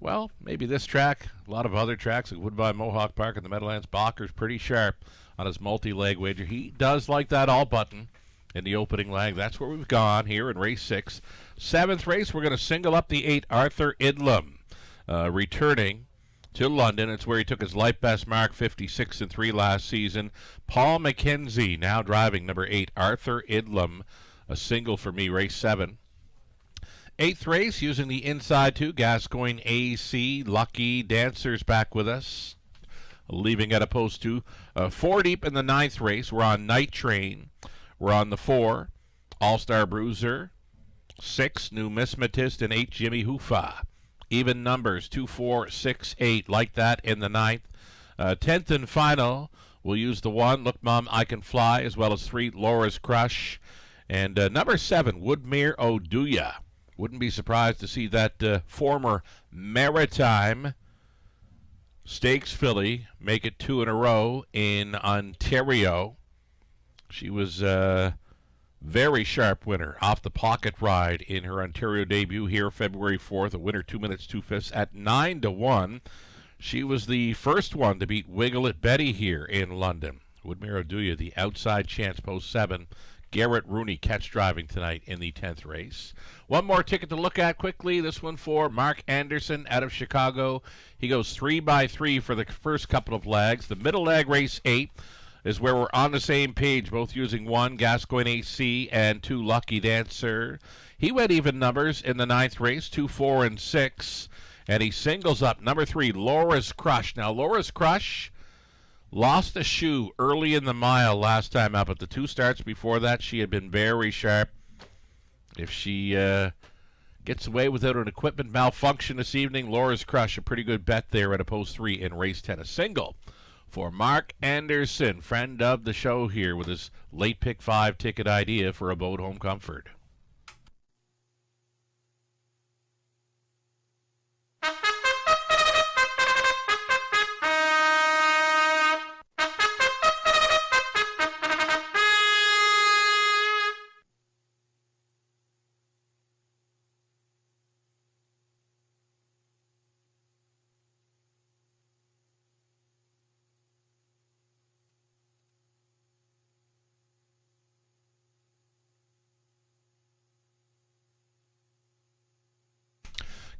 well, maybe this track, a lot of other tracks like Woodbine Mohawk Park in the Meadowlands. Bacher's pretty sharp on his multi-leg wager. He does like that all button in the opening leg. That's where we've gone here in race 6. 7th race, we're going to single up the 8, Arthur Idlam, returning to London. It's where he took his life best mark, 56-3 last season. Paul McKenzie now driving number 8, Arthur Idlam, a single for me, race 7. 8th race, using the inside 2, Gascoigne AC, Lucky Dancers back with us, leaving at a post 2. 4 deep in the 9th race, we're on Night Train. We're on the 4, All-Star Bruiser, 6, Numismatist, and 8, Jimmy Hoofa. Even numbers, 2, 4, 6, 8, like that in the 9th. 10th and final, we'll use the 1, Look Mom, I Can Fly, as well as 3, Laura's Crush. And number 7, Woodmere Oduya. Wouldn't be surprised to see that former Maritime Stakes filly make it 2 in a row in Ontario. She was a very sharp winner off the pocket ride in her Ontario debut here February 4th, a winner 2 minutes 2 fifths at 9-1. She was the first one to beat Wiggle It Betty here in London. Woodmere Oduya, the outside chance, post 7. Garrett Rooney catch driving tonight in the 10th race. One more ticket to look at quickly. This one for Mark Anderson out of Chicago. He goes 3x3 for the first couple of legs. The middle leg, race 8. Is where we're on the same page, both using 1, Gascoigne AC, and 2, Lucky Dancer. He went even numbers in the 9th race, 2, 4, and 6, and he singles up number 3, Laura's Crush. Now, Laura's Crush lost a shoe early in the mile last time out, but the 2 starts before that, she had been very sharp. If she gets away without an equipment malfunction this evening, Laura's Crush, a pretty good bet there at a post 3 in race 10, a single for Mark Anderson, friend of the show here with his late pick 5 ticket idea for Abode Home Comfort.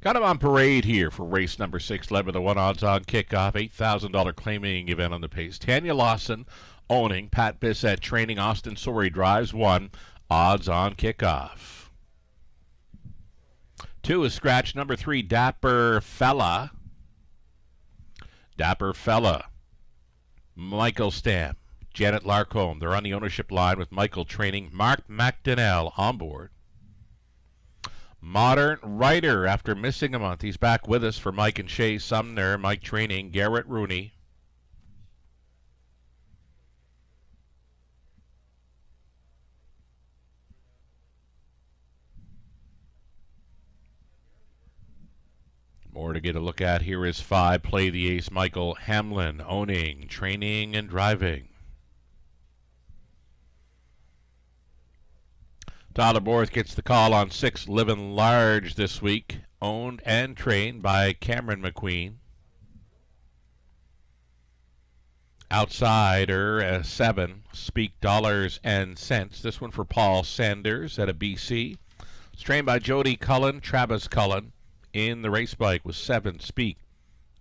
Got him on parade here for race number 6, led by the 1 odds on kickoff. $8,000 claiming event on the pace. Tanya Lawson owning. Pat Bissett training. Austin Sorey drives 1. Odds on kickoff. 2 is scratch number 3, Dapper Fella. Dapper Fella. Michael Stamp. Janet Larcombe. They're on the ownership line with Michael training. Mark McDonnell on board. Modern Rider, after missing a month, he's back with us for Mike and Shay Sumner. Mike training. Garrett Rooney. More to get a look at. Here is 5. Play the Ace. Michael Hamlin owning, training, and driving. Tyler Borth gets the call on 6, Living Large this week. Owned and trained by Cameron McQueen. Outsider 7, Speak Dollars and Cents. This one for Paul Sanders at a BC. It's trained by Jody Cullen, Travis Cullen. In the race bike with 7, Speak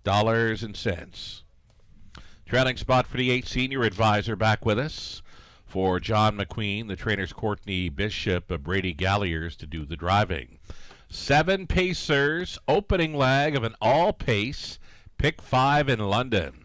Dollars and Cents. Trailing spot for the 8, Senior Advisor back with us. For John McQueen, the trainers Courtney Bishop, Brady Galliers to do the driving. 7 Pacers, opening leg of an all-pace, pick 5 in London.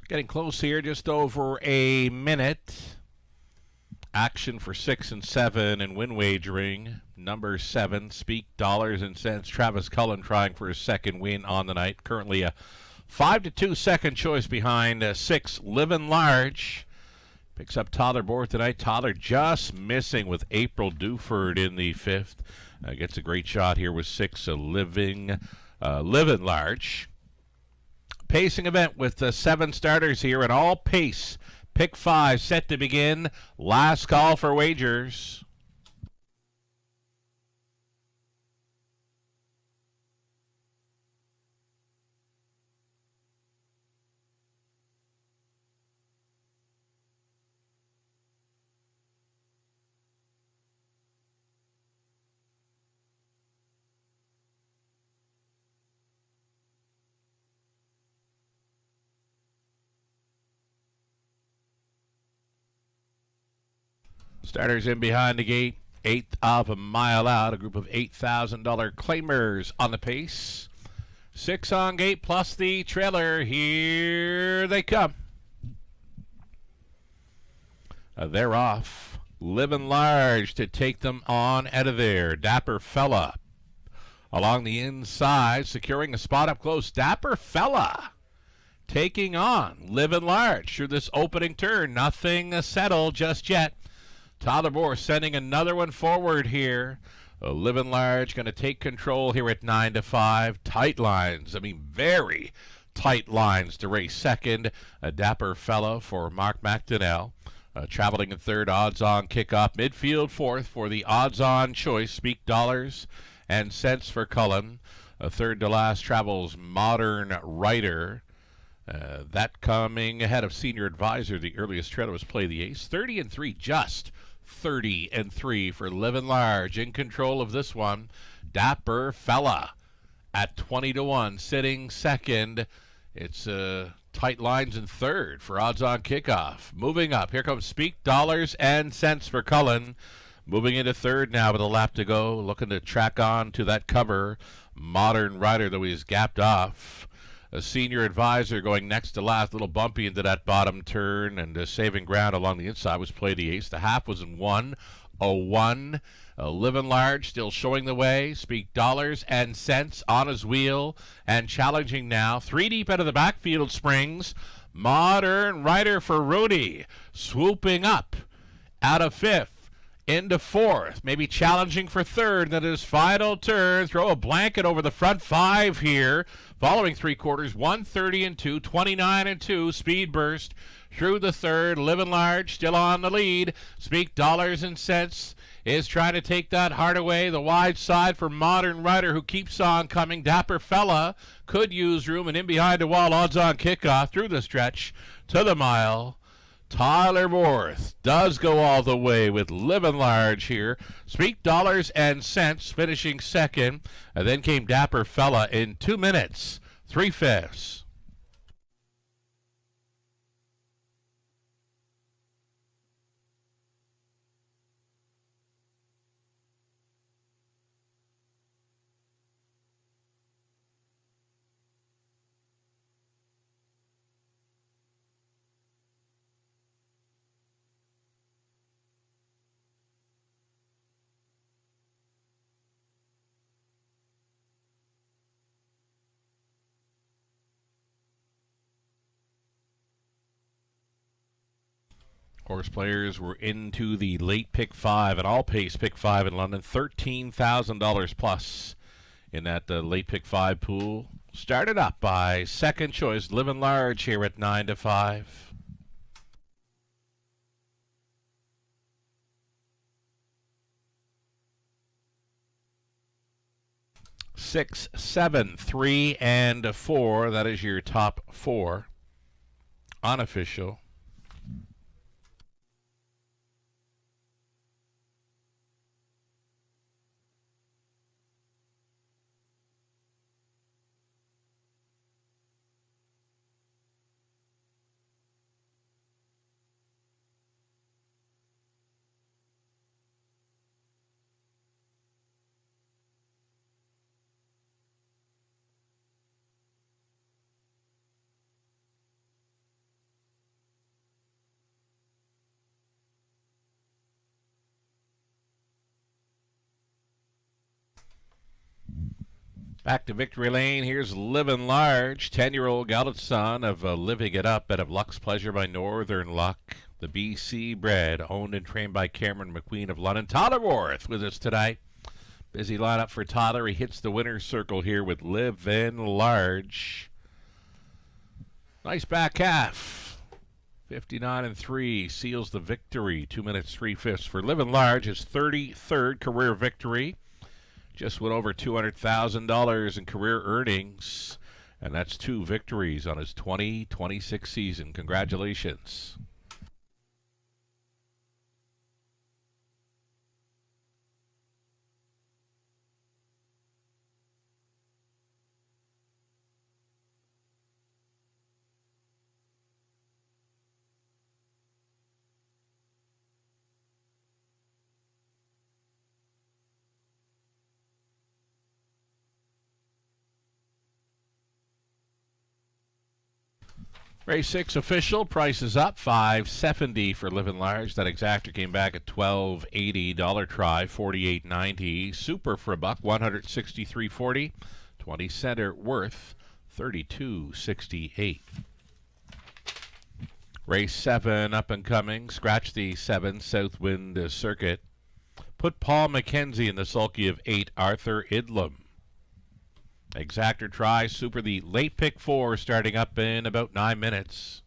Getting close here, just over a minute. Action for 6 and 7 in win wagering. Number 7, Speak Dollars and Cents. Travis Cullen trying for his second win on the night. Currently a 5-2 second choice behind 6, Living Large. Picks up Tyler Borth tonight. Tyler just missing with April Duford in the 5th. Gets a great shot here with 6, Living Large. Pacing event with 7 starters here, and all pace. Pick 5 set to begin. Last call for wagers. Starters in behind the gate, 1/8 of a mile out. A group of $8,000 claimers on the pace. 6 on gate plus the trailer. Here they come. They're off. Living Large to take them on out of there. Dapper Fella along the inside, securing a spot up close. Dapper Fella taking on Living Large through this opening turn. Nothing settled just yet. Tyler Borth sending another one forward here. Living Large going to take control here at 9-5. Tight lines. I mean, very tight lines to race second. A Dapper Fella for Mark McDonnell. Traveling in third, odds on kickoff. Midfield fourth for the odds on choice. Speak Dollars and Cents for Cullen. Third to last travels Modern Rider. That coming ahead of Senior Advisor, the earliest treader was Play the Ace. 30-3, just 30-3 for Living Large. In control of this one, Dapper Fella at 20-1, sitting second. It's tight lines in third for odds on kickoff. Moving up, here comes Speak Dollars and Cents for Cullen. Moving into third now with a lap to go, looking to track on to that cover. Modern Rider, though he's gapped off. A Senior Advisor going next to last, a little bumpy into that bottom turn, and saving ground along the inside was Play the Ace. The half was in 1:01. Living Large still showing the way. Speak Dollars and Cents on his wheel and challenging now. 3 deep out of the backfield springs. Modern Rider for Rudy, swooping up out of fifth. Into fourth, maybe challenging for third. Then his final turn, throw a blanket over the front five here. Following three quarters, 130-2, 29-2, speed burst through the third. Living Large still on the lead. Speak Dollars and Cents is trying to take that hard away. The wide side for Modern Rider, who keeps on coming. Dapper Fella could use room, and in behind the wall, odds on kickoff through the stretch to the mile. Tyler Worth does go all the way with Living Large here. Speak Dollars and Cents finishing second. And then came Dapper Fella in 2 minutes, 3/5. Horse players were into the late pick five, an all-pace pick five in London. $13,000 plus in that late pick five pool. Started up by second choice, Living Large here at 9-5. 6, 7, 3, and 4. That is your top four. Unofficial. Back to Victory Lane. Here's Living Large, 10-year-old gelded son of Living It Up out of Luck's Pleasure by Northern Luck. The BC bred, owned and trained by Cameron McQueen of London. Tyler Worth with us today. Busy lineup for Tyler. He hits the winner's circle here with Living Large. Nice back half. 59-3 seals the victory. 2 minutes, 3/5 for Living Large. His 33rd career victory. Just went over $200,000 in career earnings, and that's 2 victories on his 2026 season. Congratulations. Race 6 official, price is up, $5.70 for Living Large. That exactor came back at $12.80. Dollar try, $48.90. Super for a buck, $163.40. 20 center worth, $32.68. Race 7 up and coming. Scratch the 7 Southwind Circuit. Put Paul McKenzie in the sulky of 8 Arthur Idlam. Exactor try, super the late pick 4 starting up in about 9 minutes.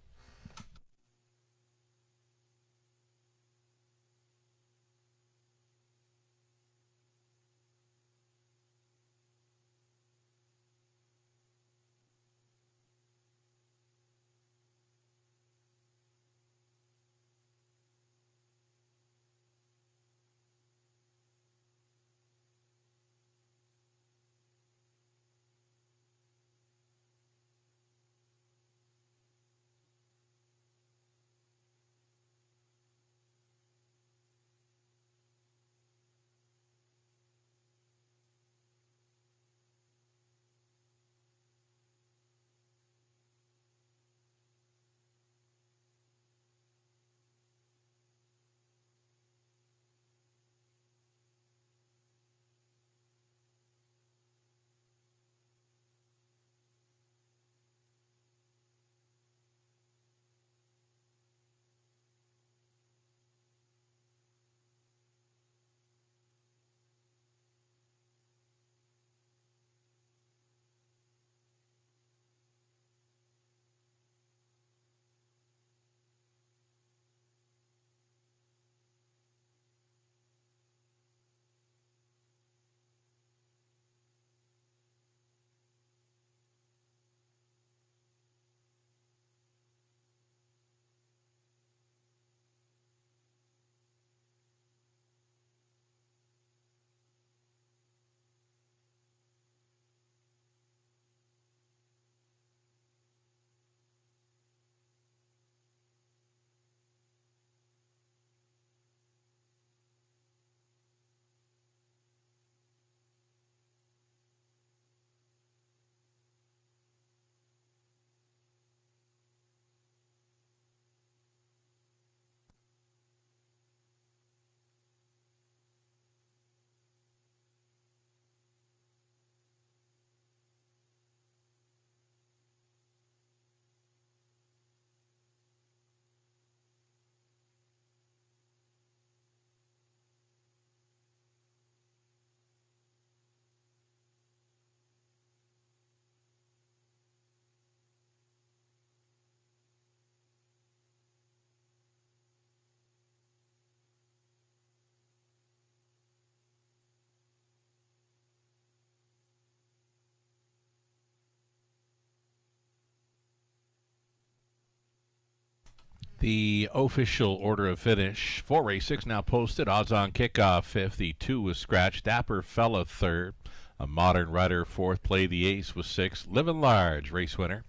The official order of finish for race 6 now posted. Odds on kickoff 5th. The 2 was scratched. Dapper Fella 3rd. A Modern Rider 4th. Play the Ace was 6th. Living Large race winner.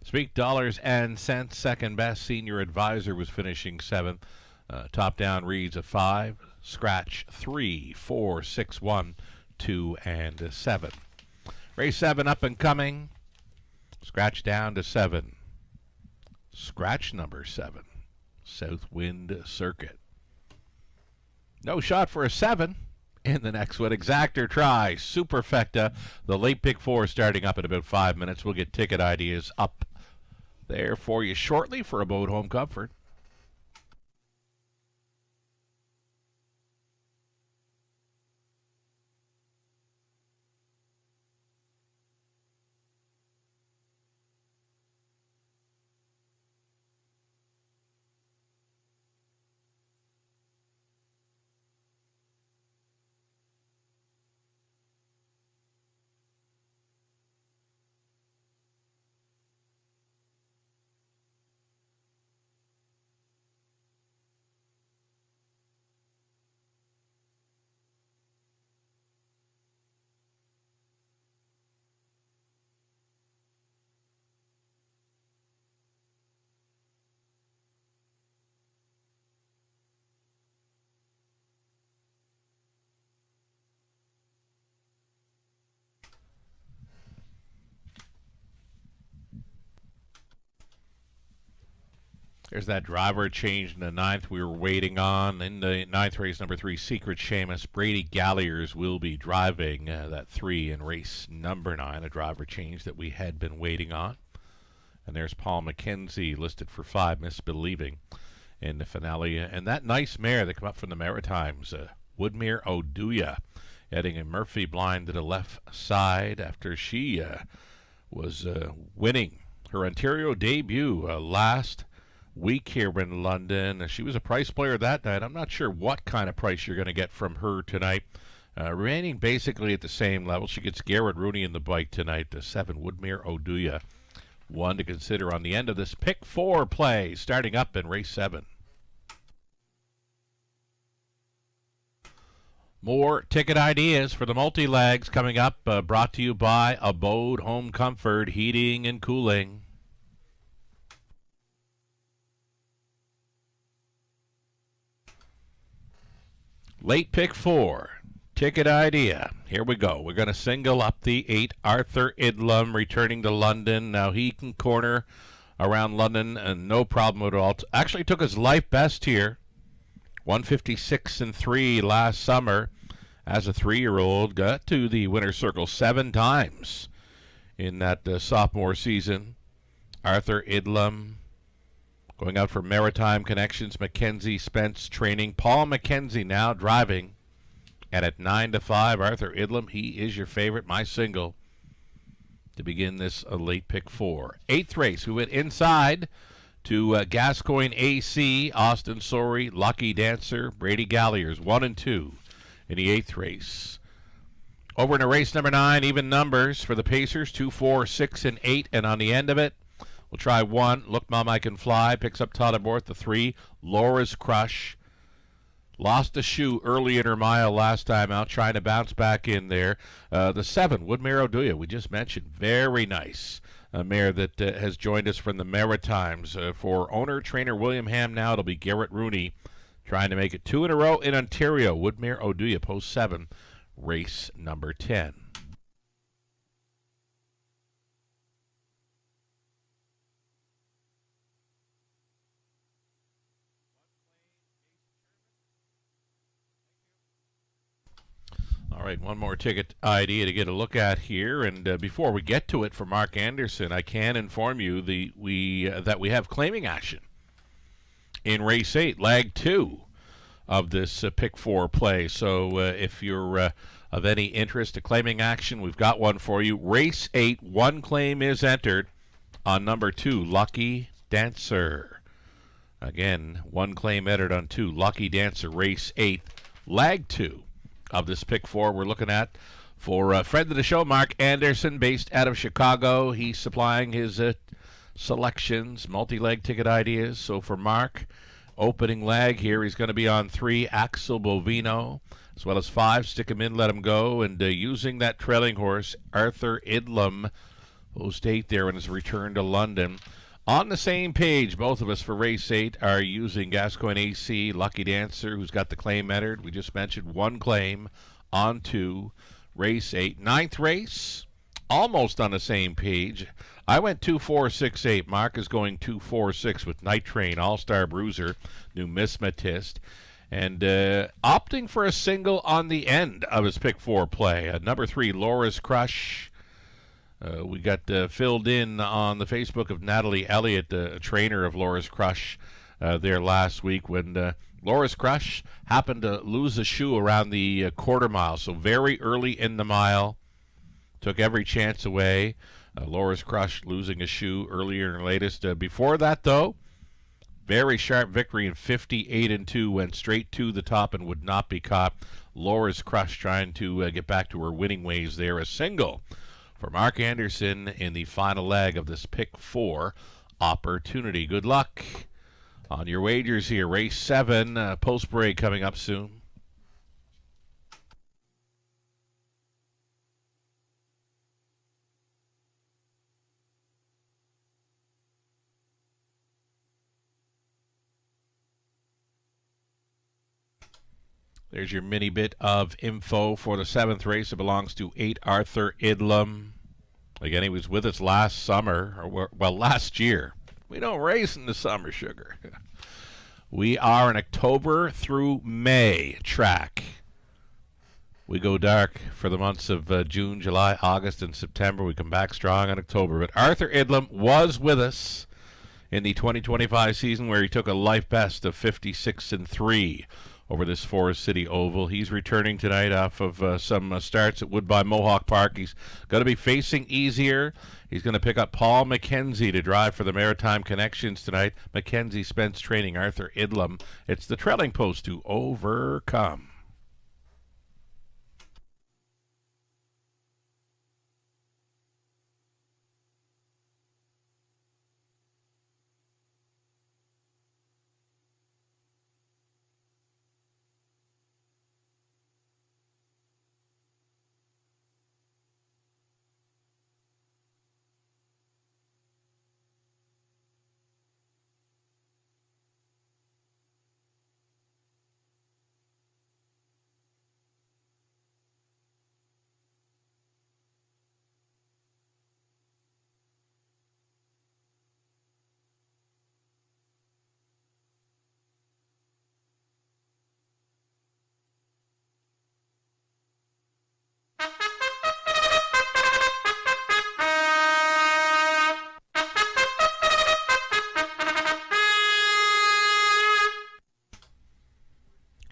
Speak Dollars and Cents second best. Senior Advisor was finishing 7th. Top Down reads a 5. Scratch 3, 4, 6, 1, 2, and 7. Race 7 up and coming. Scratch down to 7. Scratch number 7. Southwind Circuit. No shot for a 7 in the next one. Exactor Try. Superfecta. The late pick 4 starting up in about 5 minutes. We'll get ticket ideas up there for you shortly for Abode Home Comfort. There's that driver change in the 9th we were waiting on. In the 9th race, number 3, Secret Seamus. Brady Galliers will be driving that 3 in race number 9, a driver change that we had been waiting on. And there's Paul McKenzie listed for 5, Misbelieving in the finale. And that nice mare that come up from the Maritimes, Woodmere Oduya, heading a Murphy blind to the left side after she was winning her Ontario debut last week here in London. She was a price player that night. I'm not sure what kind of price you're going to get from her tonight. Remaining basically at the same level. She gets Garrett Rooney in the bike tonight. 7 Woodmere Oduya. One to consider on the end of this pick 4 play starting up in race 7. More ticket ideas for the multi-legs coming up, brought to you by Abode Home Comfort, Heating and Cooling. Late pick 4, ticket idea. Here we go. We're going to single up the 8, Arthur Idlam, returning to London. Now he can corner around London, and no problem at all. Actually took his life best here. 156-3 last summer as a 3-year-old. Got to the winner's circle 7 times in that sophomore season. Arthur Idlam going out for Maritime Connections. Mackenzie Spence training. Paul McKenzie now driving. And at 9-5, Arthur Idlam, he is your favorite, my single, to begin this late pick 4. 8th race, we went inside to Gascoigne AC, Austin Sorey, Lucky Dancer, Brady Galliers, 1 and 2 in the 8th race. Over into race number 9, even numbers for the Pacers, 2, 4, 6, and 8. And on the end of it, we'll try 1. Look, Mom, I Can Fly. Picks up Todd Aborth. The 3, Laura's Crush. Lost a shoe early in her mile last time out, trying to bounce back in there. The 7, Woodmere Oduya, we just mentioned. Very nice. A mare that has joined us from the Maritimes. For owner-trainer William Ham now, it'll be Garrett Rooney trying to make it 2 in a row in Ontario. Woodmere Oduya, post 7, race number 10. All right, one more ticket idea to get a look at here, and before we get to it for Mark Anderson, I can inform you that we have claiming action in race 8, leg 2 of this pick 4 play. So if you're of any interest to claiming action, we've got one for you. Race 8, 1 claim is entered on number 2, Lucky Dancer. Again, 1 claim entered on 2, Lucky Dancer, race 8, leg 2 of this pick 4 we're looking at for friend of the show, Mark Anderson, based out of Chicago. He's supplying his selections, multi-leg ticket ideas. So for Mark, opening leg here, he's going to be on 3, Axel Bovino, as well as 5, Stick 'em In, Let 'em Go, and using that trailing horse, Arthur Idlam, post 8 there in his return to London. On the same page, both of us for race 8 are using Gascoigne AC, Lucky Dancer, who's got the claim entered. We just mentioned 1 claim on to race 8. 9th race, almost on the same page. I went 2-4-6-8. Mark is going 2-4-6 with Night Train, All-Star Bruiser, Numismatist, and opting for a single on the end of his pick 4 play. Number 3, Laura's Crush. We got filled in on the Facebook of Natalie Elliott, a trainer of Laura's Crush, there last week when Laura's Crush happened to lose a shoe around the quarter mile. So very early in the mile, took every chance away. Laura's Crush losing a shoe earlier in the latest. Before that, though, very sharp victory in 58-2, went straight to the top and would not be caught. Laura's Crush trying to get back to her winning ways there. A single for Mark Anderson in the final leg of this pick 4 opportunity. Good luck on your wagers here. Race 7, post break coming up soon. There's your mini bit of info for the 7th race. It belongs to 8 Arthur Idlam. Again, he was with us last summer, or well, last year. We don't race in the summer, sugar. We are an October through May track. We go dark for the months of June, July, August, and September. We come back strong in October. But Arthur Idlam was with us in the 2025 season where he took a life best of 56-3 over this Forest City Oval. He's returning tonight off of some starts at Woodbine Mohawk Park. He's going to be facing easier. He's going to pick up Paul McKenzie to drive for the Maritime Connections tonight. McKenzie spends training Arthur Idlam. It's the trailing post to overcome.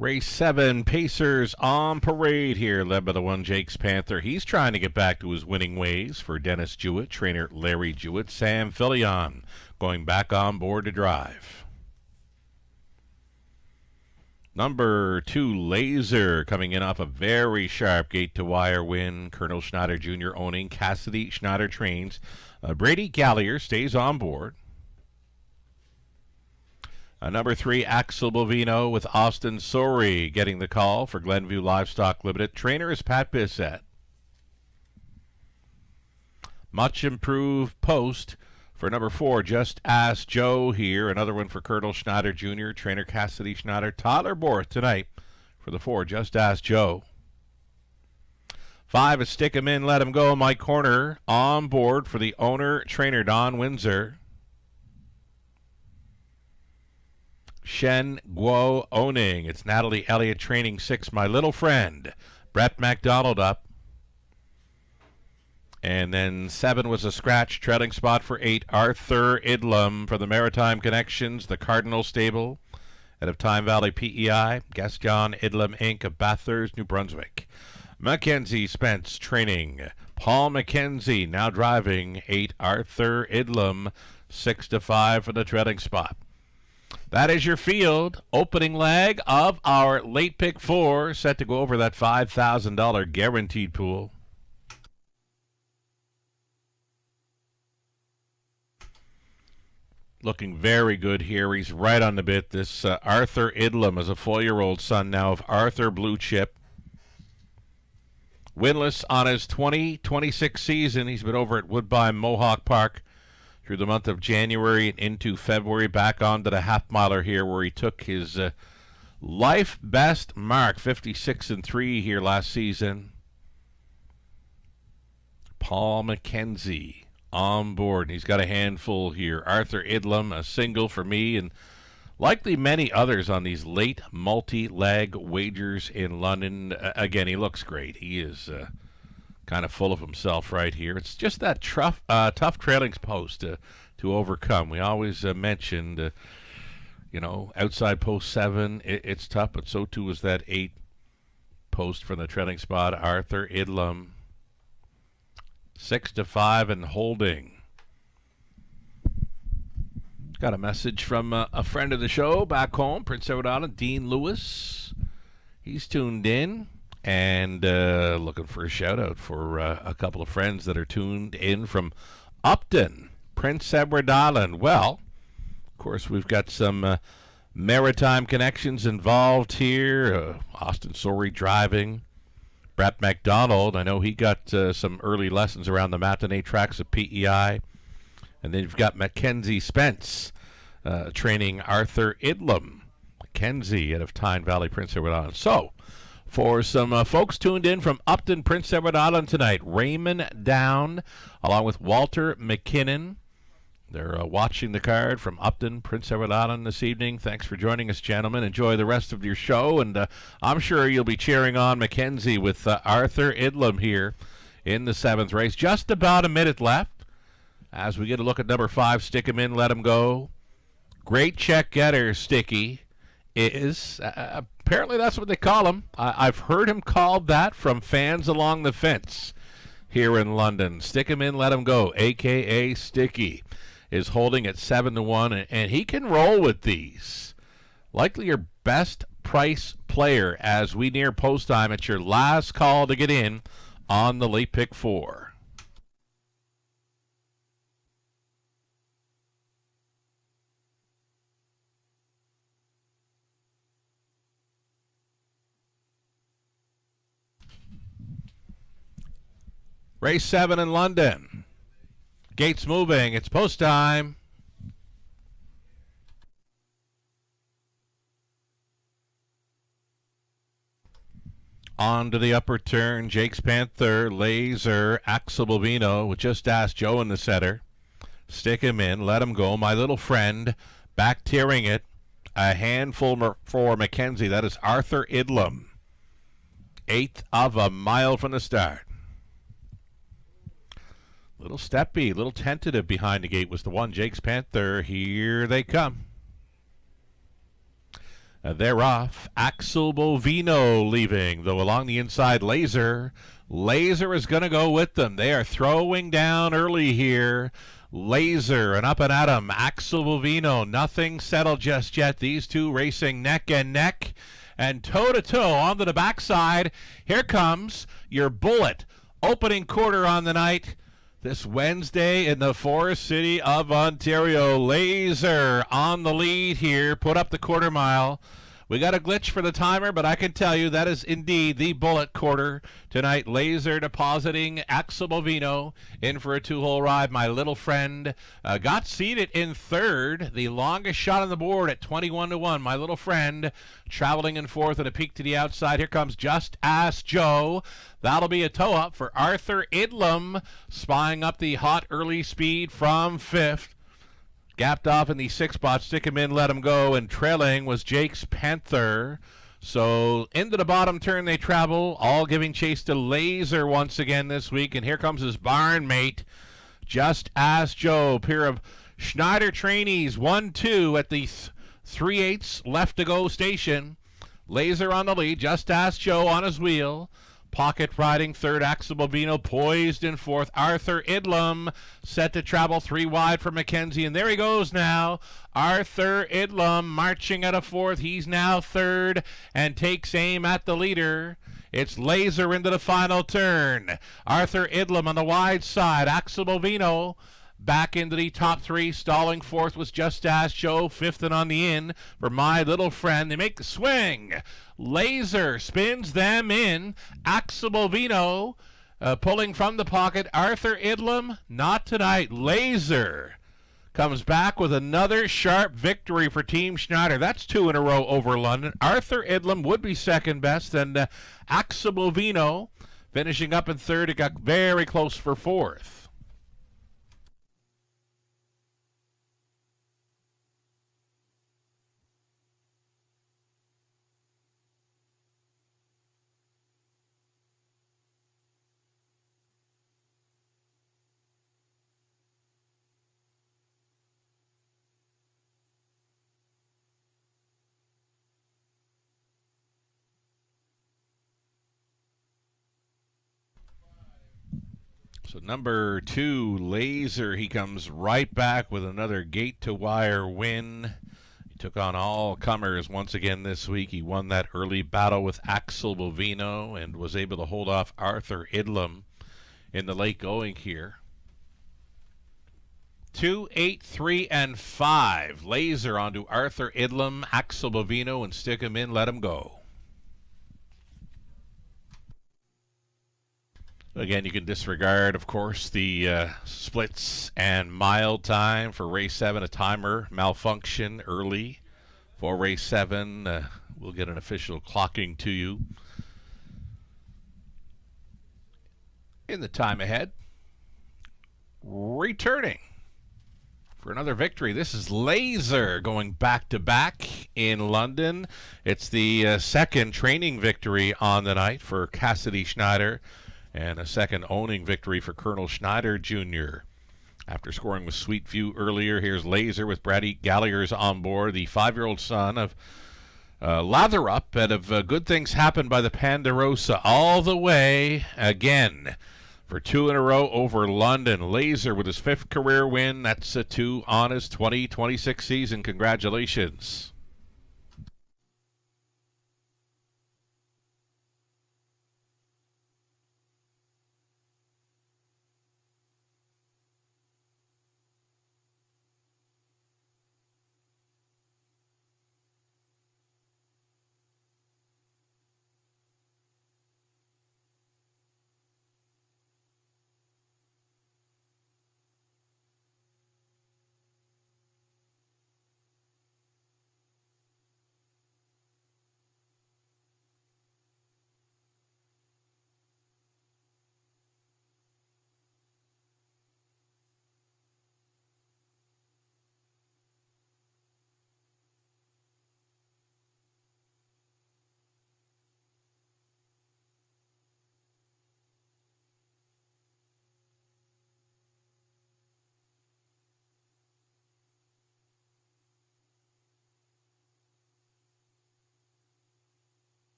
Race 7, Pacers on parade here, led by the 1 Jake's Panther. He's trying to get back to his winning ways for Dennis Jewett, trainer Larry Jewett. Sam Fillion going back on board to drive. Number 2, Laser, coming in off a very sharp gate-to-wire win. Colonel Schneider Jr. owning. Cassidy Schneider trains. Brady Gallier stays on board. Number 3, Axel Bovino with Austin Sori getting the call for Glenview Livestock Limited. Trainer is Pat Bissett. Much improved post for number 4, Just Ask Joe here. Another one for Colonel Schneider Jr., trainer Cassidy Schneider. Tyler Borth tonight for the 4, Just Ask Joe. 5 is Stick 'em In, Let 'em Go. Mike Corner on board for the owner, trainer Don Windsor. Shen Guo owning. It's Natalie Elliott training 6, My Little Friend. Brett MacDonald up. And then 7 was a scratch, trailing spot for 8, Arthur Idlam for the Maritime Connections, the Cardinal Stable out of Time Valley PEI, Gaston Idlam Inc. of Bathurst, New Brunswick. Mackenzie Spence training. Paul McKenzie now driving 8, Arthur Idlam, 6-5 for the trailing spot. That is your field. Opening leg of our late pick 4, set to go over that $5,000 guaranteed pool. looking very good here. He's right on the bit. This Arthur Idlam is a 4-year-old son now of Arthur Blue Chip. Winless on his 2026 season. He's been over at Woodbine Mohawk Park through the month of January and into February. Back onto the half-miler here where he took his life best mark, 56-3 here last season. Paul McKenzie on board. He's got a handful here. Arthur Idlam, a single for me, and likely many others on these late multi-leg wagers in London. Again, he looks great. He is kind of full of himself right here. It's just that tough trailing post to overcome. We always mentioned, outside post 7, it's tough, but so too is that 8 post from the trailing spot. Arthur Idlam, 6-5 and holding. Got a message from a friend of the show back home, Prince Edward Island, Dean Lewis. He's tuned in and looking for a shout out for a couple of friends that are tuned in from Upton, Prince Edward Island. Well, of course, we've got some maritime connections involved here. Austin Sorey driving. Brett McDonald, I know he got some early lessons around the matinee tracks of PEI. And then you've got Mackenzie Spence training Arthur Idlam. Mackenzie out of Tyne Valley, Prince Edward Island. So, for some folks tuned in from Upton, Prince Edward Island tonight, Raymond Down, along with Walter McKinnon. They're watching the card from Upton, Prince Edward Island this evening. Thanks for joining us, gentlemen. Enjoy the rest of your show, and I'm sure you'll be cheering on Mackenzie with Arthur Idlam here in the 7th race. Just about a minute left as we get a look at number 5, Stick 'em In, Let 'em Go. Great check getter, Sticky is. Apparently that's what they call him. I've heard him called that from fans along the fence here in London. Stick 'em In, Let 'em Go, a.k.a. Sticky, is holding at 7-1, and he can roll with these. Likely your best price player as we near post time. It's your last call to get in on the late pick 4. Race 7 in London. Gates moving. It's post time. On to the upper turn. Jake's Panther, Laser, Axel Bovino with Just Ask Joe in the center. Stick him in. Let him go. My little friend. Back tearing it. A handful for Mackenzie. That is Arthur Idlam. 1/8 of a mile from the start. Little steppy, little tentative behind the gate was the one. Jake's Panther, here they come. They're off. Axel Bovino leaving, though along the inside, Laser. Laser is going to go with them. They are throwing down early here. Laser and up and at 'em. Axel Bovino, nothing settled just yet. These two racing neck and neck and toe-to-toe onto the backside. Here comes your bullet. Opening quarter on the night. This Wednesday in the Forest City of Ontario. Laser on the lead here. Put up the quarter mile. We got a glitch for the timer, but I can tell you that is indeed the bullet quarter tonight. Laser depositing Axel Bovino in for a 2-hole ride. My little friend got seated in 3rd, the longest shot on the board at 21-1. My little friend traveling in 4th and a peek to the outside. Here comes Just Ask Joe. That'll be a toe-up for Arthur Idlam, spying up the hot early speed from 5th. Gapped off in the 6th spot. Stick him in, let him go, and trailing was Jake's Panther. So into the bottom turn they travel, all giving chase to Laser once again this week. And here comes his barn mate, Just Ask Joe. Pair of Schneider trainees, 1-2 at the 3/8 left to go station. Laser on the lead, Just Ask Joe on his wheel. Pocket riding 3rd, Axel Bovino poised in 4th. Arthur Idlam set to travel 3 wide for Mackenzie, and there he goes now. Arthur Idlam marching out of 4th. He's now 3rd and takes aim at the leader. It's Laser into the final turn. Arthur Idlam on the wide side. Axel Bovino back into the top three. Stalling fourth was Just Ask Joe. Fifth and on the in for My Little Friend. They make the swing. Laser spins them in. Axel Bovino pulling from the pocket. Arthur Idlam, not tonight. Laser comes back with another sharp victory for Team Schneider. That's 2 in a row over London. Arthur Idlam would be second best, and Axel Bovino finishing up in third. It got very close for fourth. So number 2, Laser, he comes right back with another gate-to-wire win. He took on all comers once again this week. He won that early battle with Axel Bovino and was able to hold off Arthur Idlam in the late going here. 2, 8, 3, and 5. Laser onto Arthur Idlam, Axel Bovino, and stick him in, let him go. Again, you can disregard, of course, the splits and mile time for race 7. A timer malfunction early for race 7. We'll get an official clocking to you in the time ahead. Returning for another victory. This is Laser going back-to-back in London. It's the second training victory on the night for Cassidy Schneider, and a second owning victory for Colonel Schneider Jr. After scoring with Sweet View earlier, here's Laser with Brady Gallagher's on board, the 5-year-old son of Latherup, and of Good Things Happen by the Ponderosa, all the way again for 2 in a row over London. Laser with his 5th career win. That's a 2 on his 2026 season. Congratulations.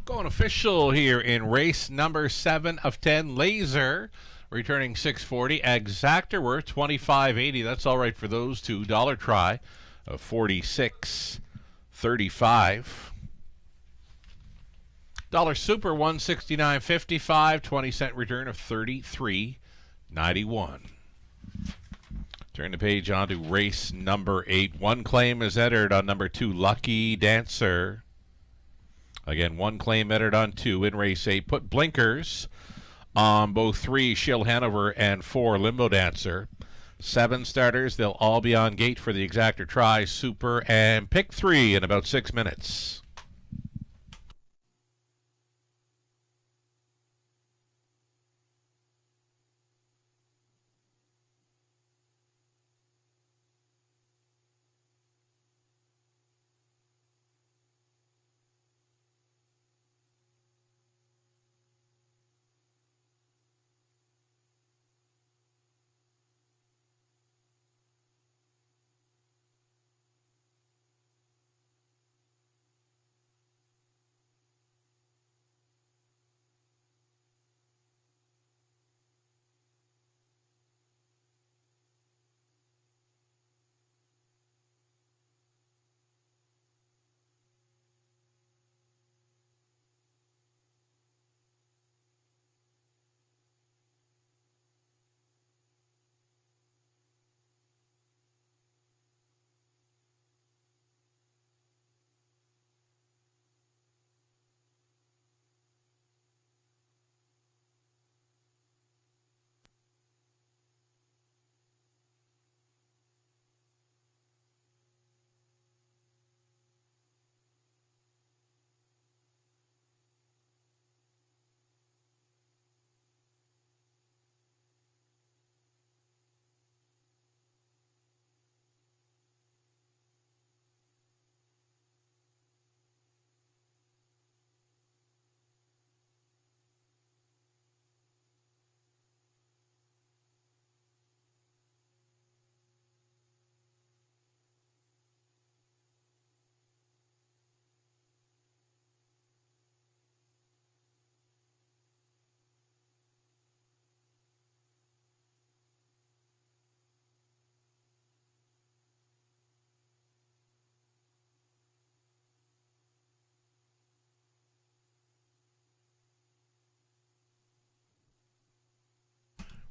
Going official here in race number 7 of 10. Laser returning 640. Exactor worth $25.80. That's all right for those two. Dollar try of $46.35. Dollar Super 169.55. 20-cent return of $33.91. Turn the page on to race number 8. One claim is entered on number 2, Lucky Dancer. Again, one claim entered on 2 in race 8. Put blinkers on both 3, Shill Hanover, and 4, Limbo Dancer. 7 starters, they'll all be on gate for the exactor try, Super, and pick 3 in about 6 minutes.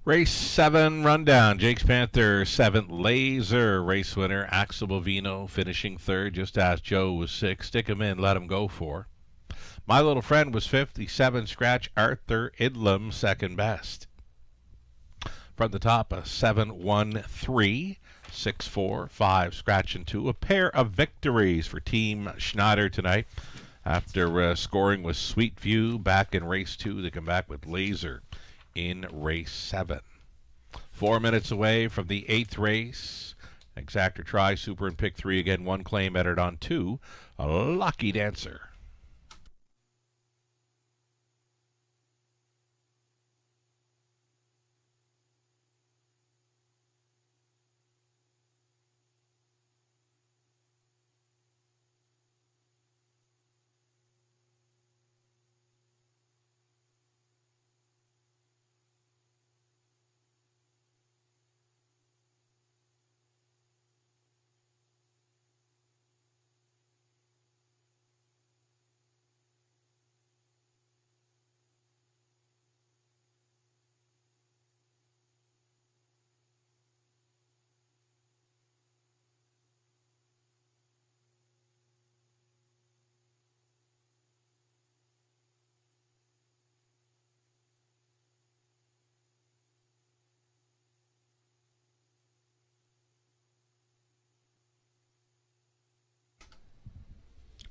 Race 7 rundown. Jake's Panther 7th. Laser race winner. Axel Bovino finishing 3rd, just as Joe was 6th. Stick him in, let him go 4. My Little Friend was 5th. The 7 scratch Arthur Idlam 2nd best. From the top, a 7-1-3, 6-4, 5 scratch and 2. A pair of victories for Team Schneider tonight. After scoring with Sweet View back in race 2, they come back with Laser in race 7. 4 minutes away from the 8th race. Exactor try, Super and pick 3 again. 1 claim entered on 2. A Lucky Dancer.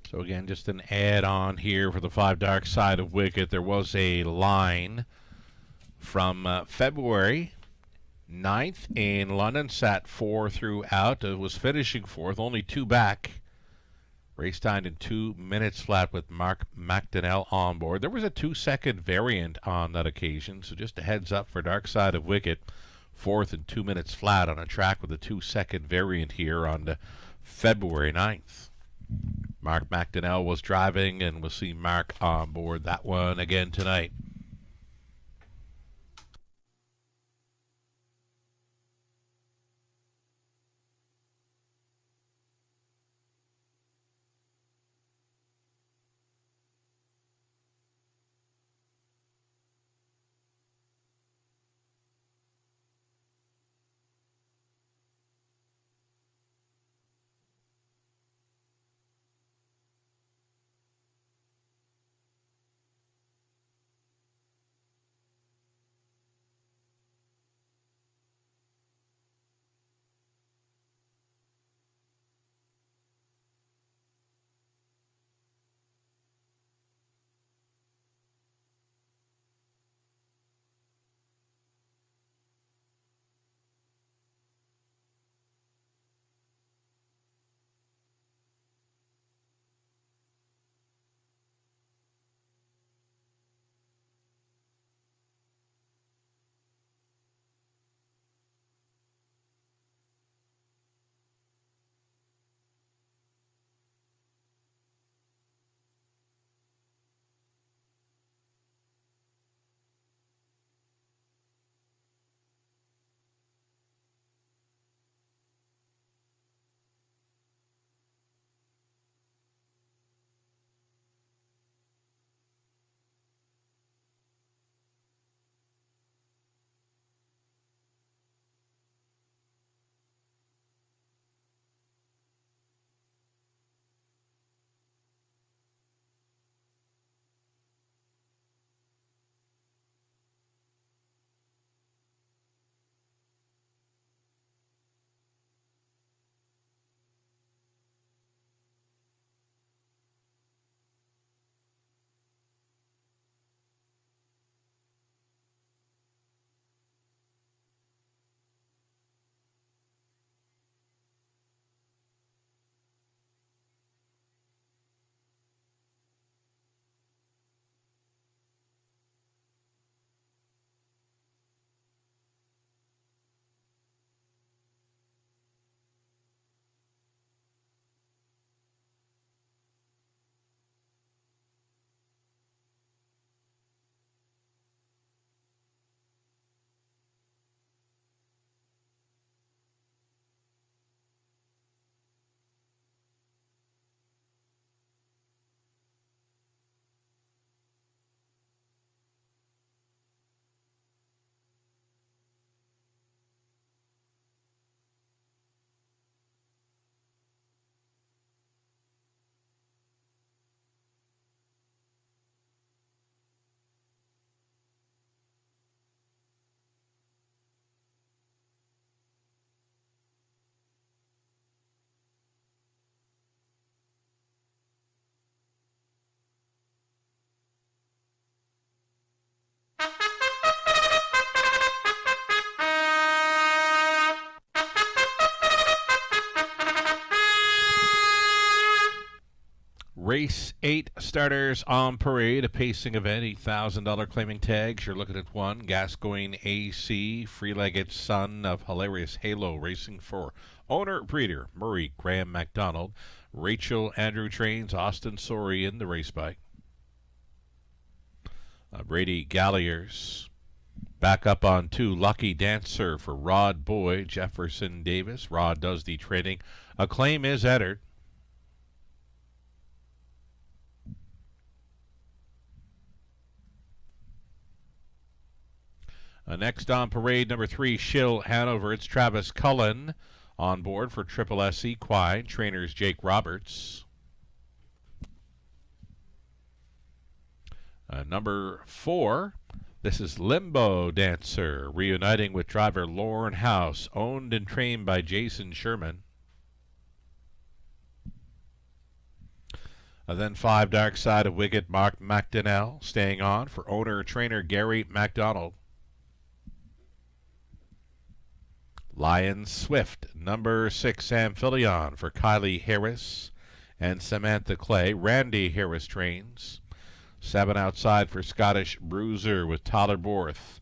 So again, just an add-on here for the 5 Dark Side of Wicket. There was a line from February 9th in London, sat 4 throughout. Was finishing 4th, only 2 back. Race timed in 2 minutes flat with Mark McDonnell on board. There was a 2-second variant on that occasion, so just a heads up for Dark Side of Wicket. 4th and 2 minutes flat on a track with a 2-second variant here on February 9th. Mark McDonnell was driving, and we'll see Mark on board that one again tonight. Race 8 starters on parade, a pacing event, $8,000 claiming tags. You're looking at one, Gascoigne AC, free-legged son of Hilarious Halo, racing for owner-breeder Murray Graham MacDonald. Rachel Andrew trains Austin Sorey in the race bike. Brady Galliers back up on 2, Lucky Dancer for Rod Boyd, Jefferson Davis. Rod does the training. A claim is entered. Next on parade, number 3, Shill Hanover. It's Travis Cullen on board for Triple S Equine. Trainers Jake Roberts. Number 4, this is Limbo Dancer, reuniting with driver Lorne House, owned and trained by Jason Sherman. Then 5, Dark Side of Wicked, Mark McDonnell, staying on for owner-trainer Gary MacDonald. Lion Swift, number 6, Amphileon for Kylie Harris and Samantha Clay. Randy Harris trains. 7 outside for Scottish Bruiser with Tyler Borth.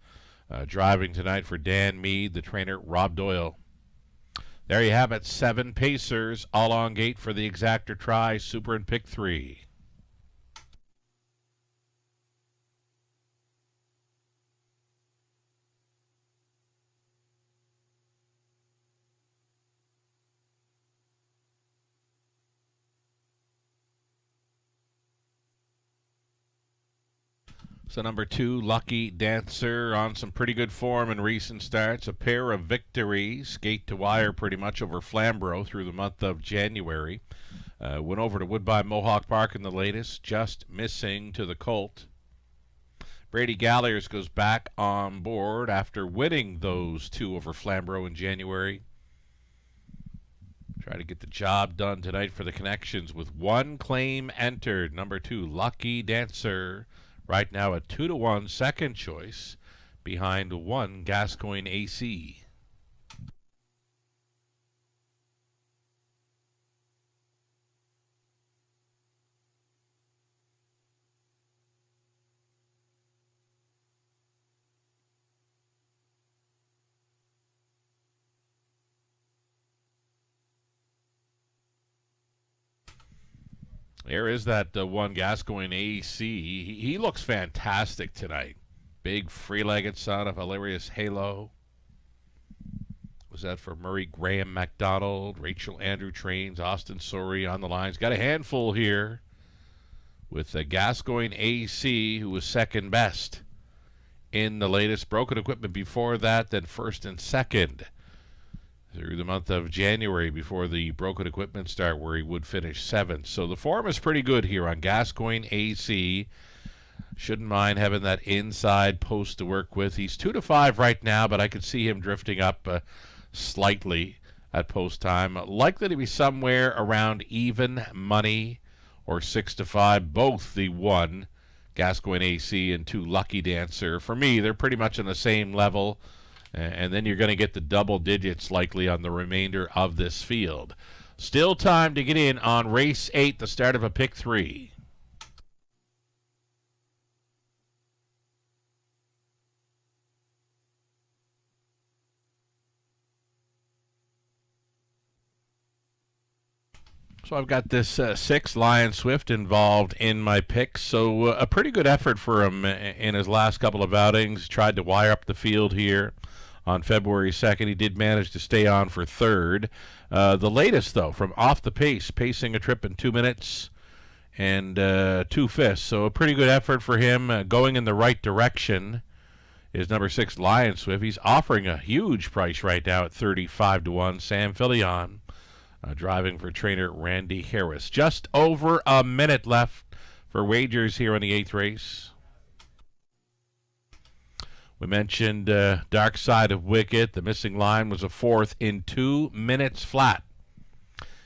Driving tonight for Dan Mead, the trainer Rob Doyle. There you have it, 7 pacers, all on gate for the Exactor Try Super and Pick 3. So number 2, Lucky Dancer, on some pretty good form in recent starts. A pair of victories, gate to wire pretty much over Flamborough through the month of January. Went over to Woodbine Mohawk Park in the latest, just missing to the Colt. Brady Galliers goes back on board after winning those 2 over Flamborough in January. Try to get the job done tonight for the Connections with 1 claim entered. Number 2, Lucky Dancer. Right now a 2-1 second choice behind 1 Gascoigne AC. There is that 1 Gascoigne AC. He looks fantastic tonight. Big free-legged son of Hilarious Halo. Was that for Murray Graham MacDonald? Rachel Andrew trains. Austin Sorey on the lines. Got a handful here with Gascoigne AC, who was second best in the latest. Broken equipment before that, then first and second through the month of January before the broken equipment start, where he would finish 7th. So the form is pretty good here on Gascoigne AC. Shouldn't mind having that inside post to work with. He's 2-5 right now, but I could see him drifting up slightly at post time. Likely to be somewhere around even money or 6-5. Both the 1 Gascoigne AC and 2 Lucky Dancer. For me, they're pretty much on the same level. And then you're going to get the double digits likely on the remainder of this field. Still time to get in on race 8, the start of a pick 3. So I've got this 6 Lion Swift involved in my picks. So a pretty good effort for him in his last couple of outings. Tried to wire up the field here on February 2nd. He did manage to stay on for 3rd. The latest, though, from off the pace, pacing a trip in 2 minutes and 2/5. So a pretty good effort for him. Going in the right direction is number 6 Lion Swift. He's offering a huge price right now at 35-1. Sam Filion driving for trainer Randy Harris. Just over a minute left for wagers here on the 8th race. We mentioned Dark Side of Wicked. The missing line was a 4th in 2 minutes flat.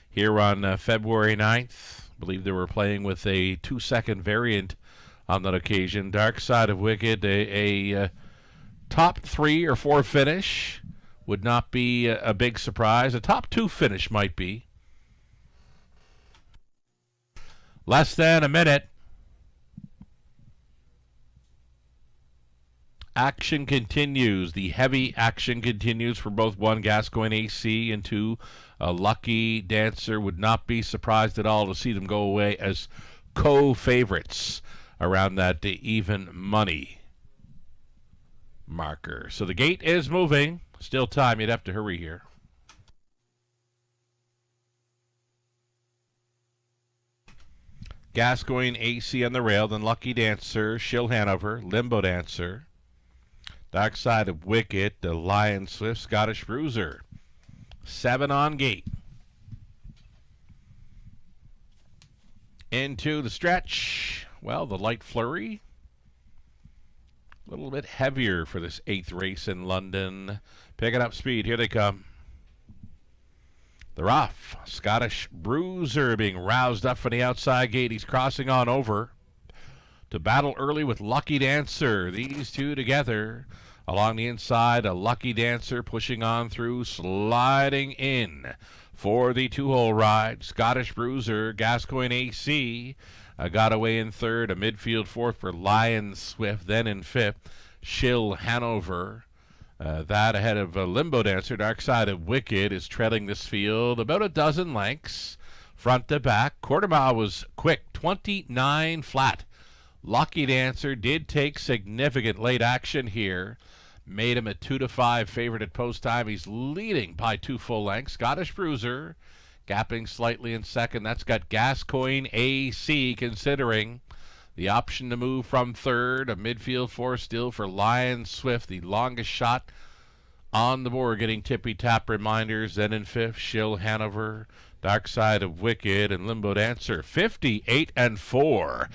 Here on February 9th, I believe they were playing with a 2-second variant on that occasion. Dark Side of Wicked, a top 3 or 4 finish would not be a big surprise. A top 2 finish might be. Less than a minute. Action continues. The heavy action continues for both 1 Gascoigne AC and 2 Lucky Dancer. Would not be surprised at all to see them go away as co-favorites around that even money marker. So the gate is moving. Still time. You'd have to hurry here. Gascoigne AC on the rail, then Lucky Dancer, Shill Hanover, Limbo Dancer, Dark Side of Wicked, the Lion Swift, Scottish Bruiser. 7 on gate. Into the stretch. Well, the light flurry. A little bit heavier for this 8th race in London. Picking up speed. Here they come. The rough Scottish Bruiser being roused up from the outside gate. He's crossing on over to battle early with Lucky Dancer. These two together along the inside. A Lucky Dancer pushing on through, sliding in for the 2-hole ride. Scottish Bruiser, Gascoigne AC got away in 3rd. A midfield 4th for Lion Swift. Then in 5th, Shill Hanover. That ahead of Limbo Dancer. Dark Side of Wicked is trailing this field about a dozen lengths front to back. Quarter mile was quick, 29 flat. Lucky Dancer did take significant late action here. Made him a 2-5 favorite at post time. He's leading by 2 full lengths. Scottish Bruiser gapping slightly in 2nd. That's got Gascoigne AC considering the option to move from 3rd. A midfield 4 still for Lion Swift, the longest shot on the board, getting tippy-tap reminders. Then in 5th, Shill Hanover, Dark Side of Wicked, and Limbo Dancer. 58-4.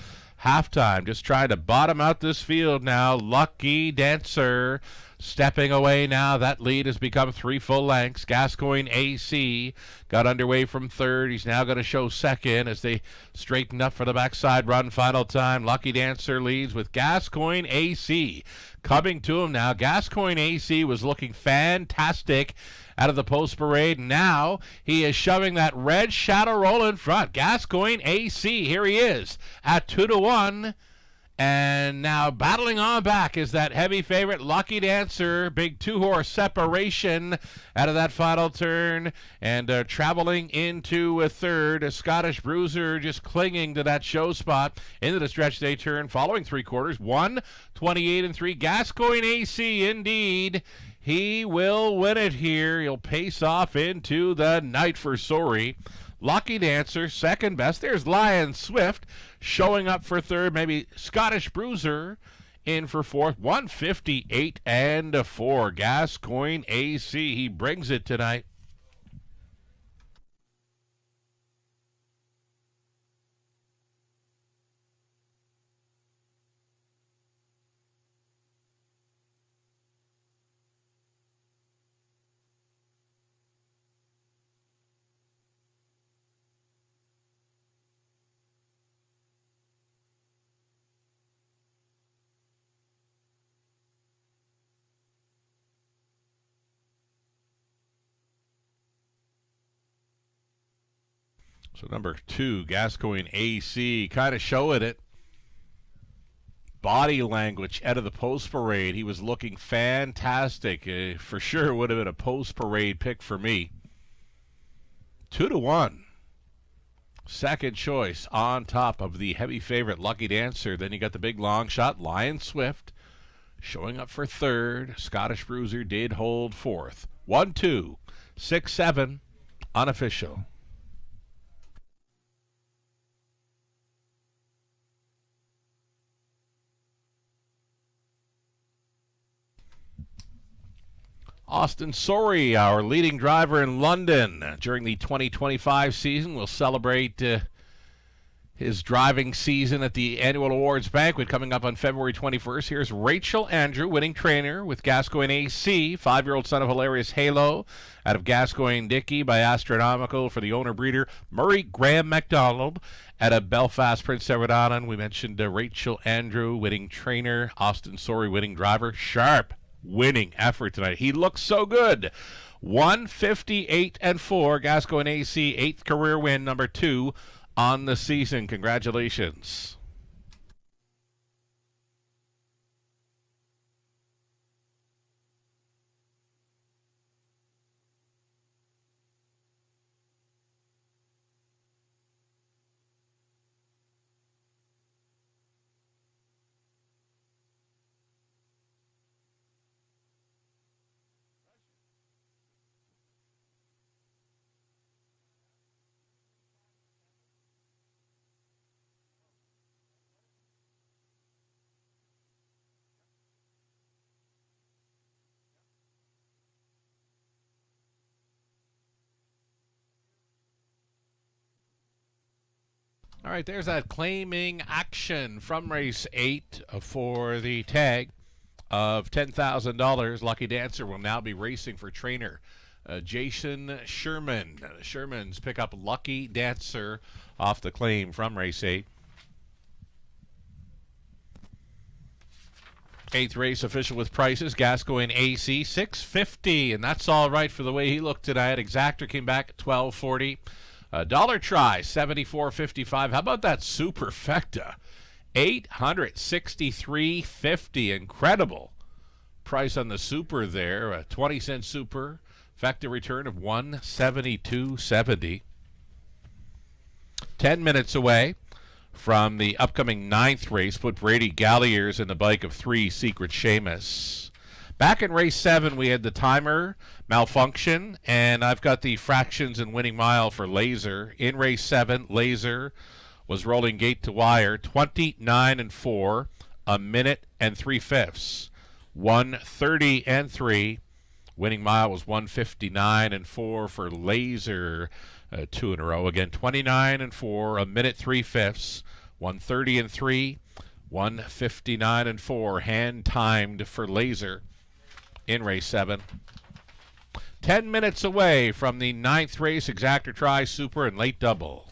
Halftime, just trying to bottom out this field now. Lucky Dancer stepping away now. That lead has become 3 full lengths. Gascoigne AC got underway from 3rd. He's now going to show 2nd as they straighten up for the backside run. Final time, Lucky Dancer leads with Gascoigne AC coming to him now. Gascoigne AC was looking fantastic out of the post parade. Now he is shoving that red shadow roll in front. Gascoigne AC, here he is at 2-1. And now battling on back is that heavy favorite Lucky Dancer. Big 2-horse separation out of that final turn. And traveling into a 3rd. A Scottish Bruiser just clinging to that show spot into the stretch day turn. Following 3/4. 1:28-3. Gascoigne AC indeed. He will win it here. He'll pace off into the night for Sorry. Lucky Dancer, 2nd best. There's Lion Swift showing up for 3rd. Maybe Scottish Bruiser in for 4th. 158-4. Gascoigne AC. He brings it tonight. So number 2, Gascoigne AC, kind of showing it. Body language out of the post parade. He was looking fantastic. For sure would have been a post parade pick for me. 2-1. 2nd choice on top of the heavy favorite Lucky Dancer. Then you got the big long shot Lion Swift showing up for 3rd. Scottish Bruiser did hold 4th. 1-2, 6-7, unofficial. Austin Sorry, our leading driver in London during the 2025 season, will celebrate his driving season at the annual awards banquet coming up on February 21st. Here's Rachel Andrew, winning trainer with Gascoigne AC, 5-year-old son of Hilarious Halo, out of Gascoigne Dickey by Astronomical for the owner-breeder Murray Graham MacDonald out of Belfast Prince Edward Island. We mentioned Rachel Andrew, winning trainer, Austin Sorry, winning driver. Sharp winning effort tonight. He looks so good. 158-4. Gascoigne AC, 8th career win, number 2, on the season. Congratulations. All right, there's that claiming action from race 8 for the tag of $10,000. Lucky Dancer will now be racing for trainer Jason Sherman. Sherman's pick up Lucky Dancer off the claim from race 8. 8th race official with prices, Gascoigne AC, $6.50, and that's all right for the way he looked tonight. Exactor came back at $12.40. Dollar try, $74.55. How about that superfecta? $863.50. Incredible price on the super there. A 20-cent super. Fecta return of $172.70. 10 minutes away from the upcoming 9th race. Put Brady Galliers in the bike of 3, Secret Seamus. Back in race 7, we had the timer malfunction, and I've got the fractions and winning mile for Laser. In race 7, Laser was rolling gate to wire, 29-4, a minute and 3/5. 1:30-3. Winning mile was 1:59-4 for Laser. 2 in a row. Again, 29-4, a minute 3/5. 1:30-3, 1:59-4. Hand timed for Laser in race 7. 10 minutes away from the 9th race, Exactor Try, Super, and Late Double.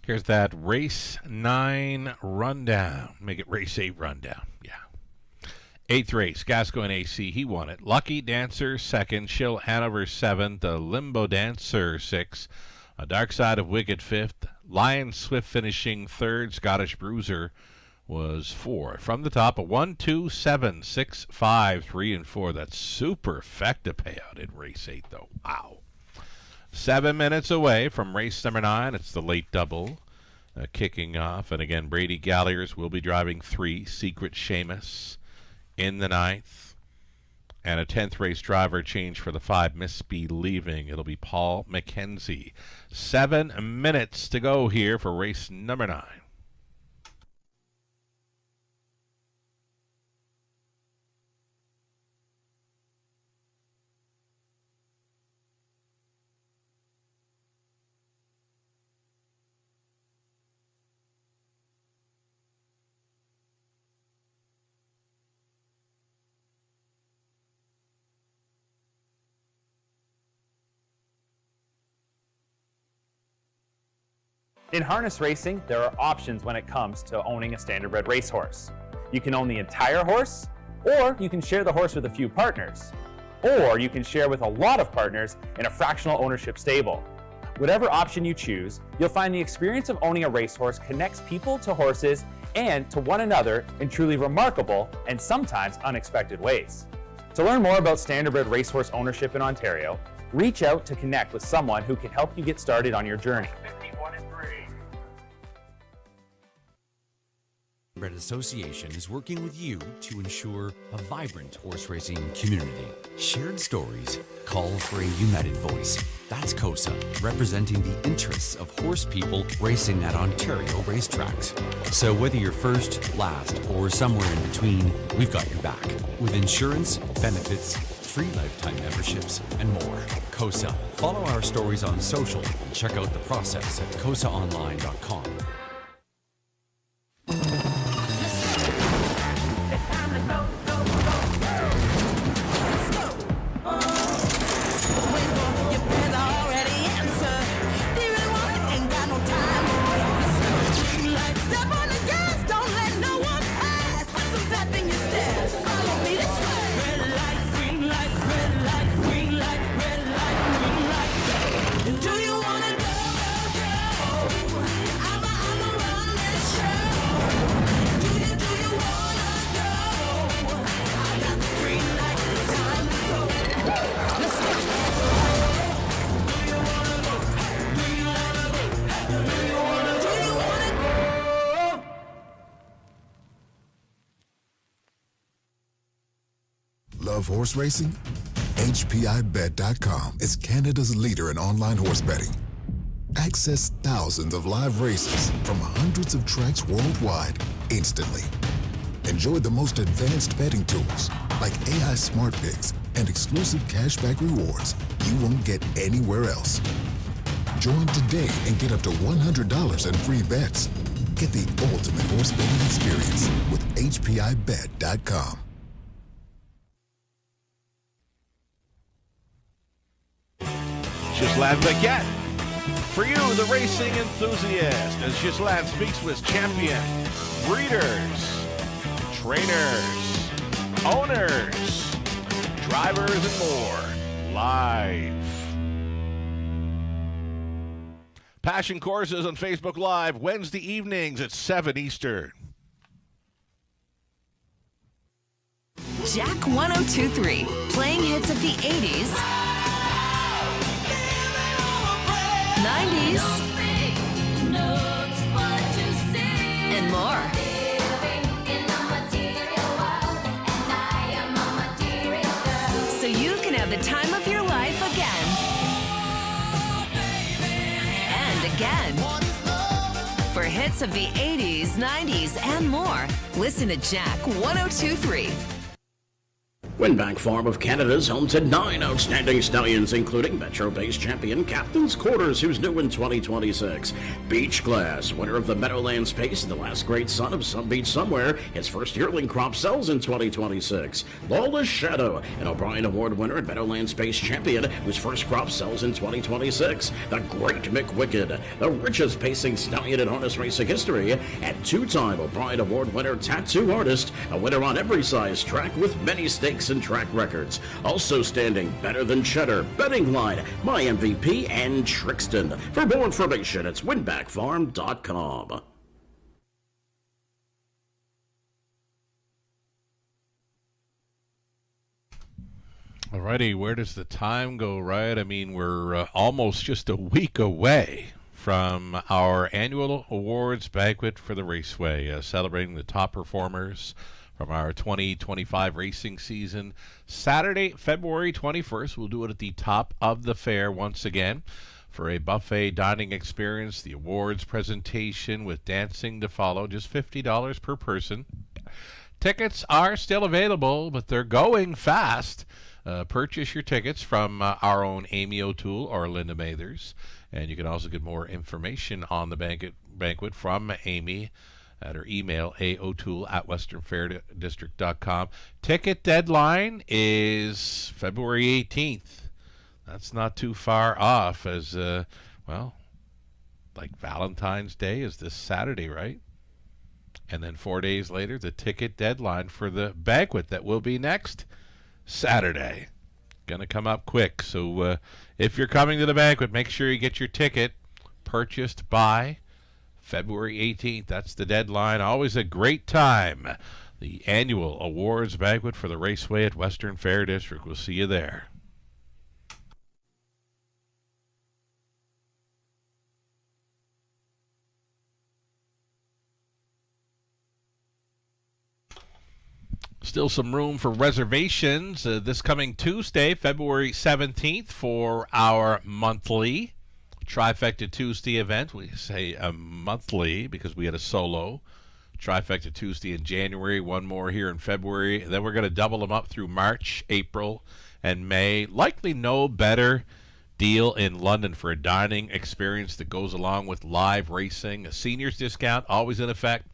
Here's that race 9 rundown. Make it race 8 rundown. Yeah. 8th race, Gascoigne AC. He won it. Lucky Dancer 2nd. Shill Hanover 7th. The Limbo Dancer 6th. A Dark Side of Wicked 5th. Lion Swift finishing 3rd. Scottish Bruiser was 4th. From the top, a 1, 2, 7, 6, 5, 3, and 4. That's super effective payout in race 8, though. Wow. 7 minutes away from race number 9. It's the late double kicking off. And again, Brady Galliers will be driving 3, Secret Seamus in the 9th. And a 10th race driver change for the 5, Misbelieving. It'll be Paul McKenzie. 7 minutes to go here for race number 9. In harness racing, there are options when it comes to owning a standardbred racehorse. You can own the entire horse, or you can share the horse with a few partners, or you can share with a lot of partners in a fractional ownership stable. Whatever option you choose, you'll find the experience of owning a racehorse connects people to horses and to one another in truly remarkable and sometimes unexpected ways. To learn more about standardbred racehorse ownership in Ontario, reach out to connect with someone who can help you get started on your journey. Bred Association is working with you to ensure a vibrant horse racing community. Shared stories call for a united voice. That's COSA, representing the interests of horse people racing at Ontario racetracks. So whether you're first, last, or somewhere in between, we've got your back. With insurance, benefits, free lifetime memberships, and more. COSA. Follow our stories on social and check out the process at cosaonline.com. Love horse racing? HPIBet.com is Canada's leader in online horse betting. Access thousands of live races from hundreds of tracks worldwide instantly. Enjoy the most advanced betting tools like AI Smart Picks and exclusive cashback rewards you won't get anywhere else. Join today and get up to $100 in free bets. Get the ultimate horse betting experience with HPIBet.com. Ghislain Baguette. For you, the racing enthusiast, as Ghislain speaks with champion, breeders, trainers, owners, drivers, and more, live. Passion Courses on Facebook Live, Wednesday evenings at 7 Eastern. Jack 102.3, playing hits of the 80s, 90s, and more. So you can have the time of your life again. And again. For hits of the 80s, 90s, and more, listen to Jack 102.3. Winback Farm of Canada's home to 9 outstanding stallions, including Metro-based champion Captain's Quarters, who's new in 2026. Beach Glass, winner of the Meadowlands Pace and the last great son of Some Beach Somewhere, his first yearling crop sells in 2026. Lawless Shadow, an O'Brien Award winner and Meadowlands Pace champion, whose first crop sells in 2026. The Great McWicked, the richest pacing stallion in harness racing history, and two-time O'Brien Award winner tattoo artist, a winner on every size track with many stakes and track records. Also standing Better Than Cheddar, Betting Line, My MVP, and Trixton. For more information, it's winbackfarm.com. Alrighty, where does the time go, right? I mean, we're almost just a week away from our annual awards banquet for the Raceway, celebrating the top performers from our 2025 racing season. Saturday, February 21st, we'll do it at the top of the fair once again for a buffet dining experience, the awards presentation with dancing to follow, just $50 per person. Tickets are still available, but they're going fast. Purchase your tickets from our own Amy O'Toole or Linda Mathers, and you can also get more information on the banquet from Amy at her email, aotoole@westernfairdistrict.com. Ticket deadline is February 18th. That's not too far off, as, like Valentine's Day is this Saturday, right? And then 4 days later, the ticket deadline for the banquet that will be next Saturday. Going to come up quick. So if you're coming to the banquet, make sure you get your ticket purchased by February 18th. That's the deadline. Always a great time. The annual awards banquet for the Raceway at Western Fair District. We'll see you there. Still some room for reservations this coming Tuesday, February 17th, for our monthly Trifecta Tuesday event. We say a monthly because we had a solo Trifecta Tuesday in January, one more here in February. Then we're going to double them up through March, April, and May. Likely no better deal in London for a dining experience that goes along with live racing. A seniors discount always in effect.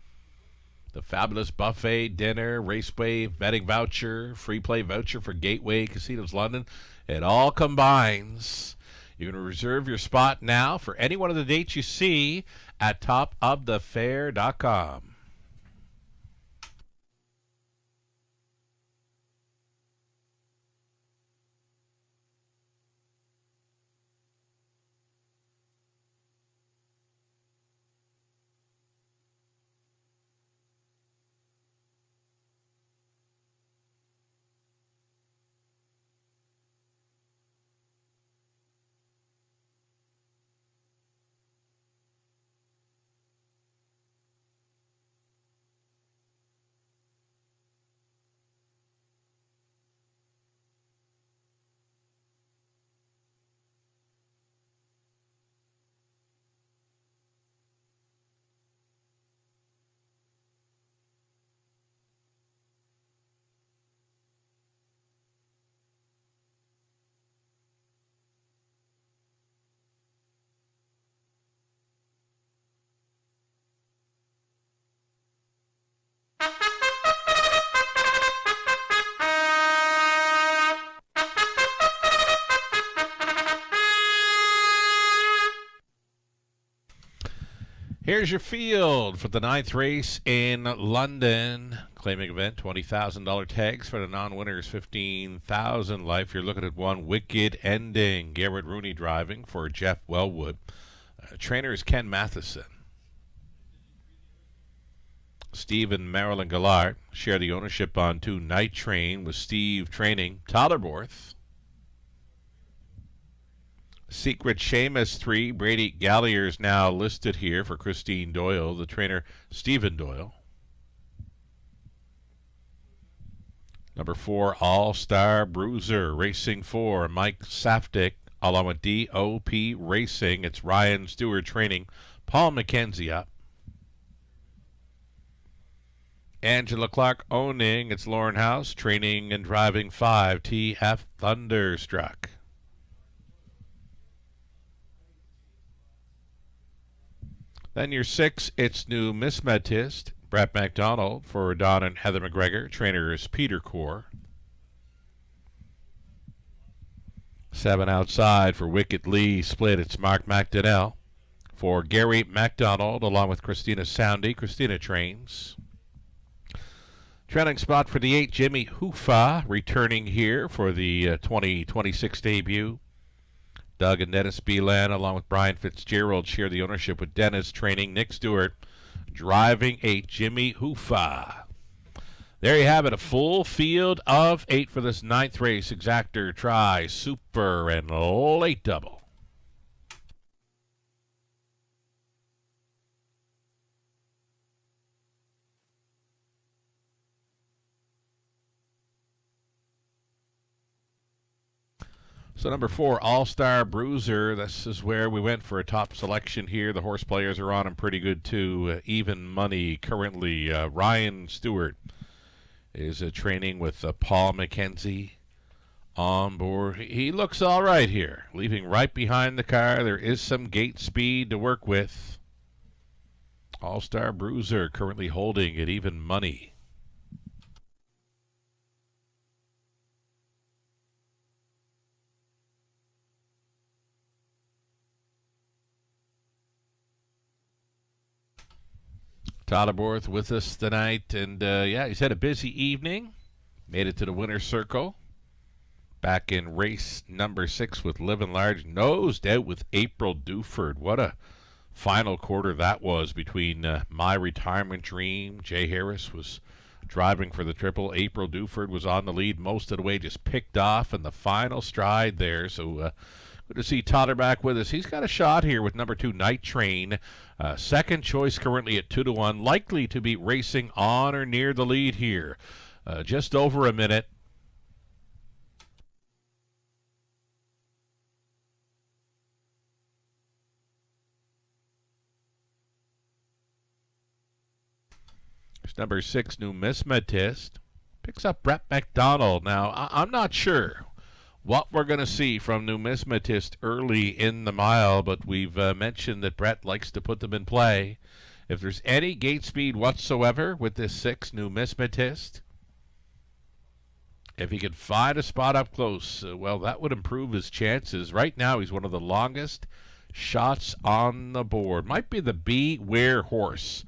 The fabulous buffet, dinner, Raceway, betting voucher, free play voucher for Gateway Casinos London. It all combines. You can reserve your spot now for any one of the dates you see at topofthefair.com. Here's your field for the 9th race in London. Claiming event, $20,000 tags for the non-winners, $15,000 life. You're looking at one Wicked Ending. Garrett Rooney driving for Jeff Wellwood. Trainer is Ken Matheson. Steve and Marilyn Gallart share the ownership on 2 Night Train with Steve training Tollerborth. Secret Seamus 3, Brady Gallier is now listed here for Christine Doyle, the trainer Stephen Doyle. Number 4, All-Star Bruiser, Racing 4, Mike Safdie, along with DOP Racing. It's Ryan Stewart training Paul McKenzie up. Angela Clark owning, it's Lauren House training and driving 5, TF Thunderstruck. Then your 6, it's new Miss Metist, Brett McDonald for Don and Heather McGregor. Trainer is Peter Core. 7 outside for Wicked Lee Split, it's Mark McDonnell. For Gary McDonald, along with Christina Soundy, Christina trains. Trailing spot for the 8, Jimmy Hoofa, returning here for the 2026 debut. Doug and Dennis Beelan, along with Brian Fitzgerald, share the ownership with Dennis training Nick Stewart, driving 8, Jimmy Hoofa. There you have it, a full field of 8 for this 9th race. Exactor, try, super, and late double. So number 4, All-Star Bruiser. This is where we went for a top selection here. The horse players are on him pretty good too. Even money currently. Ryan Stewart is training with Paul McKenzie on board. He looks all right here, leaving right behind the car. There is some gate speed to work with. All-Star Bruiser currently holding at even money. Todderborth with us tonight, and yeah, he's had a busy evening. Made it to the winner's circle. Back in race number 6 with Living Large. Nosed out with April Duford. What a final quarter that was between My Retirement Dream. Jay Harris was driving for the triple. April Duford was on the lead most of the way, just picked off in the final stride there. So good to see Totter back with us. He's got a shot here with number 2, Night Train. Second choice currently at 2-1. Likely to be racing on or near the lead here. Just over a minute. There's number 6, Numismatist. Picks up Brett McDonald. Now, I'm not sure what we're going to see from Numismatist early in the mile, but we've mentioned that Brett likes to put them in play. If there's any gate speed whatsoever with this 6 Numismatist, if he could find a spot up close, well, that would improve his chances. Right now, he's one of the longest shots on the board. Might be the beware horse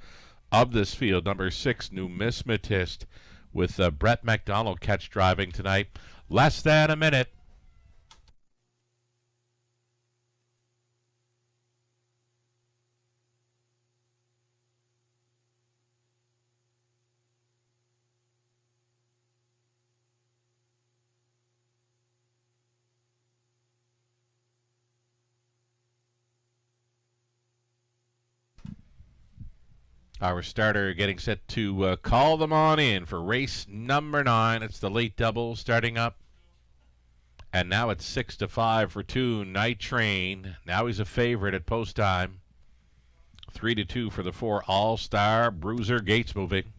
of this field, number 6 Numismatist, with Brett McDonald catch driving tonight. Less than a minute. Our starter getting set to call them on in for race number 9. It's the late double starting up. And now it's 6-5 for 2, Night Train. Now he's a favorite at post time. 3-2 for the 4, All-Star Bruiser. Gates moving.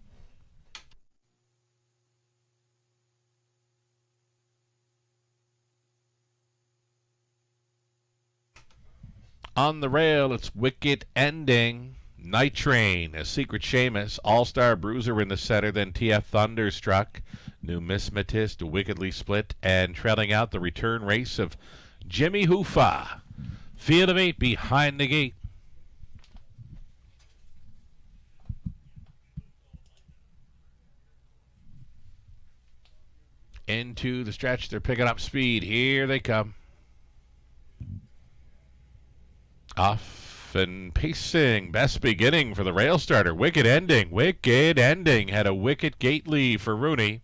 On the rail, it's Wicked Ending. Night Train, a Secret Seamus, All-Star Bruiser in the center, then TF Thunderstruck, Numismatist, Wickedly Split, and trailing out the return race of Jimmy Hoofa. Field of 8 behind the gate. Into the stretch, they're picking up speed. Here they come. Off and pacing. Best beginning for the rail starter. Wicked Ending. Wicked Ending had a wicket gate lead for Rooney.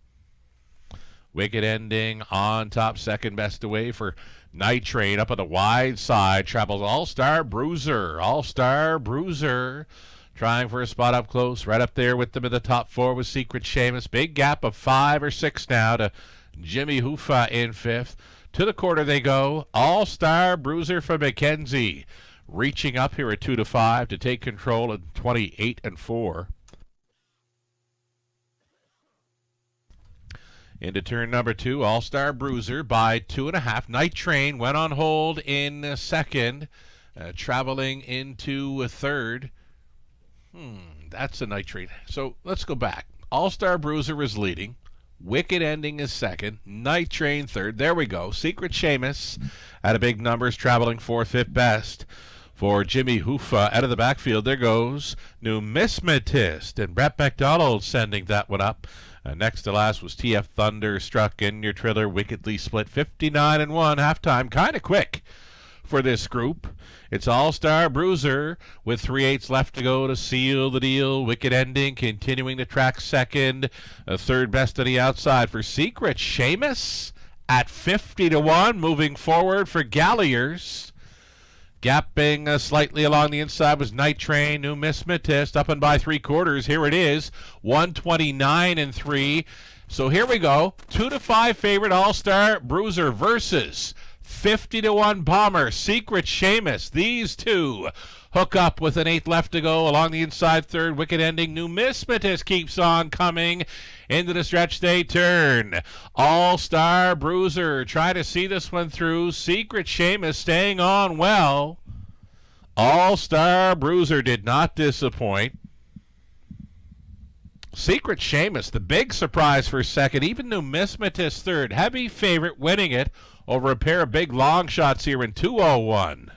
Wicked Ending on top, second best away for Night Train. Up on the wide side travels All-Star Bruiser. All-Star Bruiser trying for a spot up close. Right up there with them in the top 4 with Secret Seamus. Big gap of 5 or 6 now to Jimmy Hoofa in 5th. To the quarter they go. All-Star Bruiser for McKenzie. Reaching up here at 2-5 to take control at 28-4. Into turn number 2, All-Star Bruiser by 2.5. Night Train went on hold in second, traveling into a third. That's a Night Train. So let's go back. All-Star Bruiser is leading. Wicked Ending is second. Night Train third. There we go. Secret Seamus at a big numbers, traveling 4th, 5th best. For Jimmy Hoofa out of the backfield, there goes Numismatist, and Brett McDonald sending that one up. Next to last was TF Thunderstruck in your trailer, Wickedly Split, 59-1 halftime. Kind of quick for this group. It's All-Star Bruiser with 3/8 left to go to seal the deal. Wicked Ending continuing to track second. Third best on the outside for Secret Seamus at 50-1. Moving forward for Galliers. Gapping slightly along the inside was Night Train, Numismatist, up and by 3/4. Here it is, 129-3. So here we go. 2-5 favorite All-Star Bruiser versus 50-1 Bomber, Secret Seamus. These two hook up with an 8 left to go along the inside third. Wicked Ending. Numismatist keeps on coming into the stretch they turn. All-Star Bruiser try to see this one through. Secret Seamus staying on well. All-Star Bruiser did not disappoint. Secret Seamus, the big surprise for second. Even Numismatist third. Heavy favorite winning it over a pair of big long shots here in 2:01.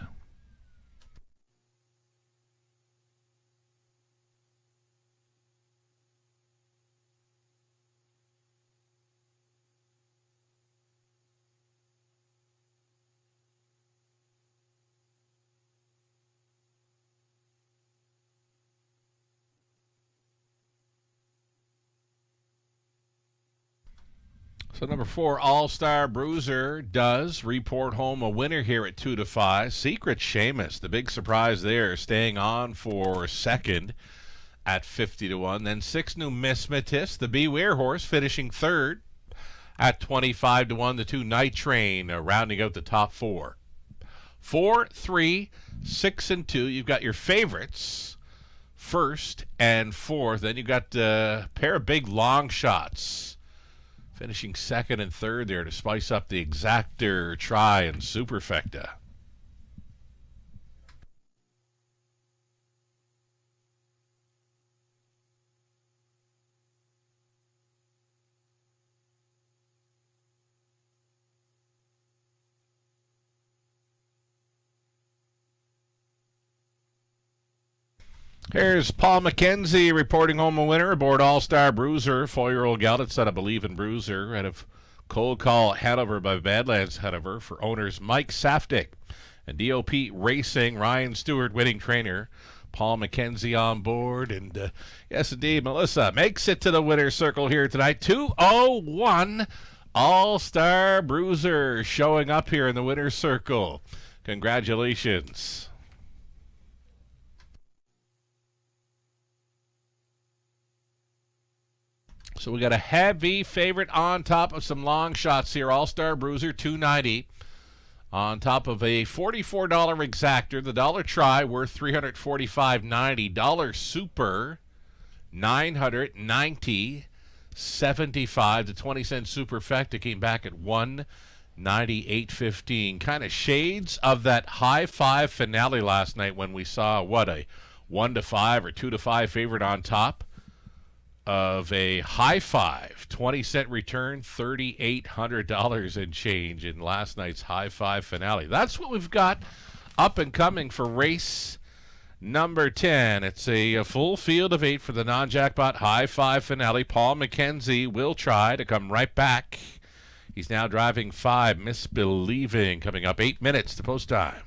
So number 4, All-Star Bruiser does report home a winner here at 2-5. Secret Seamus, the big surprise there, staying on for second at 50-1. Then 6, Numismatist, the Beware horse, finishing third at 25-1. The 2, Night Train, rounding out the top 4. 4, 3, 6, and 2. You've got your favorites, first and fourth. Then you've got a pair of big long shots finishing second and third there to spice up the Exactor, Try, and Superfecta. Here's Paul McKenzie reporting home a winner aboard All-Star Bruiser. 4-year-old gelded son of Believe in Bruiser out of Cold Call Hanover by Badlands Hanover for owners Mike Saftick and DOP Racing. Ryan Stewart winning trainer. Paul McKenzie on board. And yes, indeed, Melissa makes it to the winner's circle here tonight. 2:01 All-Star Bruiser showing up here in the winner's circle. Congratulations. So we got a heavy favorite on top of some long shots here. All-Star Bruiser, $290. On top of a $44 Exactor. The dollar Try worth $345.90. Dollar Super, $990.75. The 20-cent Superfecta came back at $198.15. Kind of shades of that high five finale last night when we saw, what, a 1-5 or 2-5 favorite on top of a high five, 20-cent return, $3,800 and change in last night's high five finale. That's what we've got up and coming for race number 10. It's a full field of 8 for the non-jackpot high five finale. Paul McKenzie will try to come right back. He's now driving 5, Misbelieving, coming up 8 minutes to post time.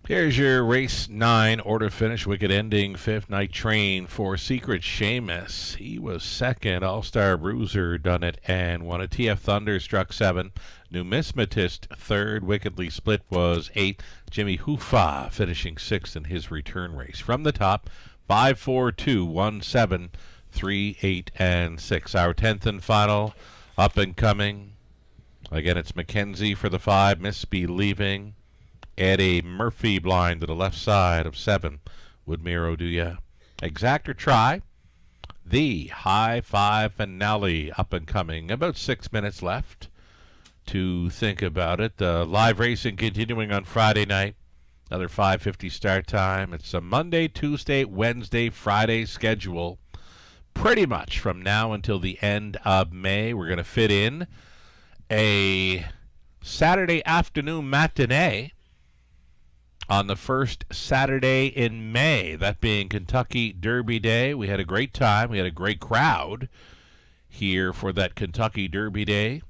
Here's your race 9 order finish, wicket ending, 5th Night Train for Secret Seamus. He was 2nd. All-Star Bruiser done it and won it. TF Thunder struck 7. Numismatist 3rd. Wickedly Split was 8th. Jimmy Hoofa finishing 6th in his return race. From the top, 5, 4, 2, 1, 7, 3, 8, and 6. Our 10th and final, up and coming. Again, it's Mackenzie for the 5. Misbelieving. Add a Murphy blind to the left side of 7. Woodmere Oduya. Exactor Try. The High 5 finale up and coming. About 6 minutes left to think about it. Live racing continuing on Friday night. Another 5:50 start time. It's a Monday, Tuesday, Wednesday, Friday schedule. Pretty much from now until the end of May. We're going to fit in a Saturday afternoon matinee on the first Saturday in May, that being Kentucky Derby Day. We had a great time. We had a great crowd here for that Kentucky Derby Day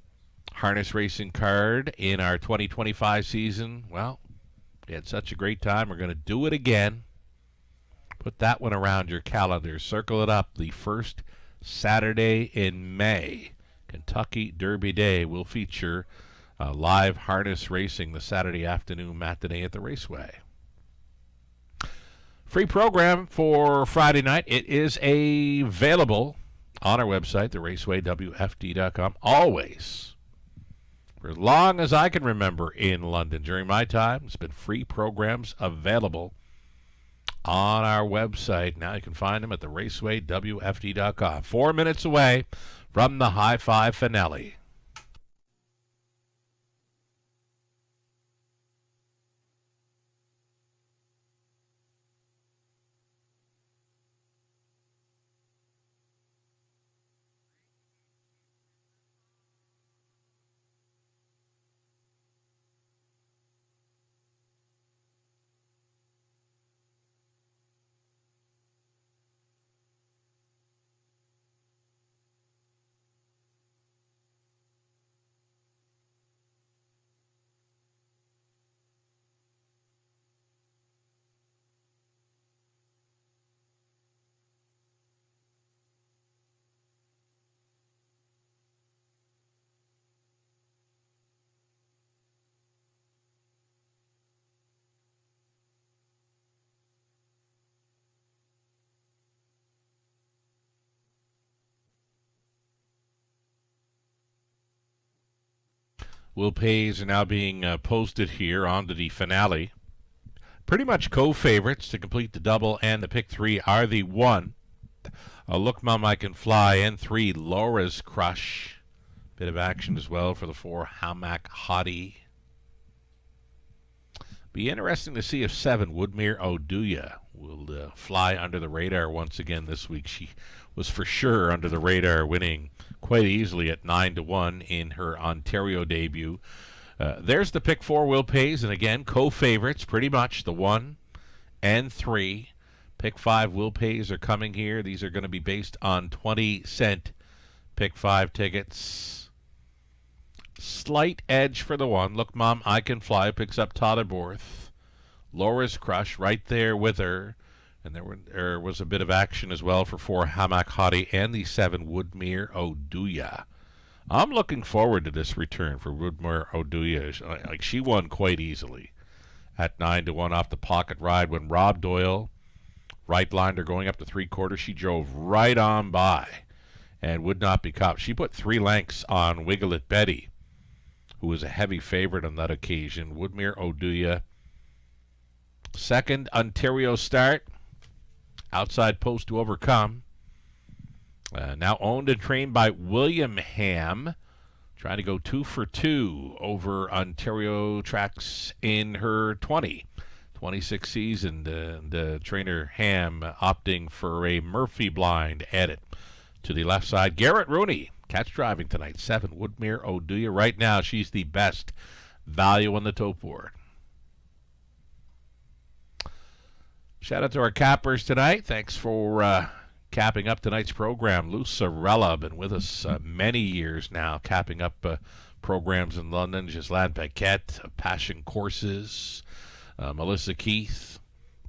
harness racing card in our 2025 season. Well, we had such a great time. We're going to do it again. Put that one around your calendar. Circle it up. The first Saturday in May, Kentucky Derby Day, will feature live harness racing the Saturday afternoon matinee at the Raceway. Free program for Friday night. It is available on our website, theRacewayWFD.com, always. For as long as I can remember in London during my time, there's been free programs available on our website. Now you can find them at theRacewayWFD.com. 4 minutes away from the High 5 finale. Will Pays are now being posted here onto the finale. Pretty much co-favorites to complete the double and the pick 3 are the 1, Look Mum I Can Fly, and 3, Laura's Crush. Bit of action as well for the 4, Hamac Hottie. Be interesting to see if 7, Woodmere Oduya, will fly under the radar once again this week. She was for sure under the radar, winning quite easily at 9-1 in her Ontario debut. There's the pick 4, Will Pays, and again, co-favorites, pretty much the 1 and 3. Pick 5, Will Pays are coming here. These are going to be based on 20-cent pick 5 tickets. Slight edge for the 1. Look Mom, I Can Fly picks up Totterborth. Laura's Crush right there with her. And there was a bit of action as well for 4, Hamac Hottie, and the 7, Woodmere Oduya. I'm looking forward to this return for Woodmere Oduya. Like, she won quite easily at 9-1 off the pocket ride when Rob Doyle, right blinder going up to 3/4, she drove right on by and would not be caught. She put 3 lengths on Wiggle It Betty, who was a heavy favorite on that occasion. Woodmere Oduya, second Ontario start. Outside post to overcome. Now owned and trained by William Ham. Trying to go 2 for 2 over Ontario tracks in her 26 season. The trainer Ham opting for a Murphy blind edit to the left side. Garrett Rooney, catch driving tonight. 7, Woodmere Oduya. Right now, she's the best value on the tote board. Shout out to our cappers tonight. Thanks for capping up tonight's program. Lou Sorella, been with us many years now, capping up programs in London. Ghislaine Paquette, Passion Courses. Melissa Keith,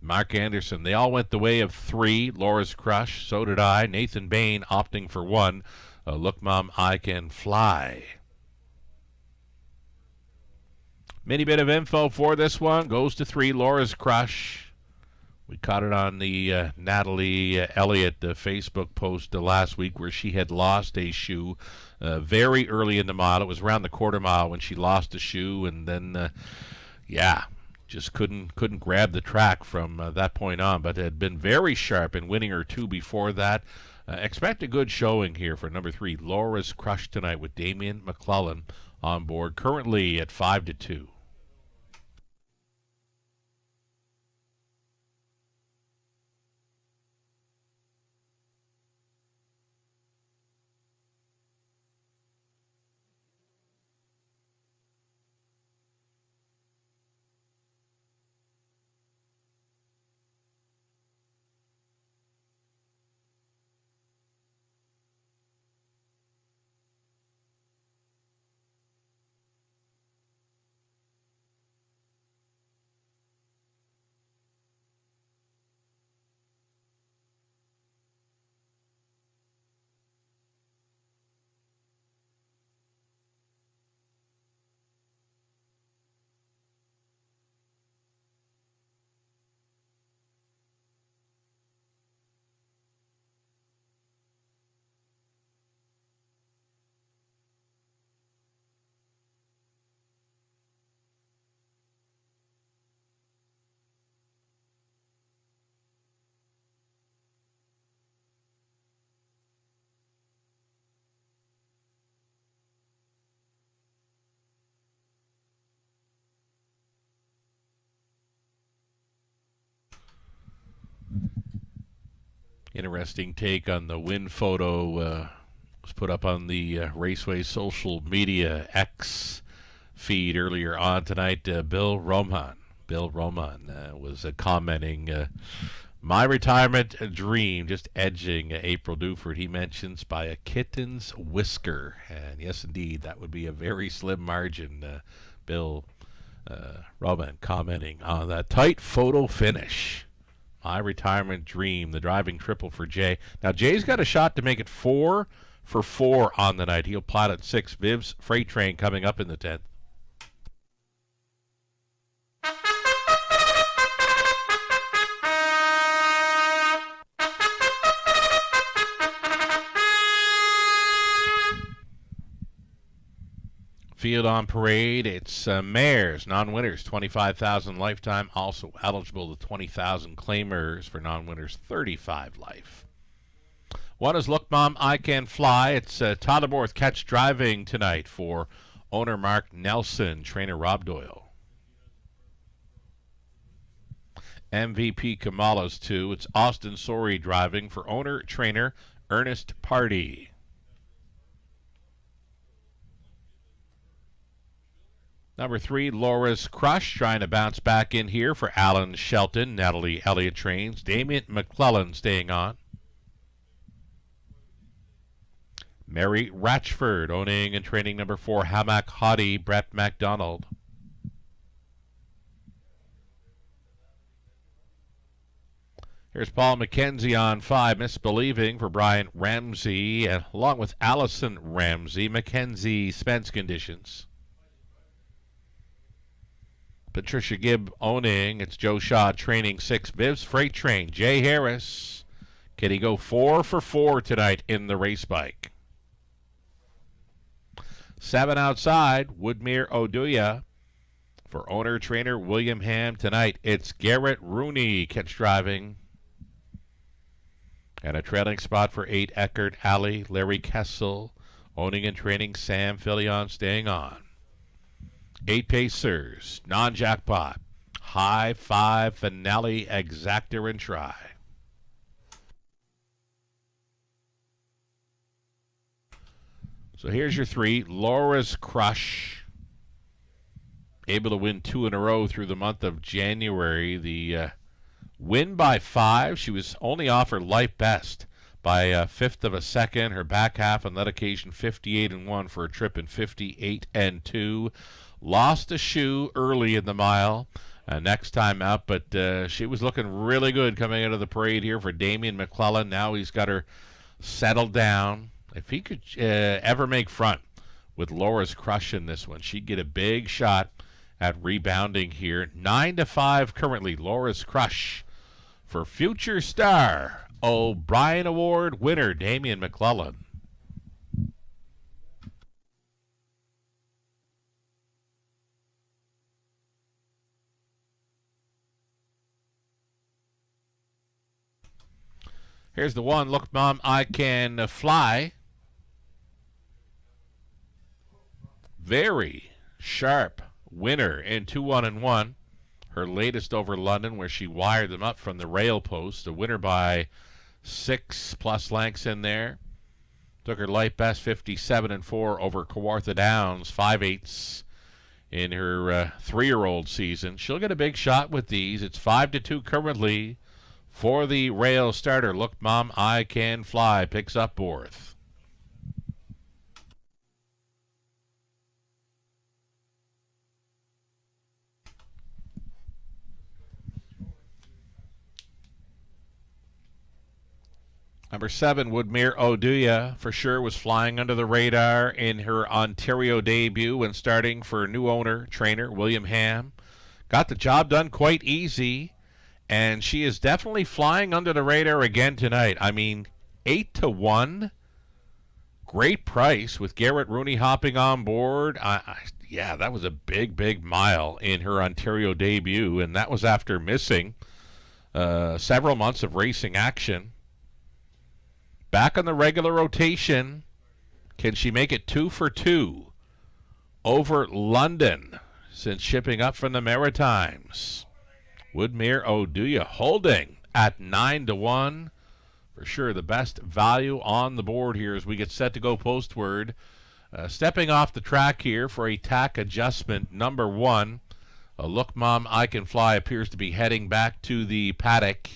Mark Anderson. They all went the way of 3. Laura's Crush. So did I. Nathan Bain opting for 1. Look, Mom, I Can Fly. Mini bit of info for this one. Goes to 3. Laura's Crush. We caught it on the Natalie Elliott Facebook post last week where she had lost a shoe very early in the mile. It was around the quarter mile when she lost a shoe, and then, just couldn't grab the track from that point on, but had been very sharp in winning her 2 before that. Expect a good showing here for number 3, Laura's Crush tonight with Damian McClellan on board, currently at 5-2. Interesting take on the win photo was put up on the Raceway social media X feed earlier on tonight. Bill Roman was commenting, my retirement dream, just edging April Duford, he mentions, by a kitten's whisker. And yes, indeed, that would be a very slim margin. Bill Roman commenting on that tight photo finish. My retirement dream, the driving triple for Jay. Now, Jay's got a shot to make it 4 for 4 on the night. He'll plot at 6. Viv's Freight Train coming up in the 10th. Field on parade, it's mares, non-winners, 25,000 lifetime, also eligible to 20,000 claimers for non-winners, 35 life. One is Look Mom, I Can Fly. It's Tottenham catch driving tonight for owner Mark Nelson, trainer Rob Doyle. MVP Kamala's 2. It's Austin Sorey driving for owner trainer Ernest Party. Number 3, Laura's Crush, trying to bounce back in here for Alan Shelton. Natalie Elliott trains. Damian McClellan staying on. Mary Ratchford owning and training number 4, Hammock Hottie, Brett MacDonald. Here's Paul McKenzie on 5, Misbelieving for Brian Ramsey, and along with Allison Ramsey, McKenzie Spence conditions. Patricia Gibb owning. It's Joe Shaw training 6. Viv's Freight Train. Jay Harris. Can he go 4 for 4 tonight in the race bike? 7 outside. Woodmere Oduya for owner trainer William Ham tonight. It's Garrett Rooney catch driving. And a trailing spot for 8, Eckert Alley, Larry Kessel owning and training Sam Filion staying on. 8 Pacers, non-jackpot, high 5 finale exactor and try. So here's your 3. Laura's Crush, able to win 2 in a row through the month of January. The win by 5. She was only off her life best by a fifth of a second. Her back half on that occasion 58-1 for a trip in 58-2. Lost a shoe early in the mile. next time out. But she was looking really good coming out of the parade here for Damian McClellan. Now he's got her settled down. If he could ever make front with Laura's Crush in this one, she'd get a big shot at rebounding here. 9-5 currently, Laura's Crush for future star O'Brien Award winner Damian McClellan. Here's the one. Look, Mom, I Can Fly. Very sharp winner in 2-1-1. Her latest over London, where she wired them up from the rail post. A winner by 6+ lengths in there. Took her light best 57-4 over Kawartha Downs, 5/8 in her 3-year-old season. She'll get a big shot with these. It's 5-2 currently for the rail starter. Look, Mom, I Can Fly picks up fourth. Number 7, Woodmere Oduya, for sure was flying under the radar in her Ontario debut when starting for new owner, trainer William Ham. Got the job done quite easy, and she is definitely flying under the radar again tonight. I mean, 8-1, great price with Garrett Rooney hopping on board. Yeah, that was a big mile in her Ontario debut, and that was after missing several months of racing action. Back on the regular rotation. Can she make it 2 for 2 over London since shipping up from the Maritimes? Woodmere Oduya holding at 9-1. For sure the best value on the board here as we get set to go postward. Stepping off the track here for a tack adjustment, number 1. Look, Mom, I Can Fly appears to be heading back to the paddock.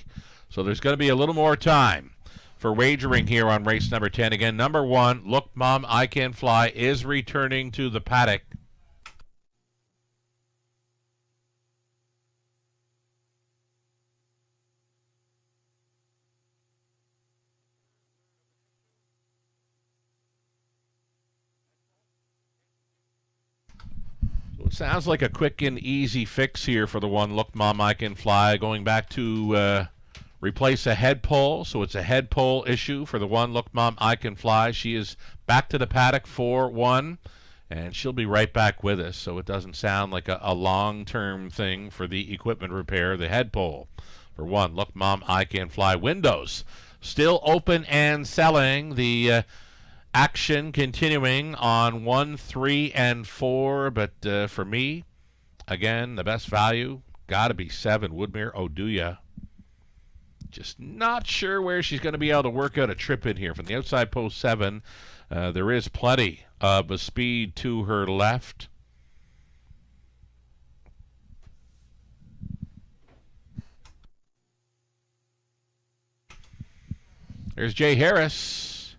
So there's going to be a little more time for wagering here on race number 10. Again, number 1, Look, Mom, I Can Fly is returning to the paddock. So it sounds like a quick and easy fix here for the one, Look, Mom, I Can Fly, going back to replace a head pole. So it's a head pole issue for the one, Look, Mom, I Can Fly. She is back to the paddock for 1, and she'll be right back with us, so it doesn't sound like a long-term thing for the equipment repair. The head pole for 1, Look, Mom, I Can Fly. Windows still open and selling. The action continuing on 1, 3, and 4, but for me, again, the best value got to be 7, Woodmere Oduya. Just not sure where she's going to be able to work out a trip in here. From the outside post 7, there is plenty of a speed to her left. There's Jay Harris.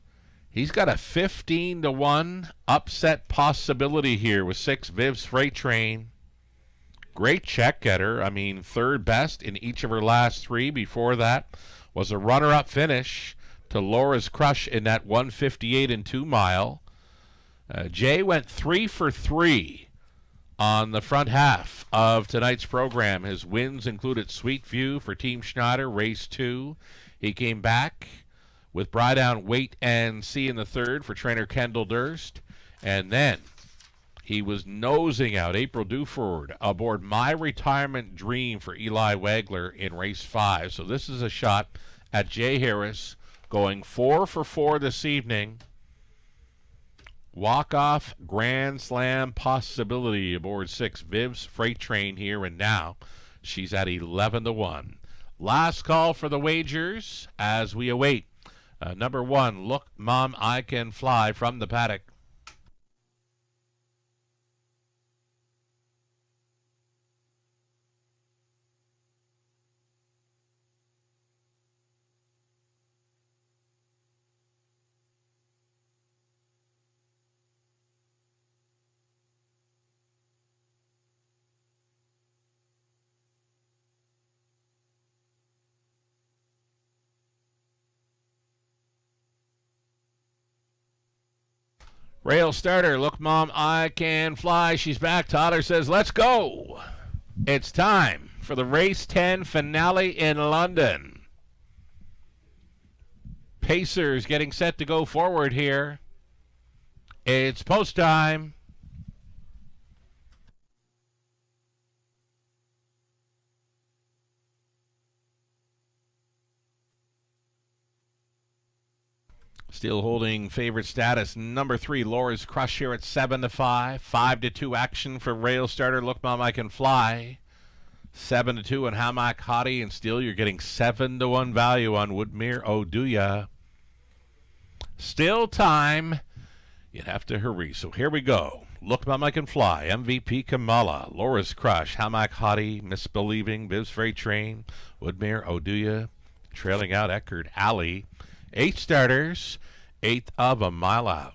He's got a 15-1 upset possibility here with 6, Viv's Freight Train. Great check getter. I mean, 3rd best in each of her last 3. Before that was a runner-up finish to Laura's Crush in that 1:58 2 mile. Jay went 3 for 3 on the front half of tonight's program. His wins included Sweet View for Team Schneider, race 2. He came back with Brydown Wait and See in the 3rd for trainer Kendall Durst. And then he was nosing out April Duford aboard My Retirement Dream for Eli Wagler in race 5. So this is a shot at Jay Harris going 4 for 4 this evening. Walk-off Grand Slam possibility aboard 6, Viv's Freight Train here, and now she's at 11-1. Last call for the wagers as we await number 1, Look, Mom, I Can Fly from the paddock. Rail starter, look, Mom, I can fly. She's back. Tyler says, let's go. It's time for the race 10 finale in London. Pacers getting set to go forward here. It's post time. Still holding favorite status. Number 3, Laura's Crush here at 7-5. 5-2 action for Rail Starter. Look, Mom, I Can Fly. 7-2 on Hammock Hottie. And still you're getting 7-1 value on Woodmere Oduya. Still time. You'd have to hurry. So here we go. Look, Mom, I Can Fly. MVP Kamala. Laura's Crush. Hammock Hottie. Misbelieving. Biv's Freight Train. Woodmere Oduya. Trailing out Eckerd Alley. 8 starters, 1/8 of a mile out.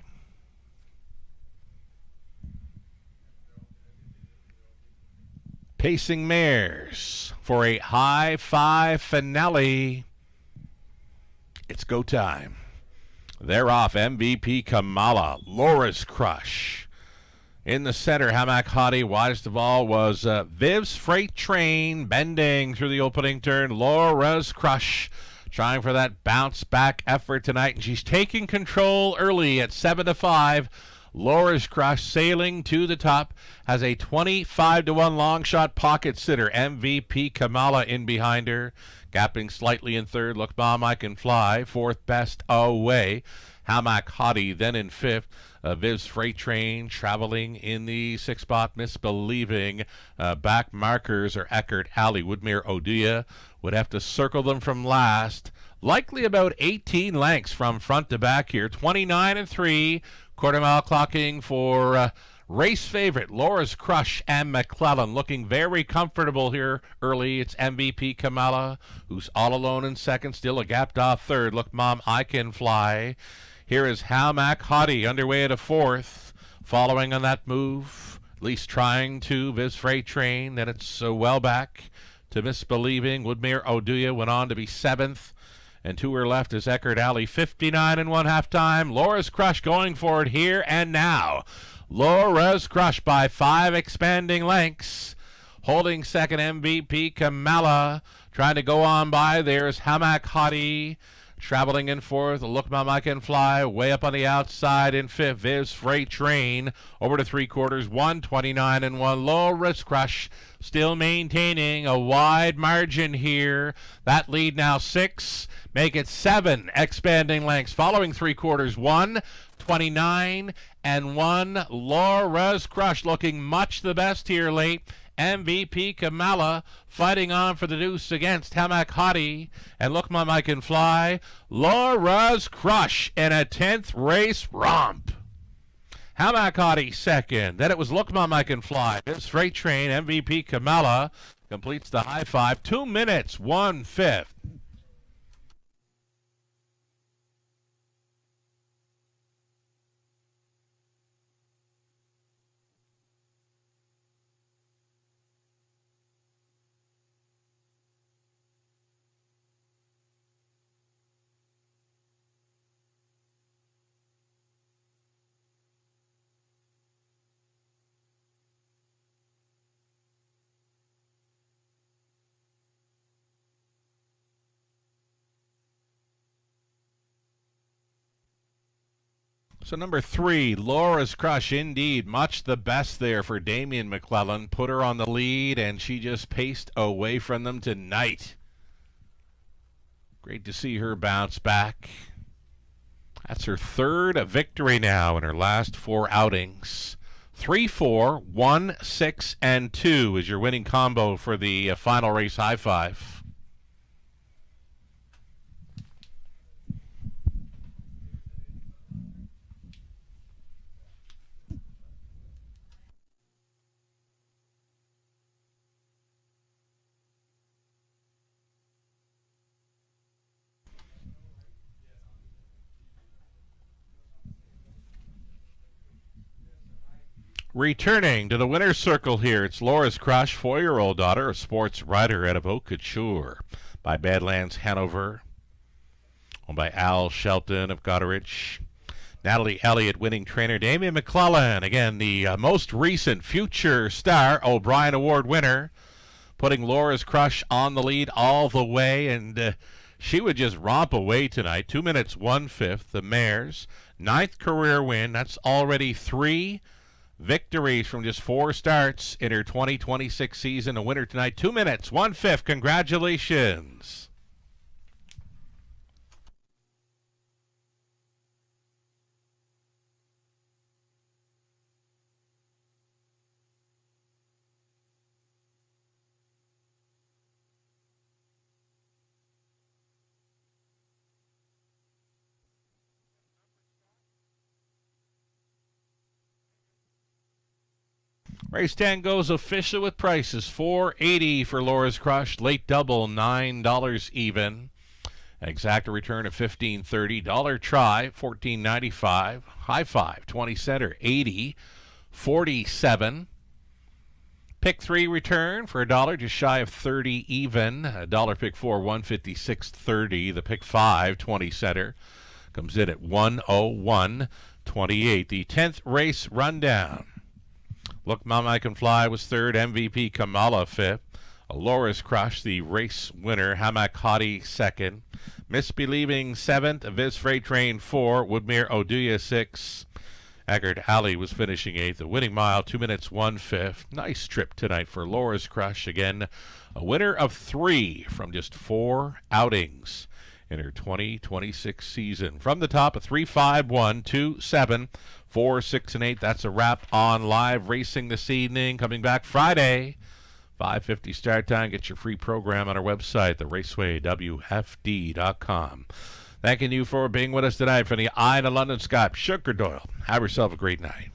Pacing mares for a high 5 finale. It's go time. They're off. MVP Kamala, Laura's Crush. In the center, Hammock Hottie. Widest of all was Viv's Freight Train, bending through the opening turn. Laura's Crush trying for that bounce back effort tonight, and she's taking control early at 7-5. Laura's Crush sailing to the top, has a 25-1 long shot pocket sitter. MVP Kamala in behind her, gapping slightly in third. Look, Mom, I Can Fly. 4th best away. Hammock Hottie then in 5th. Viv's Freight Train traveling in the 6th spot. Misbelieving. Back markers are Eckerd Alley. Woodmere Oduya would have to circle them from last. Likely about 18 lengths from front to back here. 29-3. Quarter mile clocking for race favorite Laura's Crush and McClellan. Looking very comfortable here early. It's MVP Kamala, who's all alone in second. Still a gapped off third. Look, Mom, I Can Fly. Here is Hammock Hottie underway at a 4th. Following on that move, at least trying to. Viv's Freight Train. Then it's well back to Misbelieving. Woodmere Oduya went on to be 7th. And to her left is Eckerd Alley. 59-1 halftime. Laura's Crush going for it here and now. Laura's Crush by 5 expanding lengths. Holding second, MVP Kamala. Trying to go on by. There's Hammock Hottie. Traveling in 4th, Look, Mom, I Can Fly. Way up on the outside in 5th. Viv's Freight Train over to 3/4. 129-1. Laura's Crush still maintaining a wide margin here. That lead now 6. Make it 7 expanding lengths. Following 3/4. 129-1. Laura's Crush looking much the best here late. MVP Kamala fighting on for the deuce against Hammock Hottie. And Look, Mom, I Can Fly. Laura's Crush in a 10th race romp. Hammock Hottie second. Then it was Look, Mom, I Can Fly. This Freight Train, MVP Kamala completes the high 5. 2 minutes, 1/5. So number 3, Laura's Crush, indeed. Much the best there for Damian McClellan. Put her on the lead, and she just paced away from them tonight. Great to see her bounce back. That's her 3rd victory now in her last 4 outings. 3-4, 1, 6, and 2 is your winning combo for the final race high 5. Returning to the winner's circle here, it's Laura's Crush, 4-year-old daughter, a sports writer out of Haute Couture, by Badlands Hanover, owned by Al Shelton of Goderich. Natalie Elliott winning trainer. Damien McClellan, again, the most recent future star O'Brien Award winner, putting Laura's Crush on the lead all the way, and she would just romp away tonight. 2 minutes 1/5. The mare's 9th career win. That's already 3 victories from just 4 starts in her 2026 season. A winner tonight. 2 minutes 1/5. Congratulations. Race 10 goes official with prices. $4.80 for Laura's Crush. Late double, $9 even. Exacta return of $15.30. Dollar try, $14.95. High five, 20 center, $80. $47. Pick 3 return for $1, just shy of 30 even. Dollar pick 4, $156.30. The pick 5, 20 center, comes in at $101.28. The 10th race rundown. Look, Mama I Can Fly was 3rd. MVP Kamala 5th. Laura's Crush, the race winner. Hamak Hadi 2nd. Misbelieving 7th. Viz Freight Train 4. Woodmere Oduya 6. Eckert Alley was finishing 8th. The winning mile, 2 minutes 1/5. Nice trip tonight for Laura's Crush. Again, a winner of 3 from just 4 outings in her 2026 season. From the top, a 3, 5, 1, 2, 7, 4, 6, and 8. That's a wrap on live racing this evening. Coming back Friday, 5:50 start time. Get your free program on our website, theRaceWayWFD.com. Thanking you for being with us tonight from the Eye to London, Scott Sugar Doyle. Have yourself a great night.